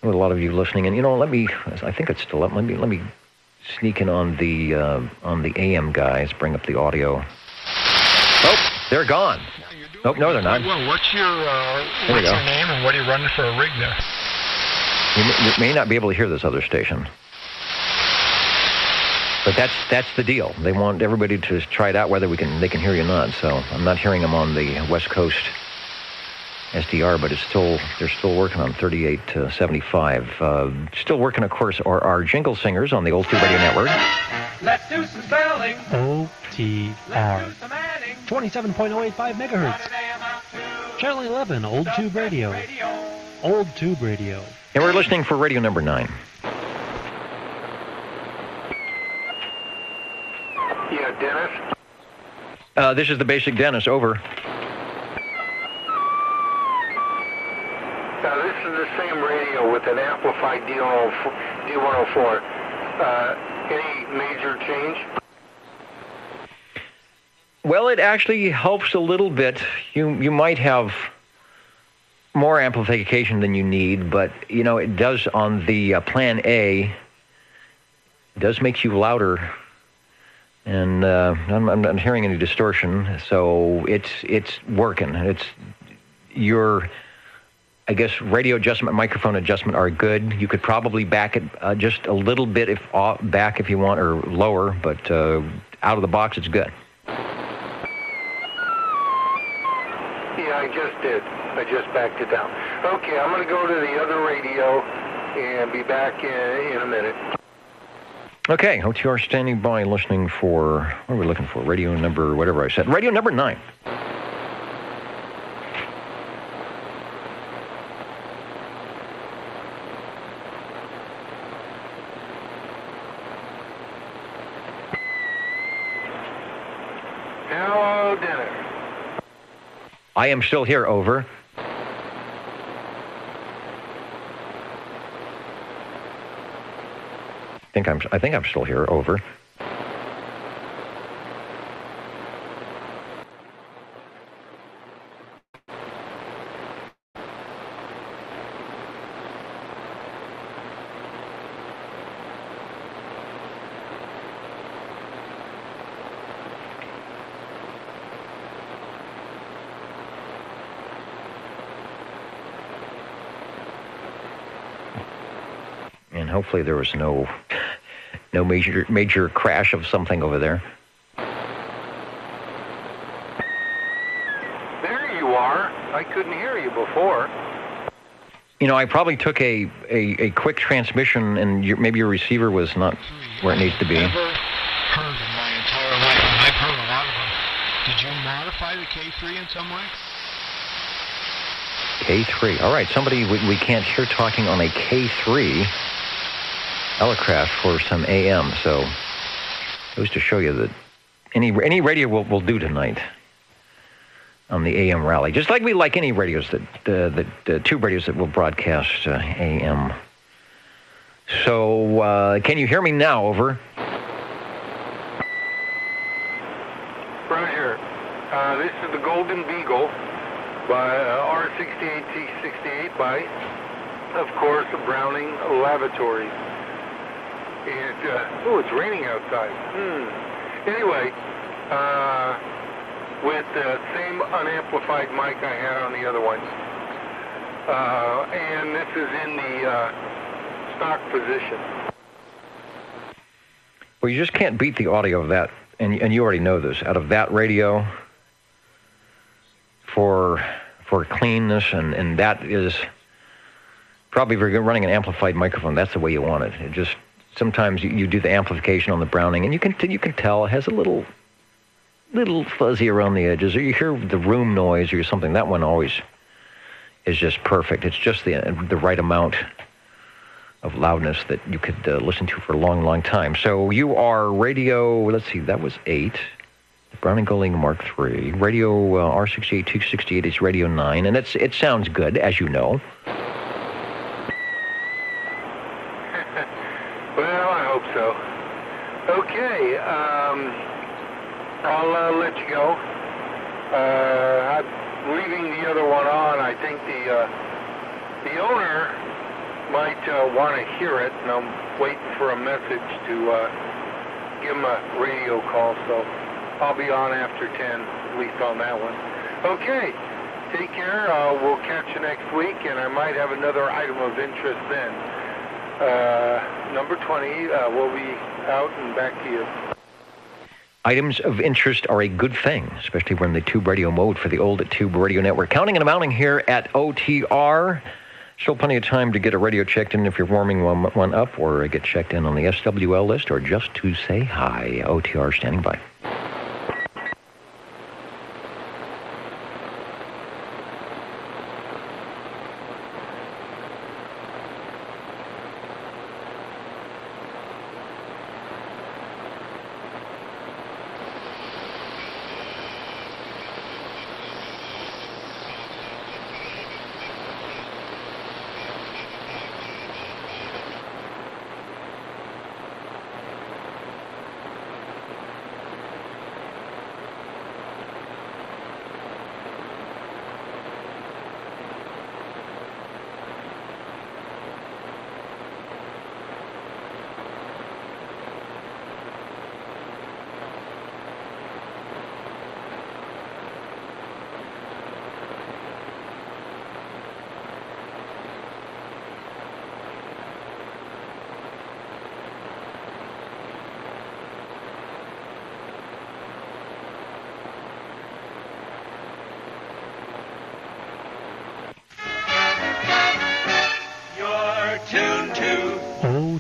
with a lot of you listening. And I think it's still up. Let me sneak in on the AM guys. Bring up the audio. Oh, they're gone. Oh, no, they're not. Well, what's your name and what are you running for a rig there? You may not be able to hear this other station. But that's the deal. They want everybody to try it out whether they can hear you or not. So I'm not hearing them on the West Coast SDR, but they're still working on 3875. Still working, of course, our jingle singers on the Old Tube Radio Network. Let's do some spelling. OTR. 27.085 megahertz. Channel 11, Old Tube Radio. Old Tube Radio. And we're listening for radio number 9. Yeah, Dennis? This is the basic Dennis, over. This is the same radio with an amplified D104. Any major change? Well, it actually helps a little bit. You might have more amplification than you need, but, it does on the Plan A, it does make you louder. And I'm not hearing any distortion, so it's working. It's your, I guess, radio adjustment, microphone adjustment are good. You could probably back it just a little bit back if you want, or lower, but out of the box, it's good. Yeah, I just did. I just backed it down. Okay, I'm going to go to the other radio and be back in a minute. Okay, OTR standing by, listening for, what are we looking for? Radio number, whatever I said. Radio number 9. Hello, Dennis. I am still here, over. I think I'm still here, over. and hopefully there was no major crash of something over there. There you are. I couldn't hear you before. You know, I probably took a quick transmission, and maybe your receiver was not where it needs to be. Never heard in my entire life, and I've heard a lot of them. Did you modify the K3 in some way? K3. All right, somebody we can't hear talking on a K3 Elecraft for some AM, so it goes to show you that any radio will do tonight on the AM rally, just like we like any radios the tube radios that will broadcast AM. So, can you hear me now? Over. Roger. This is the Golden Beagle by R68T68 by, of course, Browning Lavatories. And, it's raining outside. Anyway, with the same unamplified mic I had on the other one. And this is in the stock position. Well, you just can't beat the audio of that, and you already know this, out of that radio for cleanness, and that is probably if you're running an amplified microphone, that's the way you want it. It just, sometimes you do the amplification on the Browning, and you can tell it has a little fuzzy around the edges, or you hear the room noise or something. That one always is just perfect. It's just the right amount of loudness that you could listen to for a long, long time. So you are radio, let's see, that was 8. The Browning Golding Mark III. Radio R68-268 is radio 9, and it sounds good, as you know. Well, I hope so. Okay, I'll let you go. I'm leaving the other one on. I think the owner might want to hear it, and I'm waiting for a message to give him a radio call, so I'll be on after 10, at least on that one. Okay, take care. We'll catch you next week, and I might have another item of interest then. Number 20 will be out and back to you. Items of interest are a good thing, especially when the tube radio mode for the old tube radio network. Counting and amounting here at OTR. Still plenty of time to get a radio checked in if you're warming one up, or get checked in on the SWL list, or just to say hi. OTR standing by.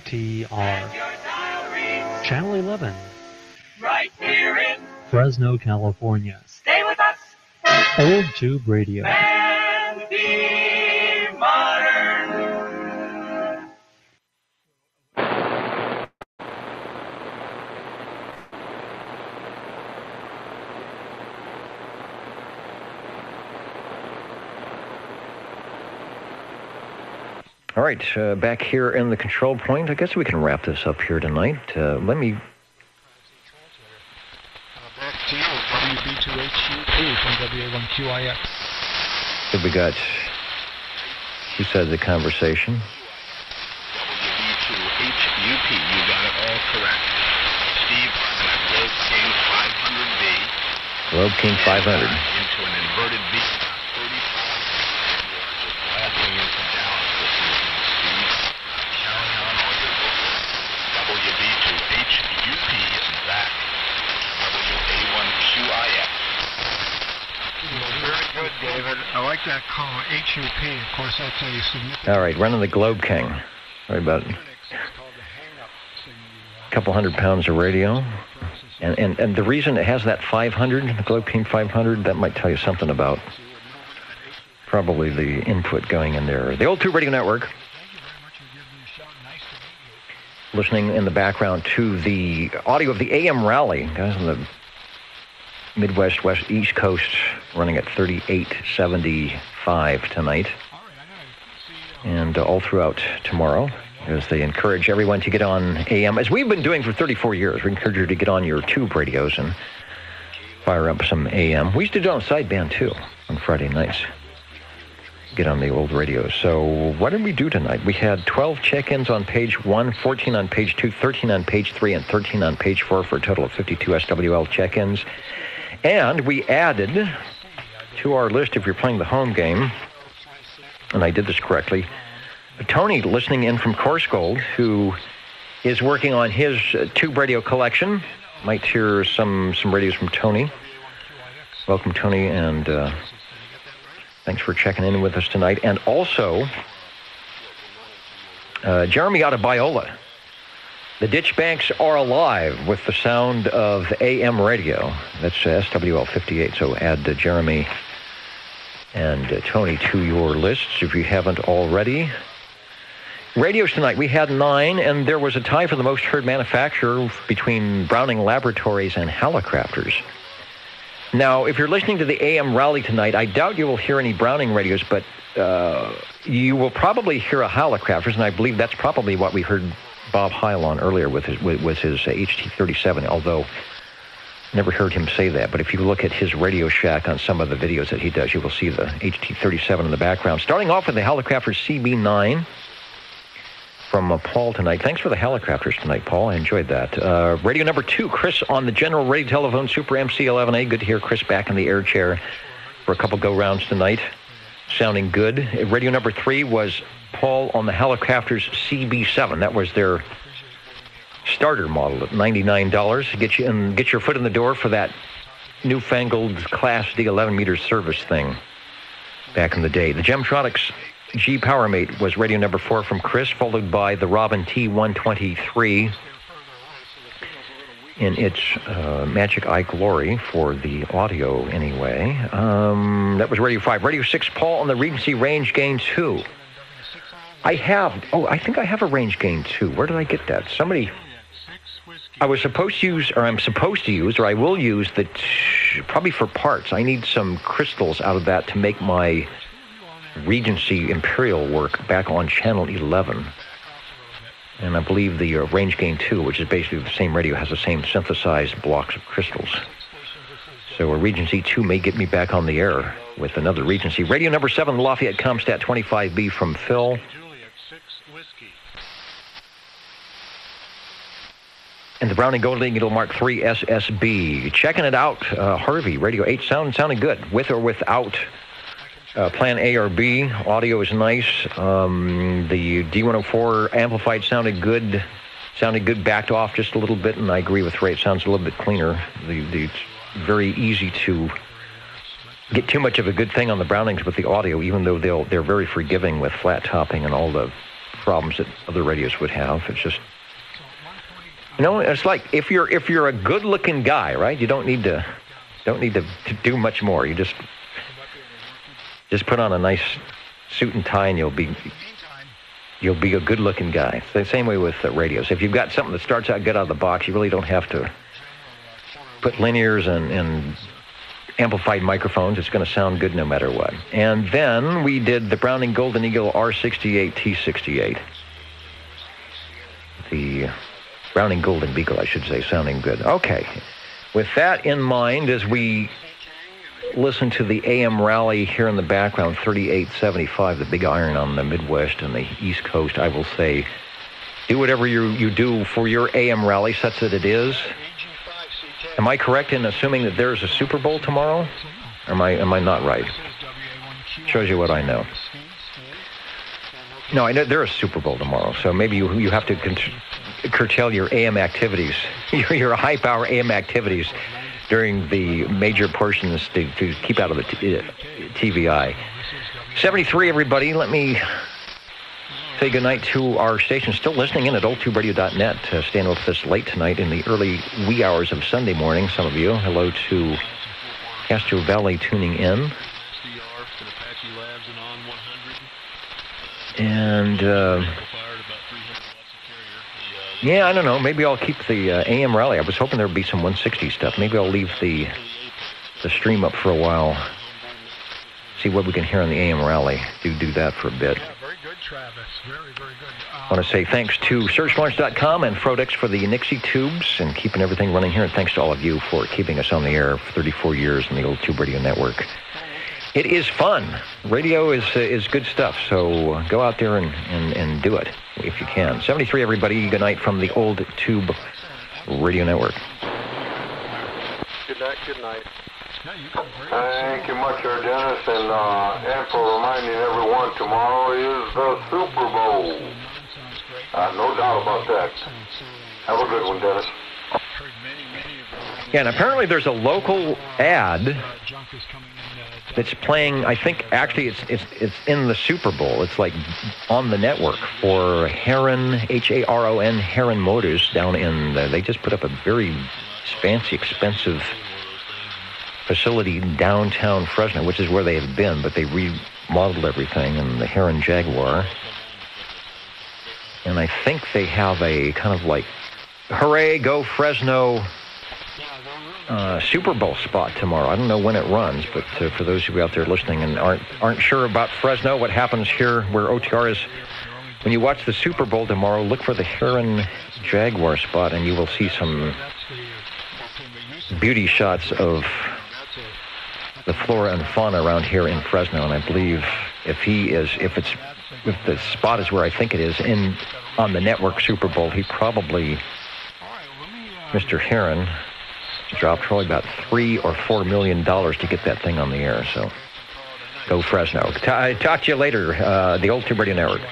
OTR. Channel 11. Right here in Fresno, California. Stay with us. Old Tube Radio. And be modern. All right, back here in the control point. I guess we can wrap this up here tonight. Let me... Back to you, WB2HUP from WA1QIX. What we got? Who said the conversation? WB2HUP, you got it all correct. Steve, Globe King 500B. Globe King 500. Into an inverted V. 35. Blasting into Dallas this evening, Steve. Carry on all your like that call, HUP. Of course, that's a significant... All right, running the Globe King. Sorry about it. A couple 100 pounds of radio. And the reason it has that 500, the Globe King 500, that might tell you something about probably the input going in there. The Old Tube Radio Network. Listening in the background to the audio of the AM rally. Guys on the Midwest, West, East Coast running at 3875 tonight. And all throughout tomorrow, as they encourage everyone to get on AM, as we've been doing for 34 years. We encourage you to get on your tube radios and fire up some AM. We used to do it on sideband, too, on Friday nights. Get on the old radios. So what did we do tonight? We had 12 check-ins on page 1, 14 on page 2, 13 on page 3, and 13 on page 4 for a total of 52 SWL check-ins. And we added to our list, if you're playing the home game, and I did this correctly, Tony listening in from Coarsegold, who is working on his tube radio collection. Might hear some radios from Tony. Welcome, Tony, and thanks for checking in with us tonight. And also, Jeremy out of Biola. The Ditch Banks are alive with the sound of AM radio. That's SWL 58, so add Jeremy and Tony to your lists if you haven't already. Radios tonight, we had 9, and there was a tie for the most heard manufacturer between Browning Laboratories and Hallicrafters. Now, if you're listening to the AM rally tonight, I doubt you will hear any Browning radios, but you will probably hear a Hallicrafters, and I believe that's probably what we heard Bob Heil on earlier with his HT37, although never heard him say that. But if you look at his Radio Shack on some of the videos that he does, you will see the HT37 in the background. Starting off with the Hallicrafters CB9 from Paul tonight. Thanks for the Hallicrafters tonight, Paul. I enjoyed that. Radio number 2, Chris on the General Radio Telephone Super MC11A. Good to hear Chris back in the air chair for a couple go-rounds tonight. Sounding good. Radio number 3 was Paul on the Hallicrafters CB7. That was their starter model at $99. Get your foot in the door for that newfangled Class D 11-meter service thing back in the day. The Gemtronics G PowerMate was radio number 4 from Chris, followed by the Robin T123 in its Magic Eye Glory for the audio anyway. That was radio 5. Radio 6, Paul on the Regency Range Gain 2. I think I have a Range Gain 2. Where did I get that? I was supposed to use, or I'm supposed to use, or I will use, probably for parts. I need some crystals out of that to make my Regency Imperial work back on channel 11. And I believe the Range Gain 2, which is basically the same radio, has the same synthesized blocks of crystals. So a Regency 2 may get me back on the air with another Regency. Radio number 7, Lafayette Comstat 25B from Phil. And the Browning Golden Eagle Mark III SSB. Checking it out, Harvey, Radio 8 sounding good, with or without Plan A or B. Audio is nice. The D104 amplified sounded good. Backed off just a little bit, and I agree with Ray. It sounds a little bit cleaner. It's very easy to get too much of a good thing on the Brownings with the audio, even though they're very forgiving with flat topping and all the problems that other radios would have. It's just, it's like if you're a good-looking guy, right? You don't need to do much more. You just put on a nice suit and tie, and you'll be a good-looking guy. It's the same way with radios. If you've got something that starts out good out of the box, you really don't have to put linears and amplified microphones. It's going to sound good no matter what. And then we did the Browning Golden Eagle R68 T68. The Browning Golden Beagle, I should say, sounding good. Okay. With that in mind, as we listen to the AM rally here in the background, 3875, the big iron on the Midwest and the East Coast, I will say, do whatever you do for your AM rally, such that it is. Am I correct in assuming that there's a Super Bowl tomorrow? Or am I not right? Shows you what I know. No, I know there is a Super Bowl tomorrow, so maybe you have to curtail your AM activities, your high-power AM activities, during the major portions to keep out of the TVI. 73, everybody. Let me say goodnight to our station. Still listening in at oldtuberadio.net. Staying with us late tonight in the early wee hours of Sunday morning. Some of you. Hello to Castro Valley tuning in. And, yeah, I don't know. Maybe I'll keep the AM rally. I was hoping there would be some 160 stuff. Maybe I'll leave the stream up for a while. See what we can hear on the AM rally. Do that for a bit. Yeah, very good, Travis. Very, very good. I want to say thanks to SearchLaunch.com and Frodex for the Nixie tubes and keeping everything running here. And thanks to all of you for keeping us on the air for 34 years on the Old Tube Radio Network. It is fun. Radio is good stuff, so go out there and do it if you can. 73, everybody. Good night from the Old Tube Radio Network. Good night. Good night. Thank you much, sir, Dennis, and for reminding everyone, tomorrow is the Super Bowl. No doubt about that. Have a good one, Dennis. Yeah, and apparently there's a local ad that's playing. I think actually it's in the Super Bowl. It's like on the network for Heron, H-A-R-O-N, Heron Motors down in. They just put up a very fancy, expensive facility in downtown Fresno, which is where they had been, but they remodeled everything in the Heron Jaguar. And I think they have a kind of like, hooray, go Fresno Super Bowl spot tomorrow. I don't know when it runs, but for those of you out there listening and aren't sure about Fresno, what happens here where OTR is, when you watch the Super Bowl tomorrow, look for the Heron Jaguar spot, and you will see some beauty shots of the flora and fauna around here in Fresno. And I believe if the spot is where I think it is on the network Super Bowl, he probably, Mr. Heron, dropped probably about $3 or $4 million to get that thing on the air. So go Fresno. Talk to you later, the Old Tube Radio Network.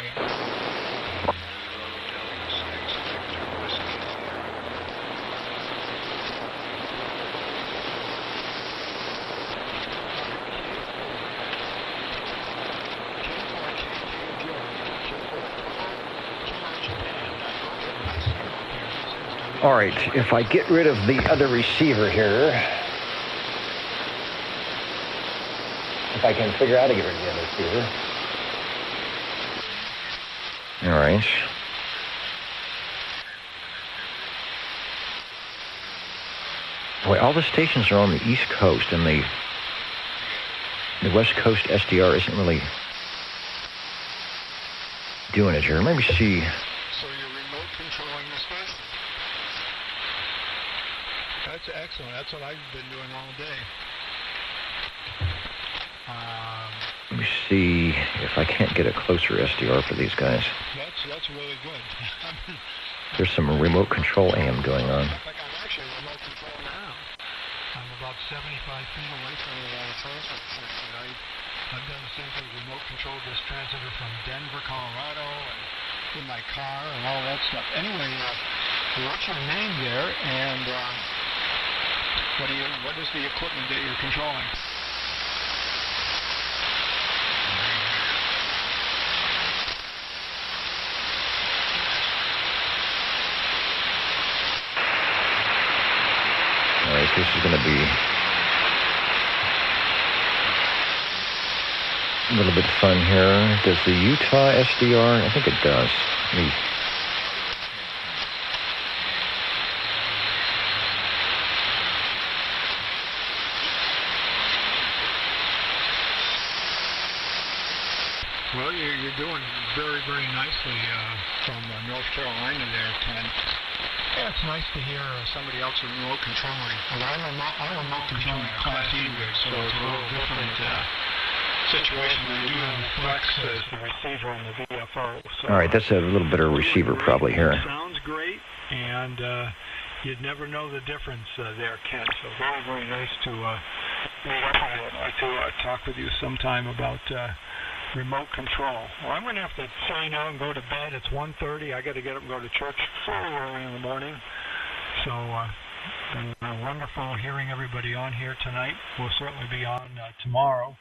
All right, if I get rid of the other receiver here, if I can figure out how to get rid of the other receiver. All right. Boy, all the stations are on the East Coast, and the West Coast SDR isn't really doing it here. Let me see. So you're remote controlling the station? That's excellent. That's what I've been doing all day. Let me see if I can't get a closer SDR for these guys. That's really good. There's some remote control AM going on. I'm actually remote control now. I'm about 75 feet away from the transmitter station. I've done the same thing, remote control this transmitter from Denver, Colorado, and in my car and all that stuff. Anyway, what's your name there, and what is the equipment that you're controlling? All right, this is going to be a little bit fun here. Does the Utah SDR? I think it does. Well, you're doing very, very nicely from North Carolina there, Ken. Yeah, it's nice to hear somebody else remote controlling. Well, I'm remote controlling Class E rig, so it's a little different situation. We do have Flex as the receiver on the VFO. So all right, that's a little better receiver probably here. Sounds great, and you'd never know the difference there, Ken. So very, very nice to meet up with you. I'd like to talk with you sometime about remote control. Well, I'm going to have to sign out and go to bed. It's 1:30. I got to get up and go to church early in the morning. So Wonderful hearing everybody on here tonight. We'll certainly be on tomorrow.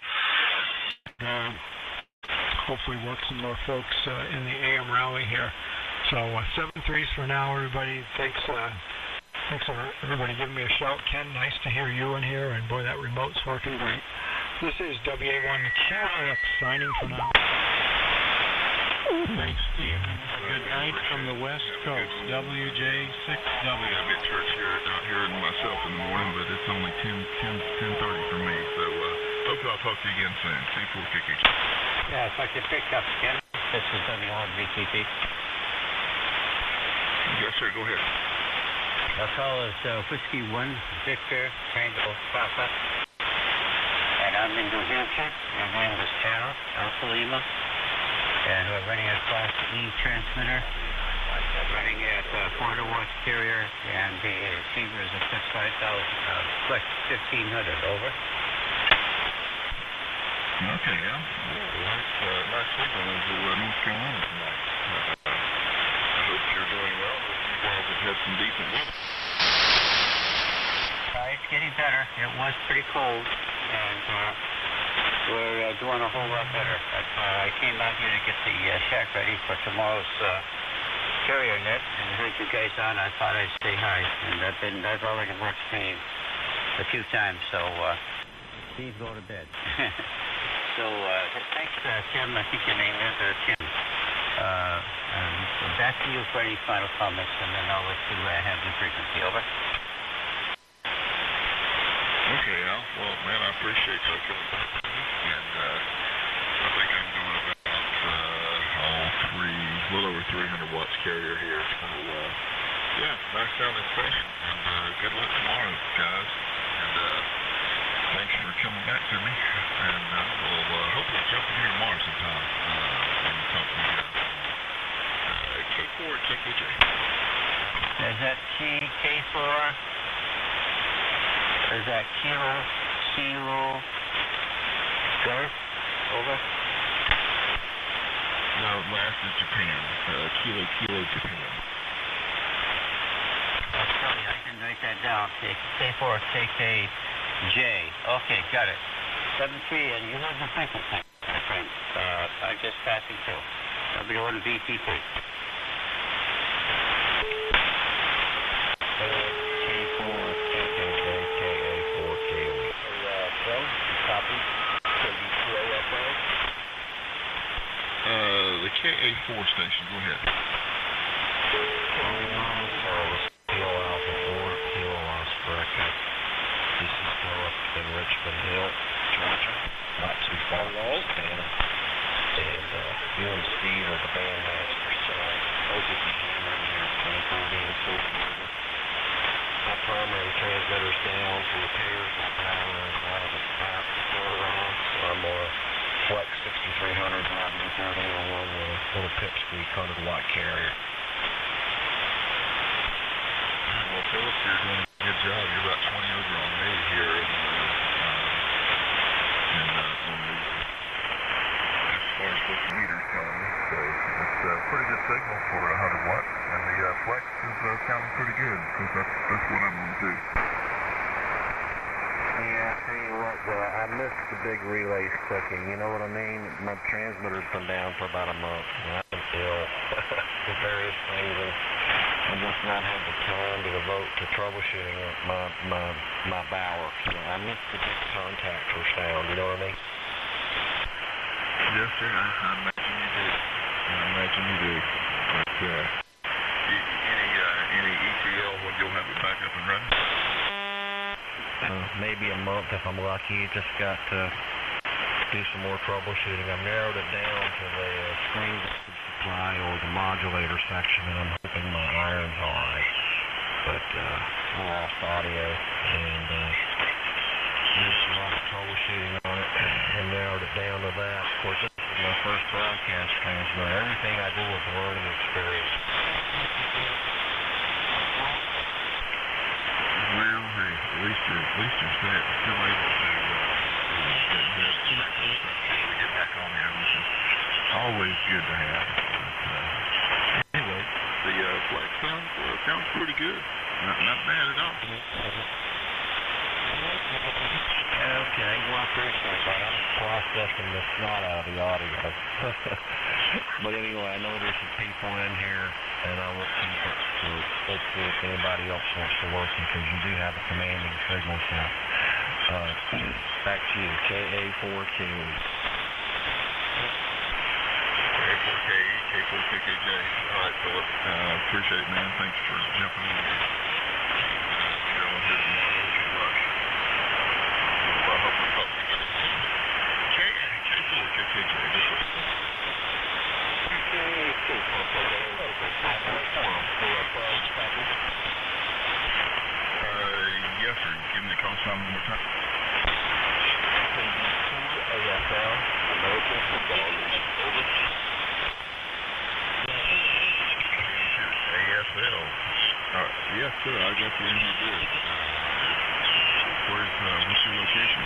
Hopefully work some more folks in the AM rally here. So 7-3s for now, everybody. Thanks for everybody giving me a shout. Ken, nice to hear you in here, and boy, that remote's working great. This is WA1QX signing for now. Thanks, Steve. Good night from the West Coast, WJ6W. I'm at church here, out here myself in the morning, but it's only 10:30 for me, so hopefully I'll talk to you again soon. C4KK. Yeah, if I could pick up, Ken. This is W1VTP. Yes, sir, go ahead. I'll call us Whiskey 1, Victor, Tango, Papa. And I'm in New Hampshire. My name is Tara, Alpha Lima. And we're running a Class E transmitter, running at 400 watts carrier, and the receiver is a 1500, over. Okay, yeah. Nice signal into North Carolina tonight. I hope you're doing well. You guys have had some decent weather. It's getting better. It was pretty cold, and we're doing a whole lot better. I came out here to get the shack ready for tomorrow's carrier net, and I heard you guys on. I thought I'd say hi, and I've already worked stream a few times, so Steve, go to bed. So thanks, Tim. I think your name is Tim. Back to you for any final comments, and then I'll let you have the frequency. Over. Okay, Al. Well, man, I appreciate you coming back to me. And I think I'm doing about a little over 300 watts carrier here. So, yeah, nice sounding station. And good luck tomorrow, guys. And thanks for coming back to me. And we'll hopefully jump in here tomorrow sometime and talk to you guys. K4 or KKJ? Is that K4? Is that Kilo, Garth? Over? No, last is Japan. Kilo, Japan. Oh, sorry, I can write that down. K4, KKJ. Okay, got it. 7-3, and you have the frequency, my friend. I'm just passing through. W1VTP. The KA4 station, go ahead. Kilo Alpha 4, Kilo Osprey. This is Philip in Richmond Hill, Georgia. Not too far from Savannah. And you and Steve are the bandmasters, so both of you hammering here at 10:30 and 4:30. My primary transmitter's down for repairs. My power is out of the map further on, so I'm on a Flex 6300 930 along with a little pipsqueak 100-watt carrier. Well, Philip, you're doing a good job. You're about 20 over on me here as far as what the meter's telling me. So it's a pretty good signal for 100 watts, and the Flex is sounding pretty good, because that's what I'm going to do. Yeah, I tell you what, I missed the big relays clicking, you know what I mean? My transmitter's been down for about a month, and I've been ill for various things, and I've just not had the time to devote to troubleshooting my Bauer. So I missed the big contactor sound, you know what I mean? Yes, sir, I imagine you do. But any ETL when you'll have it back up and running? Maybe a month if I'm lucky. Just got to do some more troubleshooting. I've narrowed it down to the screen supply or the modulator section, and I'm hoping my iron's all right. But I lost audio and did some lot of troubleshooting on it and narrowed it down to that. Of course, this is my first broadcast transmitter. Everything I do is a learning experience. Well, hey, at least you're still able to get back on there, which is always good to have. But anyway, the Flex sounds pretty good. Not bad at all. Okay, well, I appreciate that. I'm processing the snot out of the audio. But anyway, I know there's some people in here, and I will keep it. So let's see if anybody else wants to listen, because you do have a commanding signal sound. Back to you, KA4Q. K4KKJ. All right, Philip. Appreciate it, man. Thanks for jumping in here. Going here tomorrow. Good luck. I hope we talk together. K4KKJ. Yes, sir. Give me the call sign one more time. AFL, American Football League. Over. AFL. Yes, sir. I got you in here good. What's your location?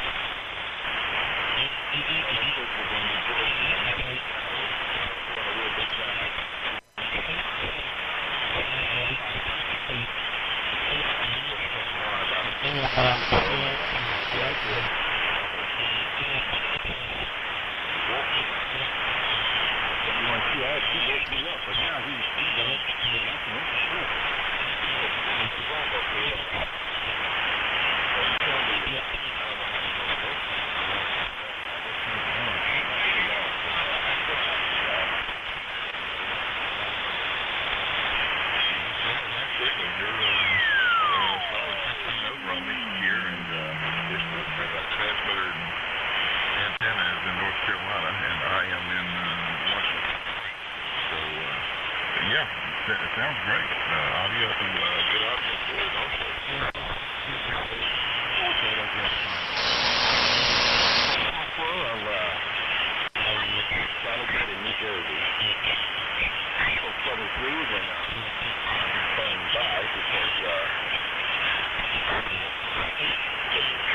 It sounds great. Audio, good audio for it also. Celebrate in New Jersey. So 73s and playing by because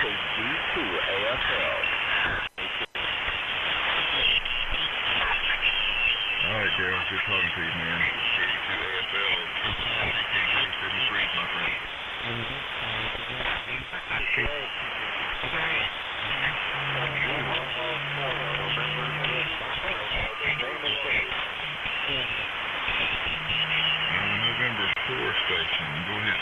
KD2 AFL. All right, Daryl. Good talking to you, man. KD2 AFL and KJ 73s, my friend. November 4 station. Go ahead.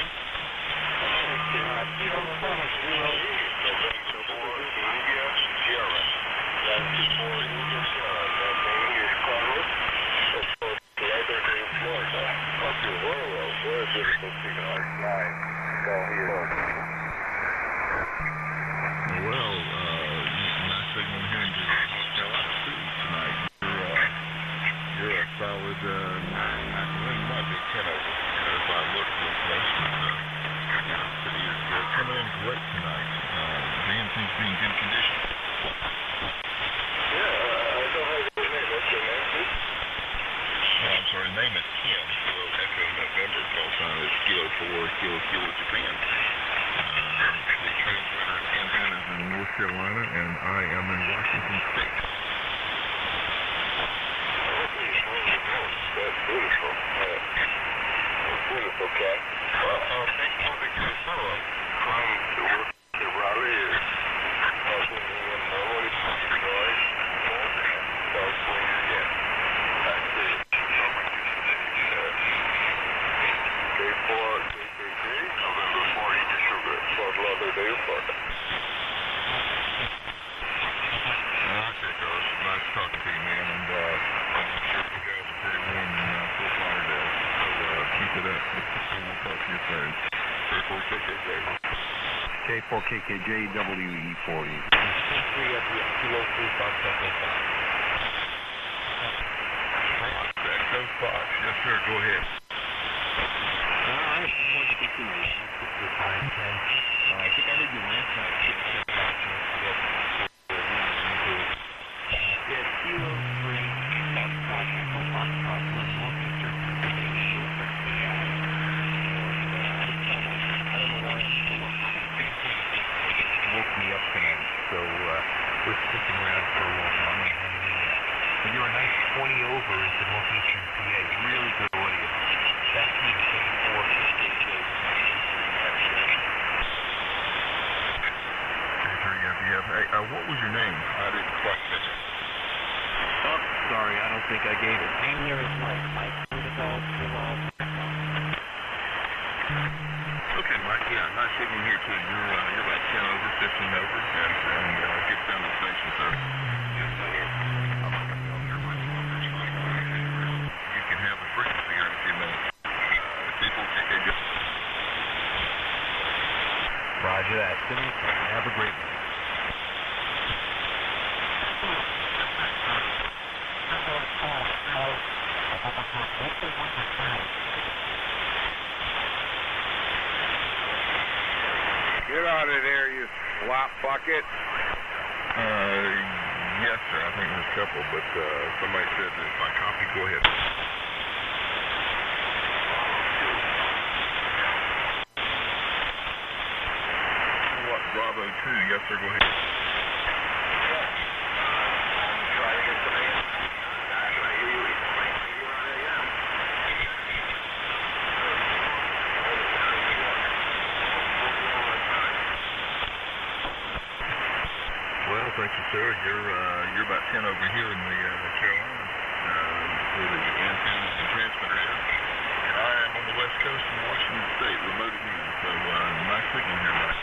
Well, nice signal here in North Carolina too tonight. You're a solid 9. You might be 10 over. If I look real close, but you're coming in great tonight. Dan seems to be in good condition. Yeah, I don't have your name. What's your name, please? Oh, I'm sorry, name is Kim. Kilo Echo November. Call sign is Kilo 4 Kilo Japan. The transmitter antenna is in North Carolina, and I am in Washington State. That's beautiful. That's beautiful, Cat. Well, thank you for the good fellow from the work at Raleigh is helping me in my voice, noise, more swings again. Back to K4, KKJ, November 40 to Sugar, Fort Lauderdale, Florida. Okay, guys. Nice talking to you, man, and I'm sure you guys are pretty warm in Fort Lauderdale, so keep it up. We'll talk to you soon. K4KKJ. K4KKJ WE40. Kilo 3 Fox Echo 5. Echo Fox. Yes, sir. Go ahead. I just wanted to get you I think I heard you last night. Kilo 3 Fox Echo 5. Woke me up tonight, so we're sticking around for a while. I'm going to hang in there. But you're a nice 20 over into Northeastern PA. Really good audio. Back to you, K4KKJ. Yeah. Hey, what was your name? I didn't quite catch it. Oh, sorry, I don't think I gave it. Name there is Mike. Okay, Mike. Yeah, nice signal here too. You're about 10 over, 15 over, and get down to the station, sir. Yes, I am. You can have the frequency here in a few minutes. People can just. Roger that. Have a great night. Get out of there, you slop bucket. Yes, sir. I think there's a couple, but somebody said that if I copy, go ahead. What, Bravo 2? Yes, sir. Go ahead. Try to get some in. Can I hear you? Well, thank you, sir. You're about 10 over here in the Carolinas, where the antennas and transmitter is. And I am on the west coast in Washington State, remote again. So nice signal here, Mike.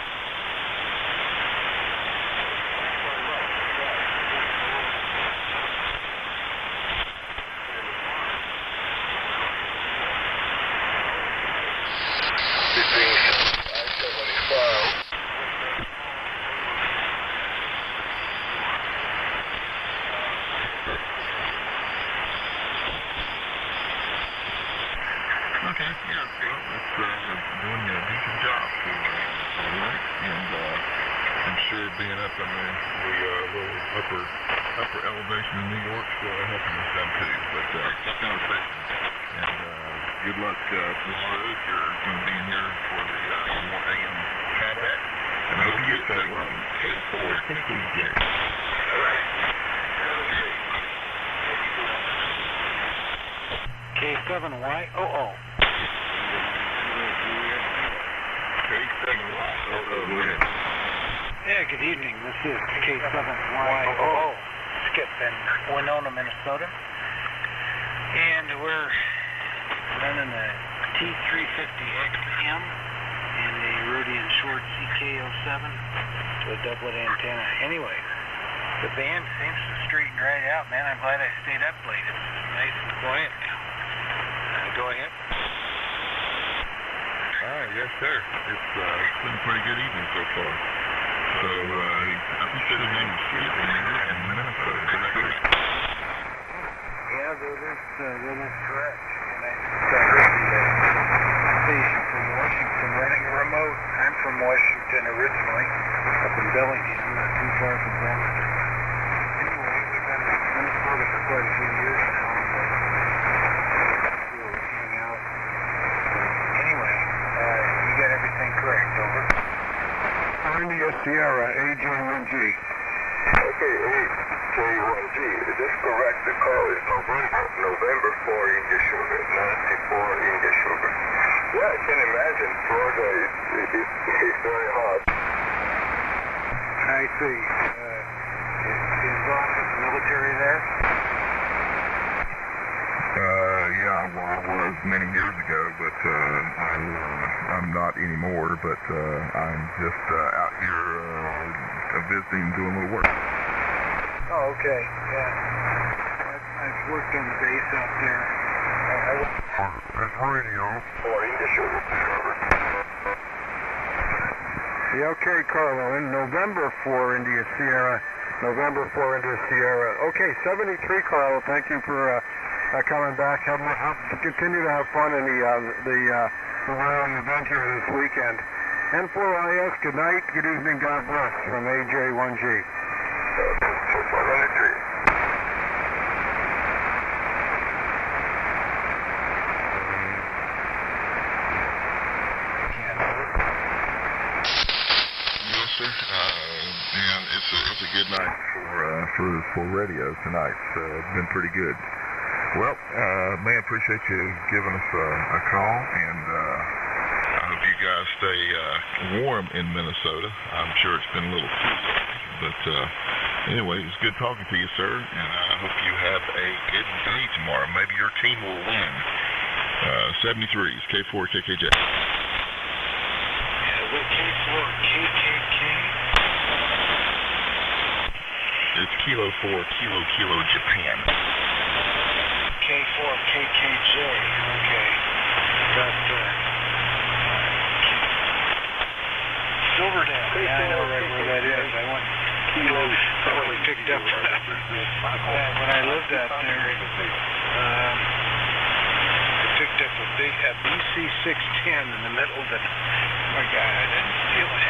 Being up in the little upper elevation in New York, helping us some too. But keep on station. And good luck to this road. You're going to be in here for the more AM contact. And I hope you get that one. K4. All right. K7YOO. K7YOO. Go ahead. Yeah, good evening. This is K7YOO, Skip in Winona, Minnesota. And we're running a T350XM and a Rodian Short CK07 to a doublet antenna. Anyway, the band seems to straighten right out, man. I'm glad I stayed up late. It's nice and quiet now. Go ahead. Yes, sir. It's been a pretty good evening so far. So, I think the name is Skip in Minnesota. Yeah, that is correct. And I heard the station from Washington running a remote. I'm from Washington originally, up in Bellingham, not too far from Boston. Anyway, we've been in Minnesota for quite a few years now. We'll hang out. Anyway, you got everything correct, over. India Sierra, AJ1G. Okay, AJ1G. Is this correct? The call is November 4 India Sugar, Nancy 4 India Sugar. Yeah, I can imagine. Florida is very hot. I see. Is Ross military there? Yeah, well, I was many years ago, but I'm not anymore. But I'm just out here visiting, doing a little work. Oh, okay. Yeah. I've worked on the base out there. That's radio. 4 India Sugar. Yeah, okay, Carlo. In November 4 India Sierra. November 4 India Sierra. Okay, 73, Carlo. Thank you for coming back. Continue to have fun in the Rally adventure this weekend. N4IS, good night, good evening, God bless, from AJ1G. Yes, sir. And it's a good night for radio tonight. It's been pretty good. Well, man, appreciate you giving us a call, and I hope you guys guys stay warm in Minnesota. I'm sure it's been a little chilly, but anyway, it's good talking to you, sir, and I hope you have a good day tomorrow. Maybe your team will win. 73s, K4 KKJ. Yeah, the K4 KKK. It's Kilo 4, Kilo Japan. K4 KKJ. Okay. Got Silverdale. Yeah, I know right where that is. I went Kilo. I only picked up when I lived out there. I picked up a BC 610 in the middle of the. Oh my God, I didn't feel it.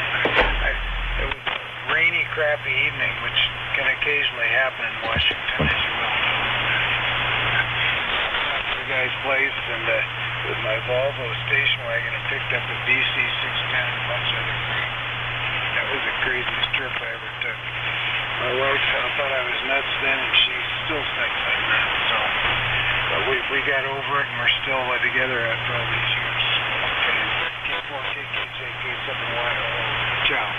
It was a rainy, crappy evening, which can occasionally happen in Washington, as you well know. After the guy's place, and with my Volvo station wagon, I picked up a BC 610 and a bunch of other things. That was the craziest trip I ever took. My wife thought I was nuts then, and she still thinks I'm nuts. So, but we got over it, and we're still together after all these years. Okay, K4 KKJ K7Y. Ciao.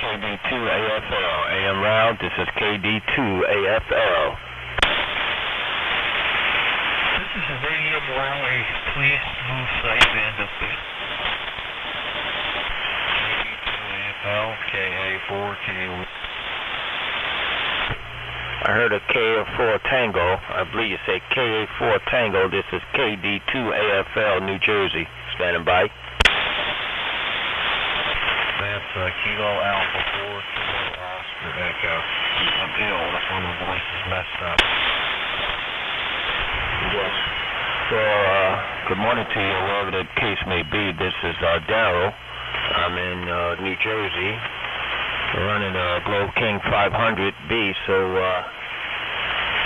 KD2 AFL, AM round, this is KD2 AFL. This is a radio Raleigh. Please move sideband up there. KD2 AFL, KA4, KO. I heard a KA4 Tango. I believe you say KA4 Tango. This is KD2 AFL, New Jersey. Standing by. That's Kilo Alpha 4, Kilo Oscar Echo. I'm ill. That's why my voice is messed up. Yes. So, good morning to you, wherever the case may be. This is Darryl. I'm in New Jersey, running a Globe King 500B. So,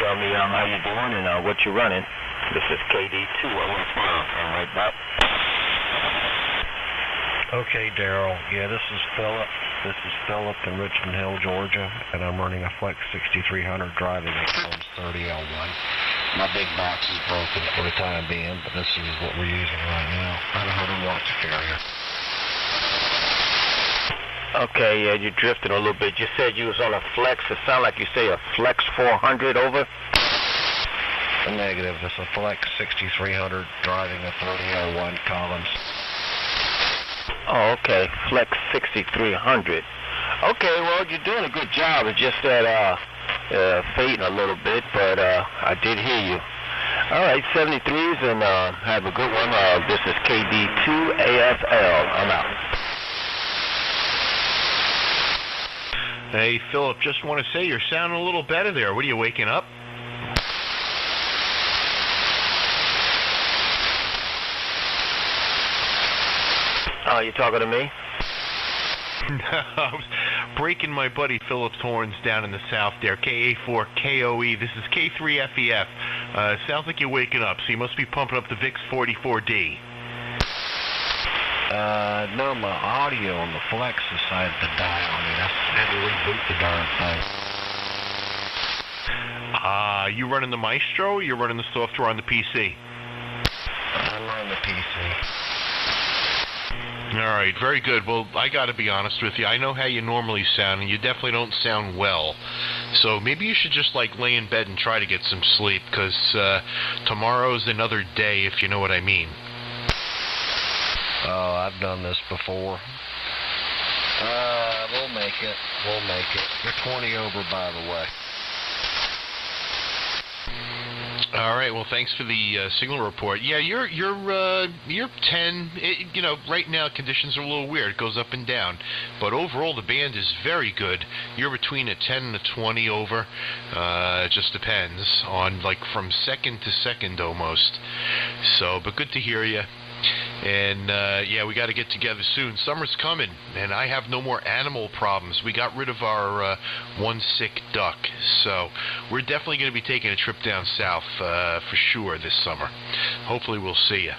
tell me how you doing and what you're running. This is KD2. All right, bye. Okay, Darryl. Yeah, this is Philip. This is Philip in Richmond Hill, Georgia, and I'm running a Flex 6300 driving a Combs 30L1. My big box is broken for the time being, but this is what we're using right now. About 100 watts carrier. Okay, yeah, you're drifting a little bit. You said you was on a Flex. It sounded like you say a Flex 400 over. A negative. It's a Flex 6300 driving a 30L1 Collins. Oh, okay. Flex 6300. Okay, well, you're doing a good job. It's just that fading a little bit, but I did hear you. All right, 73s, and have a good one. This is KD2 AFL. I'm out. Hey, Philip, just want to say you're sounding a little better there. What are you, waking up? Oh, you talking to me? I was breaking my buddy Philip's horns down in the south there. KA4 KOE. This is K3 FEF. Sounds like you're waking up, so you must be pumping up the VIX 44D. No, my audio on the Flex decided to die on me. I had to reboot the darn thing. You running the Maestro or you're running the software on the PC? I'm on the PC. All right, very good. Well, I got to be honest with you. I know how you normally sound, and you definitely don't sound well. So maybe you should just, lay in bed and try to get some sleep, because tomorrow's another day, if you know what I mean. Oh, I've done this before. We'll make it. We'll make it. You're 20 over, by the way. All right. Well, thanks for the signal report. Yeah, you're 10. Right now conditions are a little weird. It goes up and down, but overall the band is very good. You're between a 10 and a 20 over. It just depends on from second to second almost. So, but good to hear you. And, yeah, we got to get together soon. Summer's coming, and I have no more animal problems. We got rid of our one sick duck. So we're definitely going to be taking a trip down south for sure this summer. Hopefully we'll see you.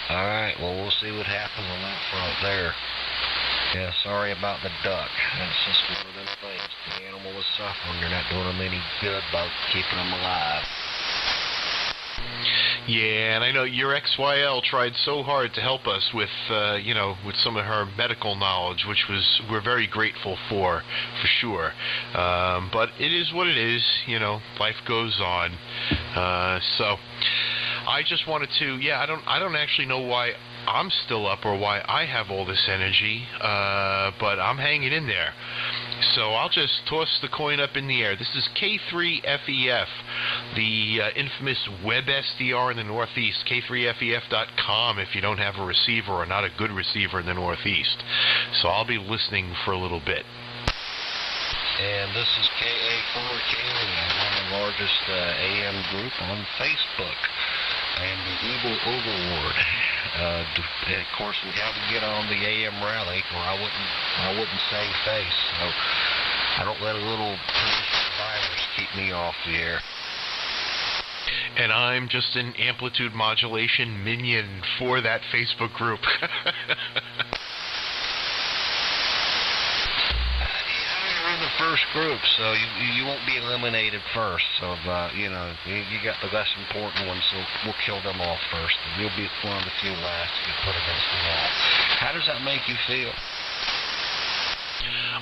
All right, well, we'll see what happens on that front there. Yeah, sorry about the duck. That's just one of them things. The animal was suffering. You're not doing them any good by keeping them alive. Yeah, and I know your XYL tried so hard to help us with, you know, with some of her medical knowledge, which we're very grateful for sure. But it is what it is, you know, life goes on. So I just wanted to, yeah, I don't actually know why I'm still up or why I have all this energy, but I'm hanging in there. So I'll just toss the coin up in the air. This is K3FEF, the infamous web SDR in the Northeast, K3FEF.com if you don't have a receiver or not a good receiver in the Northeast. So I'll be listening for a little bit. And this is KA4K. I'm the largest AM group on Facebook. I am the evil overlord. Of course, we have to get on the AM rally, or I wouldn't save face. So I don't let a little virus keep me off the air. And I'm just an amplitude modulation minion for that Facebook group. First group, so you won't be eliminated first. So you know, you got the less important ones, so we'll kill them off first, and you'll be one of the few last to get put against the wall. How does that make you feel?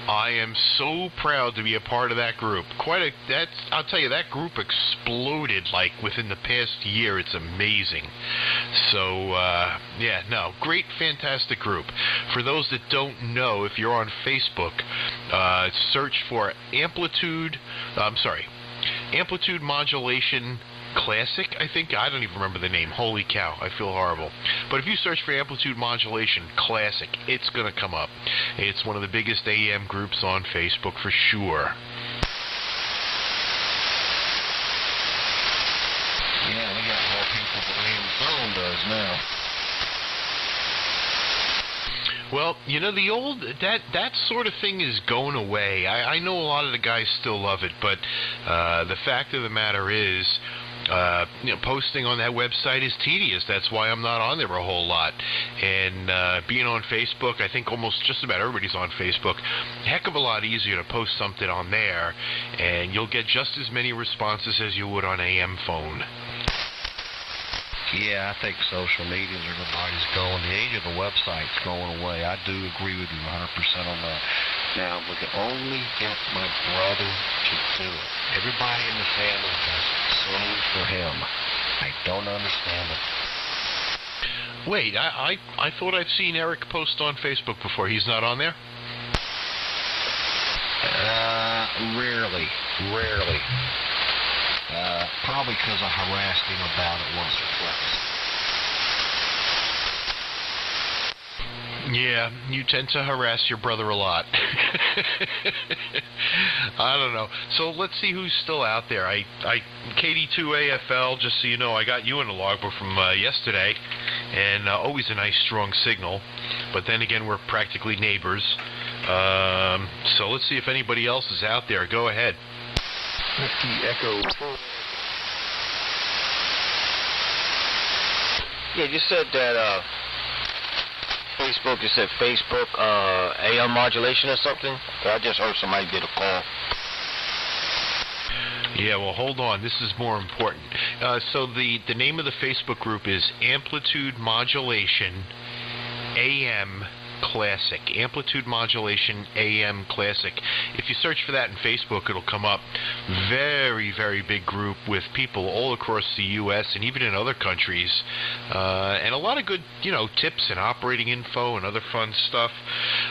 I am so proud to be a part of that group. I'll tell you, that group exploded like within the past year. It's amazing. So, yeah, no, great, fantastic group. For those that don't know, if you're on Facebook, search for Amplitude Modulation Classic, I think. I don't even remember the name. Holy cow, I feel horrible. But if you search for Amplitude Modulation Classic, it's going to come up. It's one of the biggest AM groups on Facebook for sure. Yeah, we got more people than AM phone does now. Well, you know, the old, that sort of thing is going away. I know a lot of the guys still love it, but the fact of the matter is, you know, posting on that website is tedious. That's why I'm not on there a whole lot. And being on Facebook, I think almost just about everybody's on Facebook. Heck of a lot easier to post something on there, and you'll get just as many responses as you would on AM phone. Yeah, I think social media is everybody's going. The age of the website's going away. I do agree with you 100% on that. Now, we can only get my brother to do it. Everybody in the family does it. Solely for him. I don't understand it. Wait, I thought I'd seen Eric post on Facebook before. He's not on there? Rarely. Probably because I harassed him about it once or twice. Yeah, you tend to harass your brother a lot. I don't know. So let's see who's still out there. KD2AFL, just so you know, I got you in the logbook from yesterday, and always a nice strong signal. But then again, we're practically neighbors. So let's see if anybody else is out there. Go ahead. Whiskey Echo. Yeah, you said that Facebook, you said Facebook AM modulation or something? I just heard somebody get a call. Yeah, well, hold on. This is more important. So the name of the Facebook group is Amplitude Modulation AM Classic. Amplitude Modulation AM Classic. If you search for that in Facebook, it'll come up. Very, very big group with people all across the U.S. and even in other countries. And a lot of good, you know, tips and operating info and other fun stuff.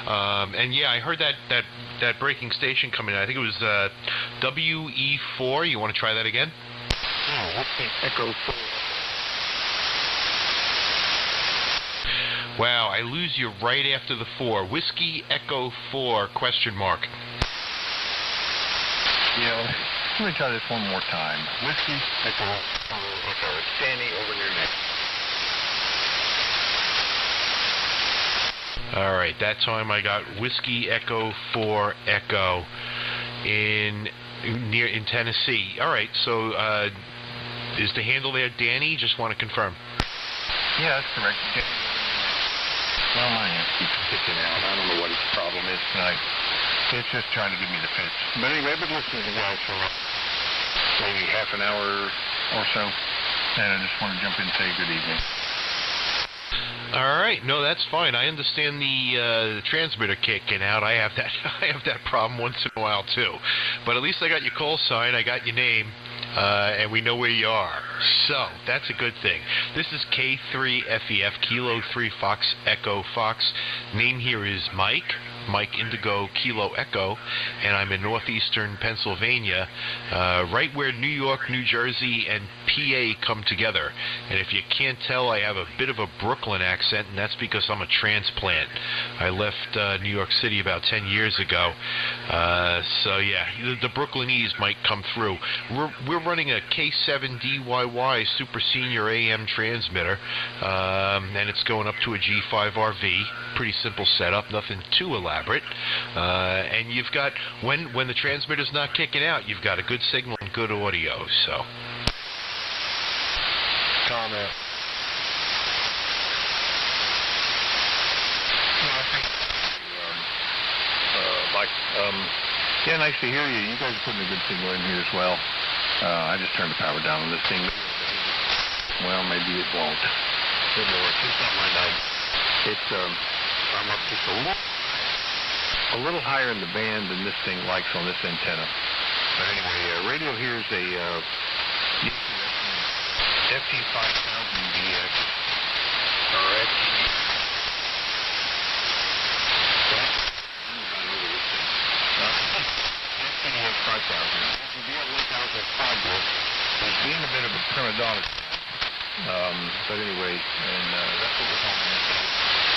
And yeah, I heard that breaking station coming in. I think it was WE4. You want to try that again? Oh, okay. Echo 4. Wow, I lose you right after the 4. Whiskey Echo 4, question mark. Yeah, let me try this one more time. Whiskey Echo 4, standing over your neck. All right, that time I got Whiskey Echo 4 Echo in Tennessee. All right, so is the handle there Danny? Just want to confirm. Yeah, that's correct. Well, my amp keeps kicking out. I don't know what its problem is tonight. It's just trying to give me the fits. But anyway, I've been listening to you guys for maybe half an hour or so, and I just want to jump in and say good evening. All right, no, that's fine. I understand the transmitter kicking out. I have that problem once in a while too. But at least I got your call sign. I got your name. And we know where you are. So, that's a good thing. This is K3FEF, Kilo 3 Fox Echo Fox. Name here is Mike Indigo Kilo Echo, and I'm in northeastern Pennsylvania, right where New York, New Jersey, and PA come together. And if you can't tell, I have a bit of a Brooklyn accent, and that's because I'm a transplant. I left New York City about 10 years ago. So yeah, the Brooklynese might come through. We're running a K7DYY Super Senior AM transmitter, and it's going up to a G5RV. Pretty simple setup, nothing too elaborate. And you've got, when the transmitter's not kicking out, you've got a good signal and good audio, so. Comment. Mike, yeah, nice to hear you. You guys are putting a good signal in here as well. I just turned the power down on this thing. Well, maybe it won't. It will. It's not my night. It's I'm up just a little higher in the band than this thing likes on this antenna. But anyway, radio here is a FT5000DX or FT. Being a bit of a prima donna. But anyway, and that's what we're talking about.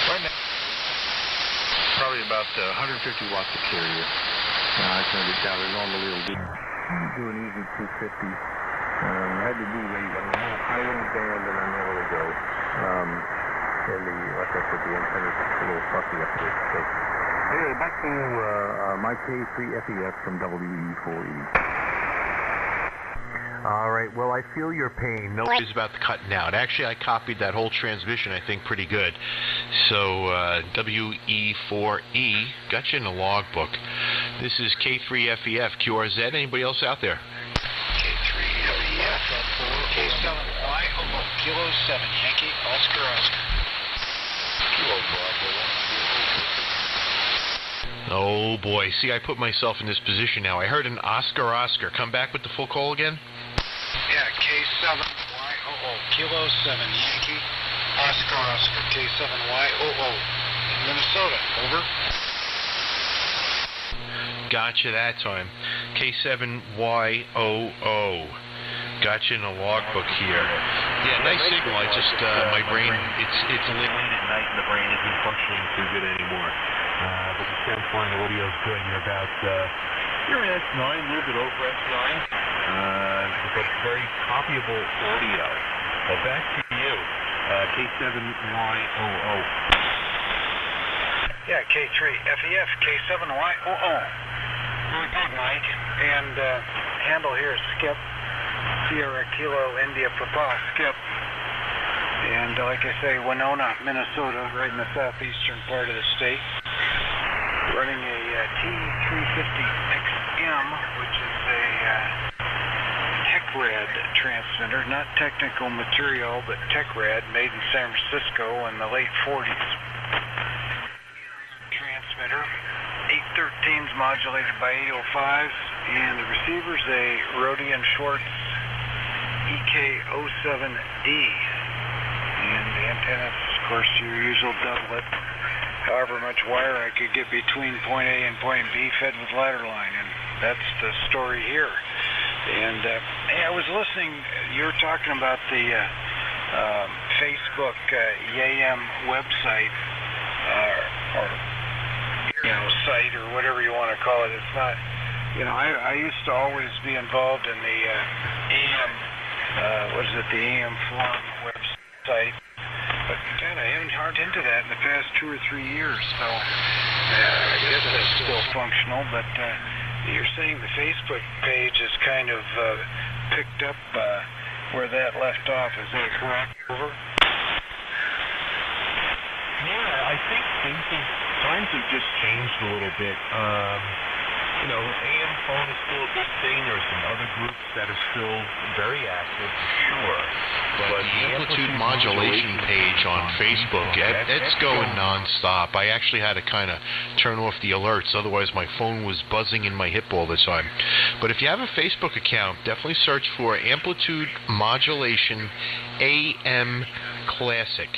Right now, probably about 150 watts of carrier. I turned it down. Normally it'll do an easy 250. I had to do late. I'm high in the band and I know where to go. And like I said, the antenna's a little fussy up there. So, anyway, back to my K3FEF from WE4E. All right, well, I feel your pain. No worries about the cutting out. Actually, I copied that whole transmission, I think, pretty good. So, WE4E, got you in the logbook. This is K3FEF, QRZ. Anybody else out there? K3FEF, K7Y, Kilo 7, Yankee, Oscar. Kilo Oh, boy. See, I put myself in this position now. I heard an Oscar. Come back with the full call again? Yeah, K7YOO, Kilo 7, Yankee, Oscar, K7YOO, in Minnesota, over. Gotcha that time. K7YOO. Gotcha in the logbook here. Yeah, nice signal. I just, my brain, it's late at night and the brain isn't functioning too good anymore. But the sound fine, the audio's good. You're in S9, a little bit over S9. But very copyable audio. Well, back to you. K7YOO. Yeah, K3FEF, K7YOO. Very good, Mike. And handle here is Skip. Sierra Kilo India Papa, Skip. And like I say, Winona, Minnesota, right in the southeastern part of the state. Running a T350XM, which is a TechRad transmitter, not technical material, but TechRad, made in San Francisco in the late 40s. Transmitter, 813s modulated by 805s, and the receiver's a Rodian Schwartz EK07D. And the antenna's, of course, your usual doublet. However much wire I could get between point A and point B fed with ladder line, and that's the story here. And hey, I was listening, you were talking about the Facebook YAM website, or site, or whatever you want to call it. It's not, I used to always be involved in the AM, the AM forum website. But, God, I haven't hooked into that in the past 2 or 3 years, so I guess that's still functional, but you're saying the Facebook page is kind of picked up where that left off. Is that correct? Over? Yeah, I think times have just changed a little bit. You know, AM phone is still a big thing. There are some other groups that are still very active, sure. But the amplitude modulation page on Facebook, it's going nonstop. I actually had to kind of turn off the alerts, otherwise my phone was buzzing in my hip all the time. But if you have a Facebook account, definitely search for Amplitude Modulation AM Classic.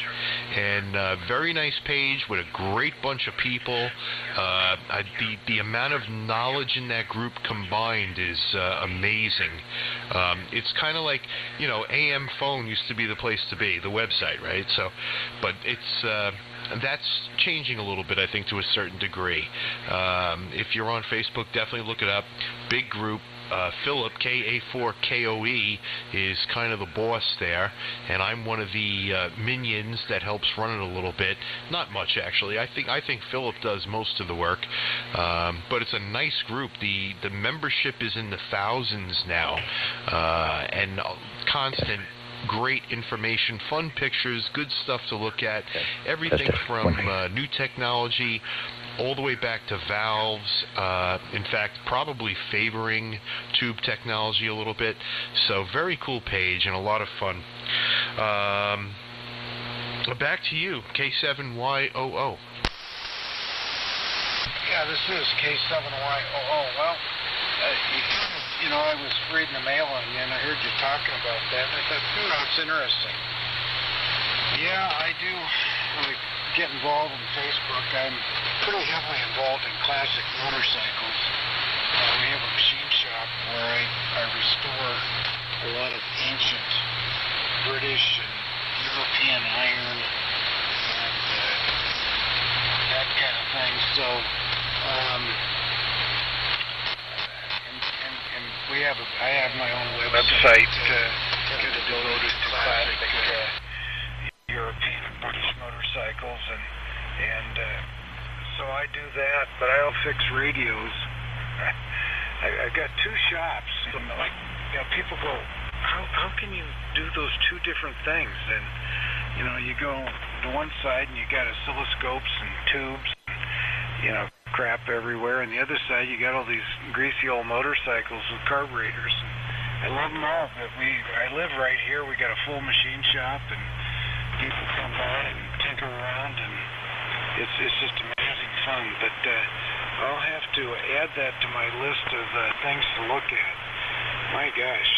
And very nice page with a great bunch of people. The amount of knowledge in that group combined is amazing. It's kind of like, you know, AM phone used to be the place to be, the website, right? So, but it's that's changing a little bit, I think, to a certain degree. If you're on Facebook, definitely look it up. Big group. Philip, K-A-4-K-O-E, is kind of the boss there, and I'm one of the minions that helps run it a little bit. Not much, actually. I think Philip does most of the work, but it's a nice group. The membership is in the thousands now, and constant great information, fun pictures, good stuff to look at, everything from new technology all the way back to valves, in fact, probably favoring tube technology a little bit. So very cool page and a lot of fun. Back to you, K7YOO. Yeah, this is K7YOO. Well, you know, I was reading the mail on you, and I heard you talking about that, and I thought, that's interesting. Yeah, I do get involved in Facebook. I'm pretty heavily involved in classic motorcycles. We have a machine shop where I restore a lot of ancient British and European iron and that kind of thing. So, I have my own website devoted to classic European and British motorcycles, and so I do that. But I'll fix radios. I've got 2 shops. Like, you know, people go, how can you do those 2 different things? And you know, you go to one side and you got oscilloscopes and tubes, you know, crap everywhere, and the other side you got all these greasy old motorcycles with carburetors. I love them all, but I live right here. We got a full machine shop, and people come by and tinker around, and it's just amazing fun. But I'll have to add that to my list of things to look at. My gosh,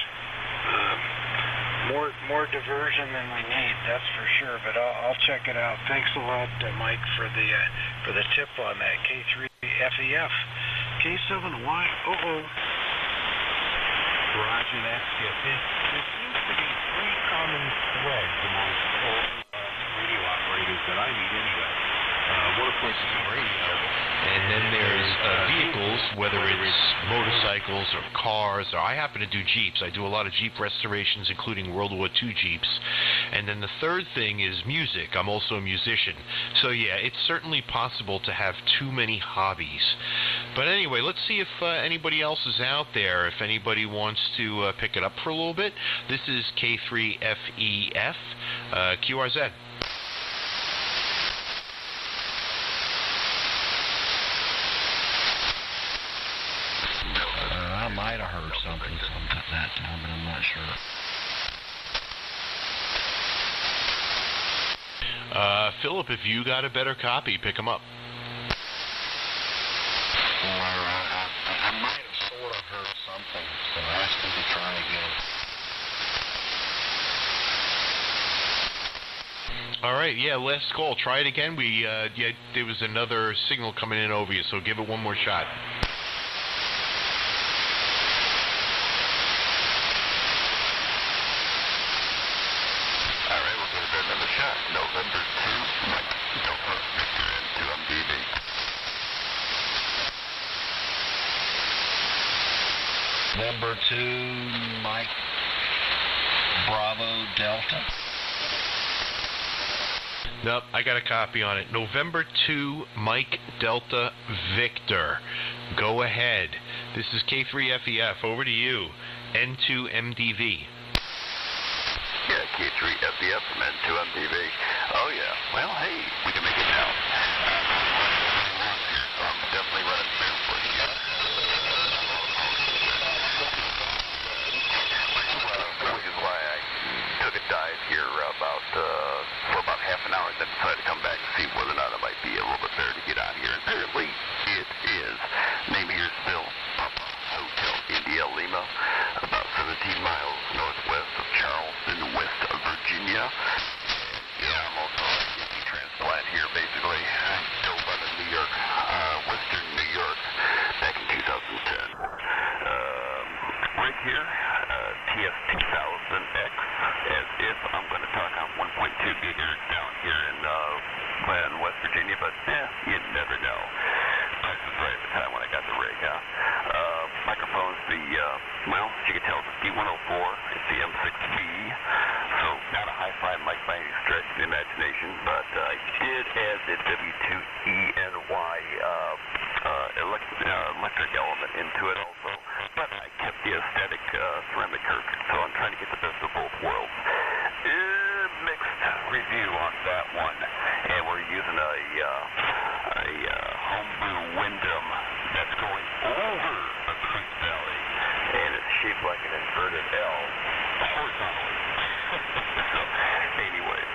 more diversion than we need, that's for sure. But I'll check it out. Thanks a lot, Mike, for the tip on that. K3FEF, K7YOO. Roger, that's good. There seems to be 3 common threads amongst all radio operators that I meet anyway. One, of course, is radio, and then there's vehicles, whether it's motorcycles or cars, or I happen to do Jeeps. I do a lot of Jeep restorations, including World War II Jeeps. And then the third thing is music. I'm also a musician. So yeah, it's certainly possible to have too many hobbies. But anyway, let's see if anybody else is out there, if anybody wants to pick it up for a little bit. This is K3FEF, QRZ. I might have heard something at that time, but I'm not sure. Philip, if you got a better copy, pick them up. I might have sort of heard something, so ask him to try again. All right, yeah, last call. Try it again. There was another signal coming in over you, so give it one more shot. November 2, Mike, Delta, Victor, and 2MDB. November 2, Mike, Bravo, Delta. Nope, I got a copy on it. November 2, Mike Delta Victor. Go ahead. This is K3FEF. Over to you. N2MDV. Yeah, K3FEF from N2MDV. Oh, yeah. Well, hey, we can make it now. I'm definitely running through for you. Which is why I took a dive here for about half an hour and then decided to come back and see whether or not it might be a little bit better to get out here. And apparently it is. Name here is Phil, Papa Hotel India Lima, about 17 miles northwest of Charleston, West Virginia. Yeah, I'm also a kidney transplant here, basically. I dove out of New York, Western New York, back in 2010. Right here, TS2000X, as if I'm going to talk on 1.2 gigahertz down here in West Virginia, but you never know. I was right at the time when I got the rig, huh? Microphone's as you can tell, it's a D104, it's the M6B, so not a hi-fi mic by any stretch of the imagination, but I did add the W2ENY electric element into it also, but I kept the aesthetic ceramic curtain, so I'm trying to get the best of both worlds. Mixed review on that one, and we're using a homebrew Wyndham that's going over a creek valley, and it's shaped like an inverted L horizontally. So, anyways,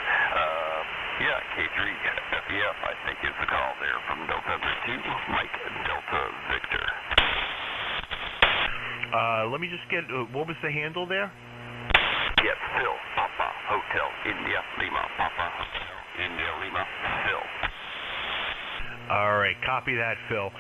K3FEF, I think is the call there from November 2, Mike Delta Victor. Let me just get, what was the handle there? Yes, Phil, Papa, Hotel, India, Lima, Papa, Hotel, India, Lima, Phil. All right, copy that, Phil.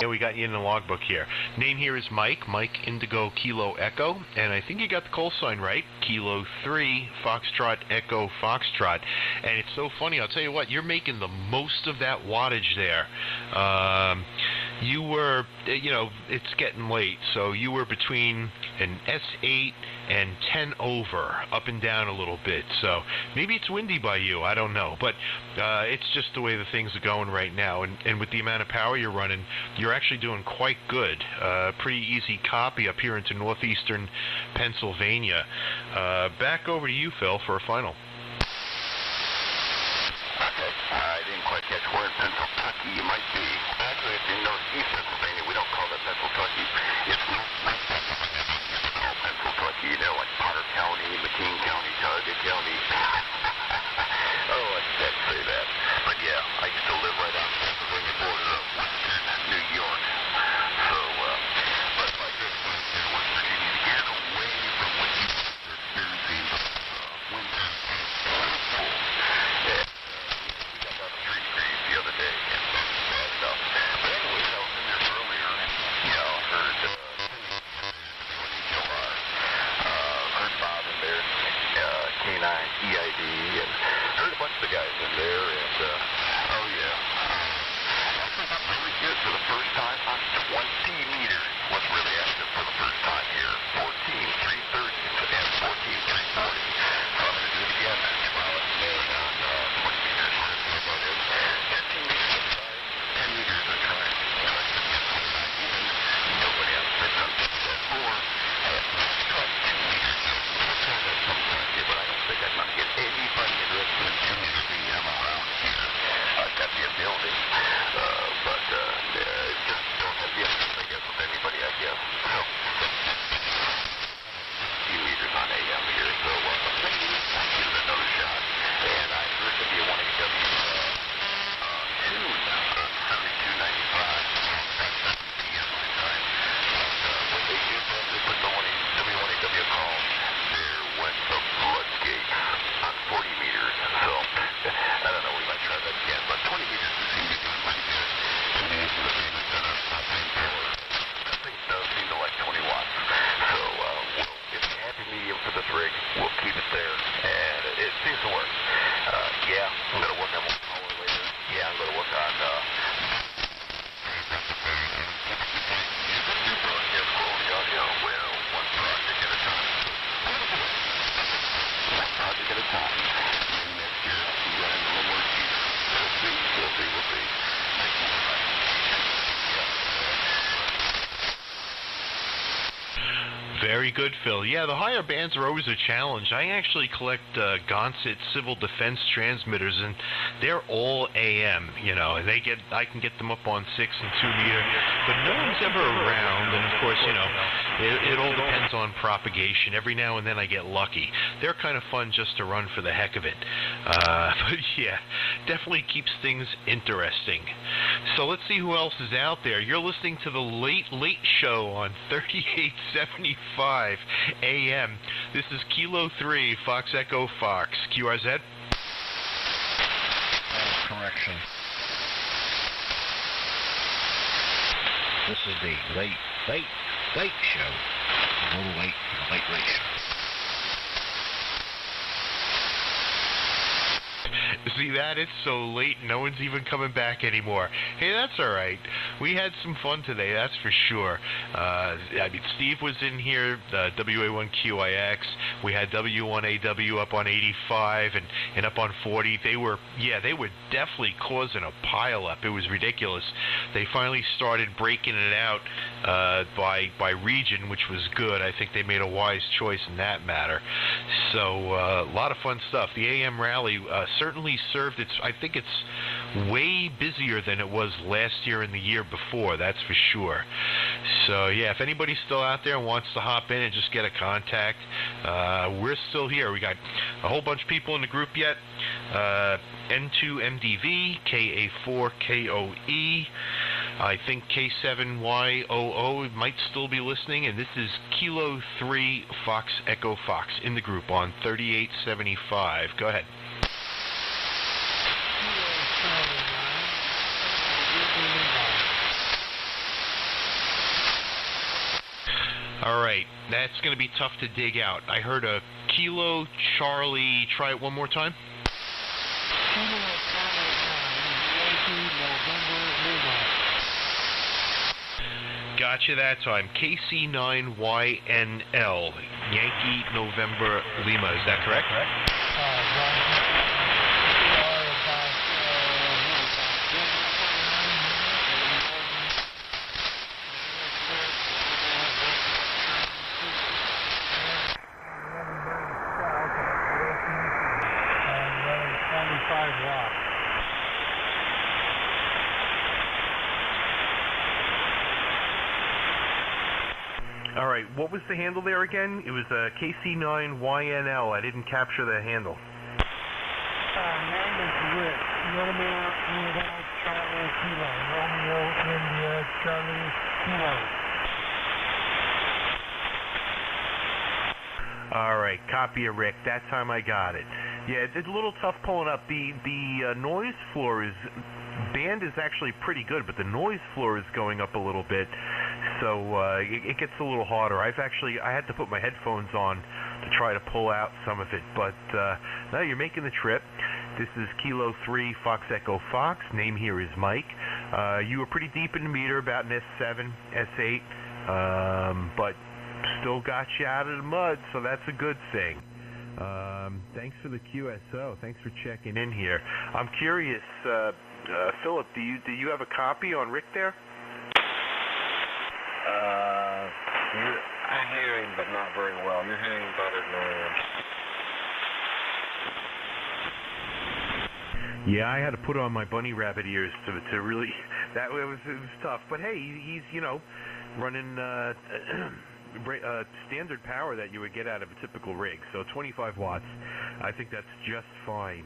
Yeah, we got you in the logbook here. Name here is Mike Indigo Kilo Echo, and I think you got the call sign right, Kilo 3 Foxtrot Echo Foxtrot. And it's so funny, I'll tell you what, you're making the most of that wattage there. You were, it's getting late, so you were between an S8 and 10 over, up and down a little bit. So maybe it's windy by you, I don't know. But it's just the way the things are going right now. And with the amount of power you're running, you're actually doing quite good. Pretty easy copy up here into northeastern Pennsylvania. Back over to you, Phil, for a final. Okay, I didn't quite catch where in Pennsylvania you might be. Actually, if you're in northeast Pennsylvania, we don't call that Pennsylvania. It's northwest Pennsylvania. We call Pennsylvania, like Potter County, McKean County, Cuyahoga County. Oh, I can't say that. But yeah, I used to live right on the Pennsylvania border of western New York. So, but like this, in West Virginia, to get away from what you are experiencing winter We'll see. Very good, Phil. Yeah, the higher bands are always a challenge. I actually collect Gonset civil defense transmitters, and they're all AM, you know, and I can get them up on 6 and 2 meter, but no one's ever around, and of course, you know, it all depends on propagation. Every now and then I get lucky. They're kind of fun just to run for the heck of it. But yeah, definitely keeps things interesting. So let's see who else is out there. You're listening to the Late Show on 3875 AM. This is Kilo 3, Fox Echo Fox. QRZ? Correction. This is the Late Show. A little late for the Late Show. See that? It's so late, no one's even coming back anymore. Hey, that's all right. We had some fun today, that's for sure. I mean, Steve was in here, WA1QIX. We had W1AW up on 85 and up on 40. They were definitely causing a pileup. It was ridiculous. They finally started breaking it out by region, which was good. I think they made a wise choice in that matter. So a lot of fun stuff. The AM rally certainly served its. I think it's way busier than it was last year and the year before. That's for sure. So yeah, if anybody's still out there and wants to hop in and just get a contact, we're still here. We got a whole bunch of people in the group yet. N2MDV, KA4KOE. I think K7YOO might still be listening, and this is Kilo 3 Fox Echo Fox in the group on 3875. Go ahead. All right, that's going to be tough to dig out. I heard a Kilo Charlie. Try it one more time. Gotcha that time. KC9YNL, Yankee November Lima. Is that correct? All right, what was the handle there again? It was KC9YNL. I didn't capture the handle. Name is Rick. Romeo, India, Charlie, Kilo. Romeo, India, Charlie, Kilo. All right, copy of Rick. That time I got it. Yeah, it's a little tough pulling up. The noise floor band is actually pretty good, but the noise floor is going up a little bit. So it gets a little harder. I had to put my headphones on to try to pull out some of it, but no, you're making the trip. This is Kilo 3 Fox Echo Fox. Name here is Mike. You were pretty deep in the meter, about an S7, S8, but still got you out of the mud, so that's a good thing. Thanks for the QSO. Thanks for checking in here. I'm curious, Philip, do you have a copy on Rick there? I'm hearing, but not very well. You're hearing better than I am. Yeah, I had to put on my bunny rabbit ears to really. It was tough. But hey, he's running standard power that you would get out of a typical rig. So 25 watts. I think that's just fine.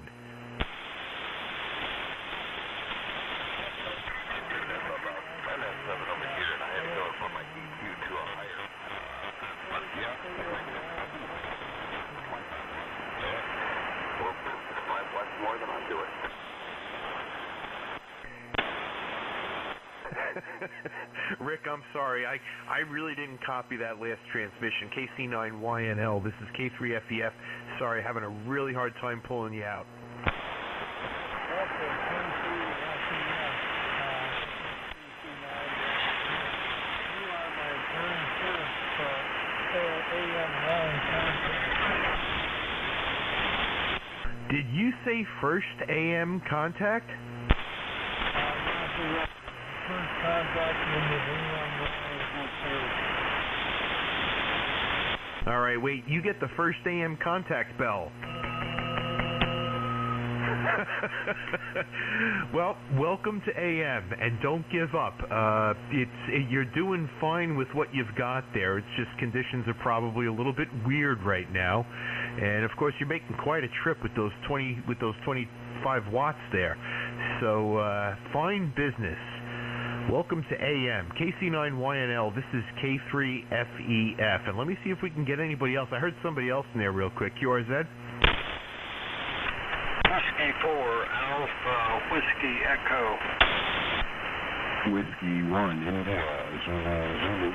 More than I'm doing. Rick, I'm sorry. I really didn't copy that last transmission. KC9YNL. This is K3FEF. Sorry, having a really hard time pulling you out. Did you say first AM contact? First contact in the All right, wait, you get the first AM contact bell. Well, welcome to AM, and don't give up. You're doing fine with what you've got there. It's just conditions are probably a little bit weird right now, and of course you're making quite a trip with those 25 watts there. So fine business. Welcome to AM, KC9YNL. This is K3FEF, and let me see if we can get anybody else. I heard somebody else in there real quick. QRZ? Whiskey 4, Alpha, Whiskey Echo. Whiskey 1, India, Zulu.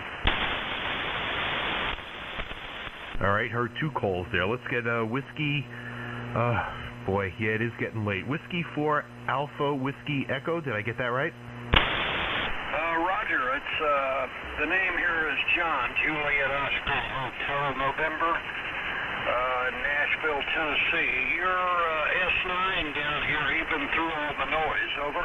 All right, heard 2 calls there. Let's get Whiskey. Boy, yeah, it is getting late. Whiskey 4, Alpha, Whiskey Echo. Did I get that right? Roger, it's, the name here is John, Juliet Oscar, Hotel November, Nashville, Tennessee. You're S9 down here, even through all the noise, over.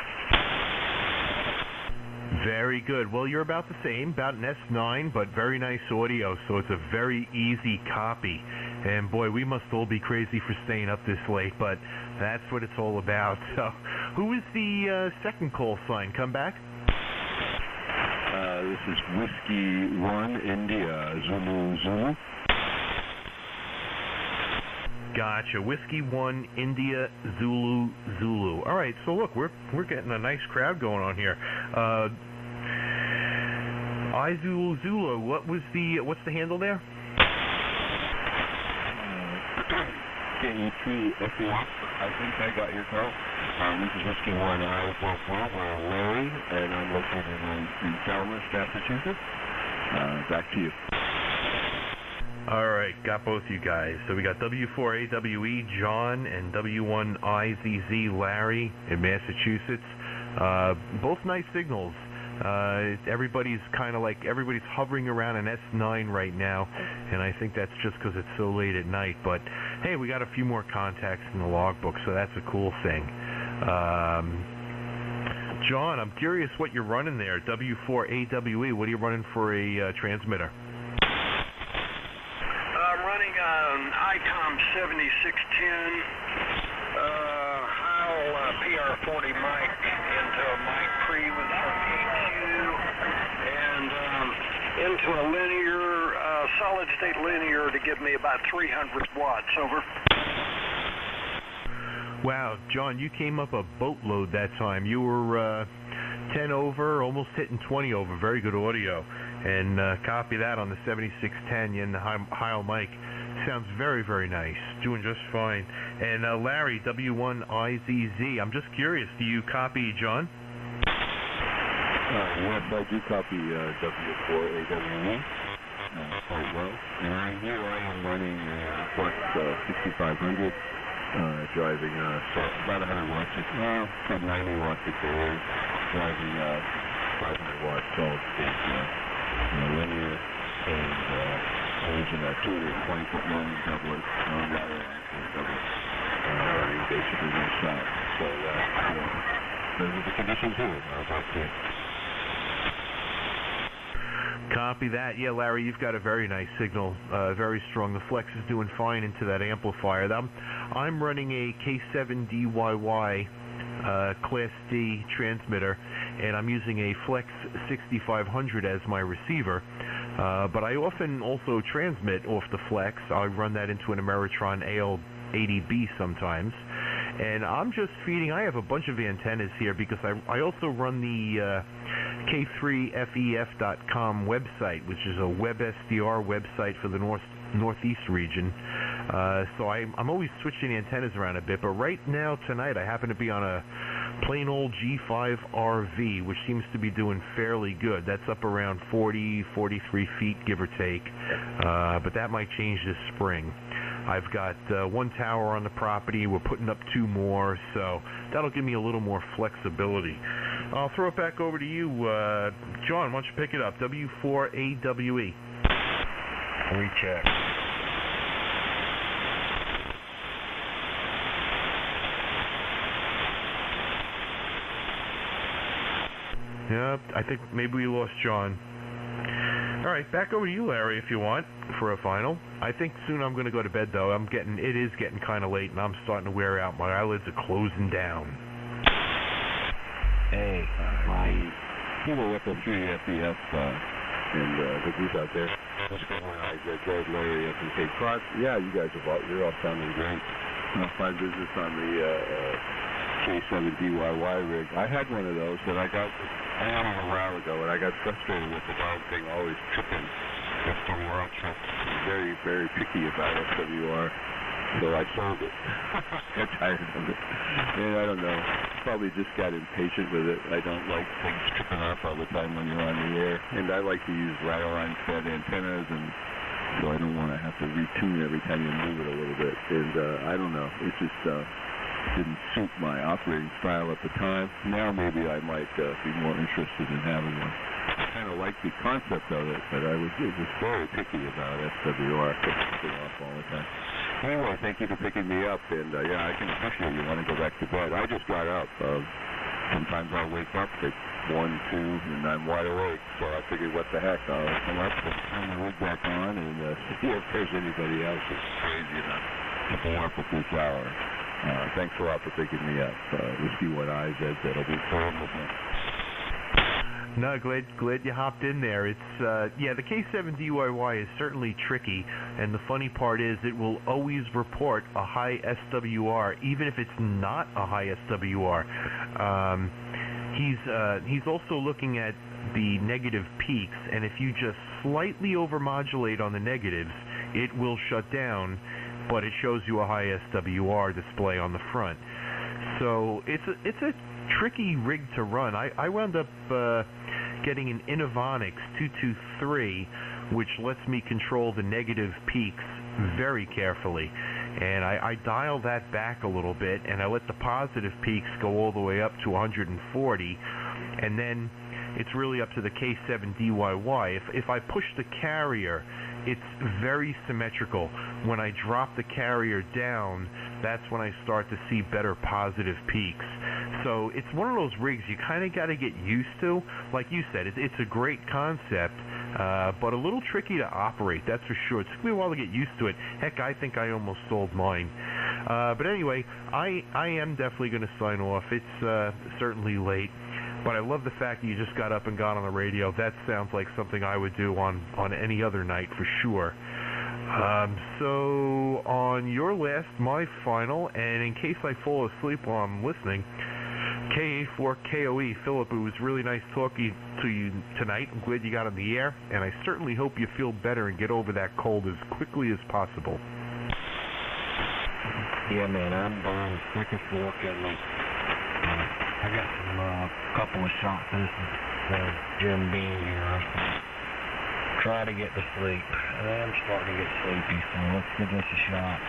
Very good. Well, you're about the same, about an S9, but very nice audio, so it's a very easy copy. And boy, we must all be crazy for staying up this late, but that's what it's all about. So, who is the second call sign? Come back. This is Whiskey 1, India, Zulu. Gotcha. Whiskey 1, India, Zulu. All right, so look, we're getting a nice crowd going on here. Zulu. What's the handle there? K3FEF. I think I got your call. This is Whiskey 1, we're Larry, and I'm located in Falmouth, Massachusetts. Back to you. All right, got both you guys. So we got W4AWE, John, and W1IZZ, Larry, in Massachusetts. Both nice signals. Everybody's hovering around an S9 right now, and I think that's just because it's so late at night. But hey, we got a few more contacts in the logbook, so that's a cool thing. John, I'm curious what you're running there. W4AWE, what are you running for a transmitter? I'm running an ICOM 7610 Heil PR40 mic into a mic pre with some EQ and into a linear, solid state linear to give me about 300 watts, over. Wow, John, you came up a boatload that time. You were 10 over, almost hitting 20 over. Very good audio. And copy that on the 7610 in the Heil mic. Sounds very, very nice. Doing just fine. And Larry, W1IZZ, I'm just curious, do you copy John? Yes, I do copy W4AWE quite well. And here I am running Flex 6500. Driving about 100 watts, from 90 watts to carry, driving 500 watts solid state linear, and using a 220-foot long doublet, ladder actually doublet, basically no shot. So those are the conditions here. Copy that. Yeah, Larry, you've got a very nice signal, very strong. The Flex is doing fine into that amplifier. I'm running a K7DYY Class D transmitter, and I'm using a Flex 6500 as my receiver. But I often also transmit off the Flex. I run that into an Ameritron AL80B sometimes. And I'm just feeding, I have a bunch of antennas here because I also run the K3FEF.com website, which is a WebSDR website for the Northeast region. So I'm always switching antennas around a bit, but right now, tonight, I happen to be on a plain old G5RV, which seems to be doing fairly good. That's up around 40, 43 feet, give or take, but that might change this spring. I've got one tower on the property. We're putting up 2 more, so that'll give me a little more flexibility. I'll throw it back over to you, John. Why don't you pick it up? W4AWE. Recheck. Yep, I think maybe we lost John. All right, back over to you, Larry, if you want, for a final. I think soon I'm going to go to bed, though. It is getting kind of late, and I'm starting to wear out. My eyelids are closing down. Hey, my Kilo Echo 3 FEF and the group out there. What's going on? George, Larry, up in Cape Cod. Yeah, you guys you're all sounding great. Fine business on the K7 DYY rig. I had one of those, but I had it a while ago, and I got frustrated with the darn thing always tripping. SWR trip. Very, very picky about SWR, so I sold it. Got tired of it. And I don't know, probably just got impatient with it. I don't like things tripping off all the time when you're on the air. And I like to use line fed antennas, and so I don't want to have to retune every time you move it a little bit. And I don't know, it just didn't suit my operating style at the time. Now maybe I might be more interested in having one. I kind of like the concept of it, but I was very picky about SWR. I couldn't put it off all the time. Anyway, thank you for picking me up, and yeah, I can appreciate you want to go back to bed. I just got up. Sometimes I'll wake up at 1, 2, and I'm wide awake, so I figured, what the heck, I'll come up and turn the rig back on and see if there's anybody else that's crazy enough to go up at this hour. Thanks a lot for picking me up. We'll see what IZ that'll be fun with me. No, glad you hopped in there. It's the K7 DYY is certainly tricky, and the funny part is it will always report a high SWR, even if it's not a high SWR. He's also looking at the negative peaks, and if you just slightly overmodulate on the negatives, it will shut down, but it shows you a high SWR display on the front. So it's a tricky rig to run. I wound up getting an Innovonics 223, which lets me control the negative peaks very carefully. And I dial that back a little bit, and I let the positive peaks go all the way up to 140, and then it's really up to the K7 DYY. If I push the carrier, it's very symmetrical. When I drop the carrier down, that's when I start to see better positive peaks. So it's one of those rigs you kind of got to get used to. Like you said, it's a great concept, but a little tricky to operate, that's for sure. It took me a while to get used to it. Heck, I think I almost sold mine. But anyway, I am definitely going to sign off. It's certainly late. But I love the fact that you just got up and got on the radio. That sounds like something I would do on any other night for sure. So on your last, my final, and in case I fall asleep while I'm listening, KA4KOE, Philip, it was really nice talking to you tonight. I'm glad you got on the air, and I certainly hope you feel better and get over that cold as quickly as possible. Yeah, man, I'm burned thick as fork in me. I got some couple of shots of Jim Beam here. Try to get to sleep. I'm starting to get sleepy, so let's give this a shot.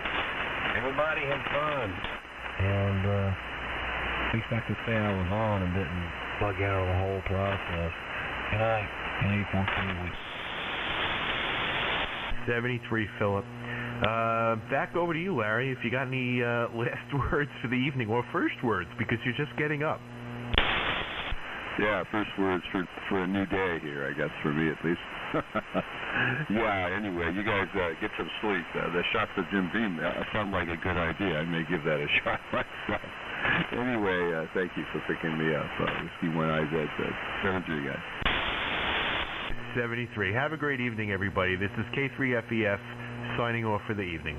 Everybody had fun, and at least I could say I was on and didn't bug out of the whole process. Good night. Hey, for 3 weeks. 73, Philip. Back over to you, Larry, if you got any last words for the evening, or first words, because you're just getting up. Yeah, first words for a new day here, I guess, for me at least. Yeah, anyway, you guys get some sleep. The shots of Jim Beam sound like a good idea. I may give that a shot myself. Anyway, thank you for picking me up. Whiskey 1IZ, 73, guys. 73. Have a great evening, everybody. This is K3FEF signing off for the evening.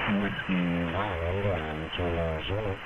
Whiskey 1 and 2 Zulu.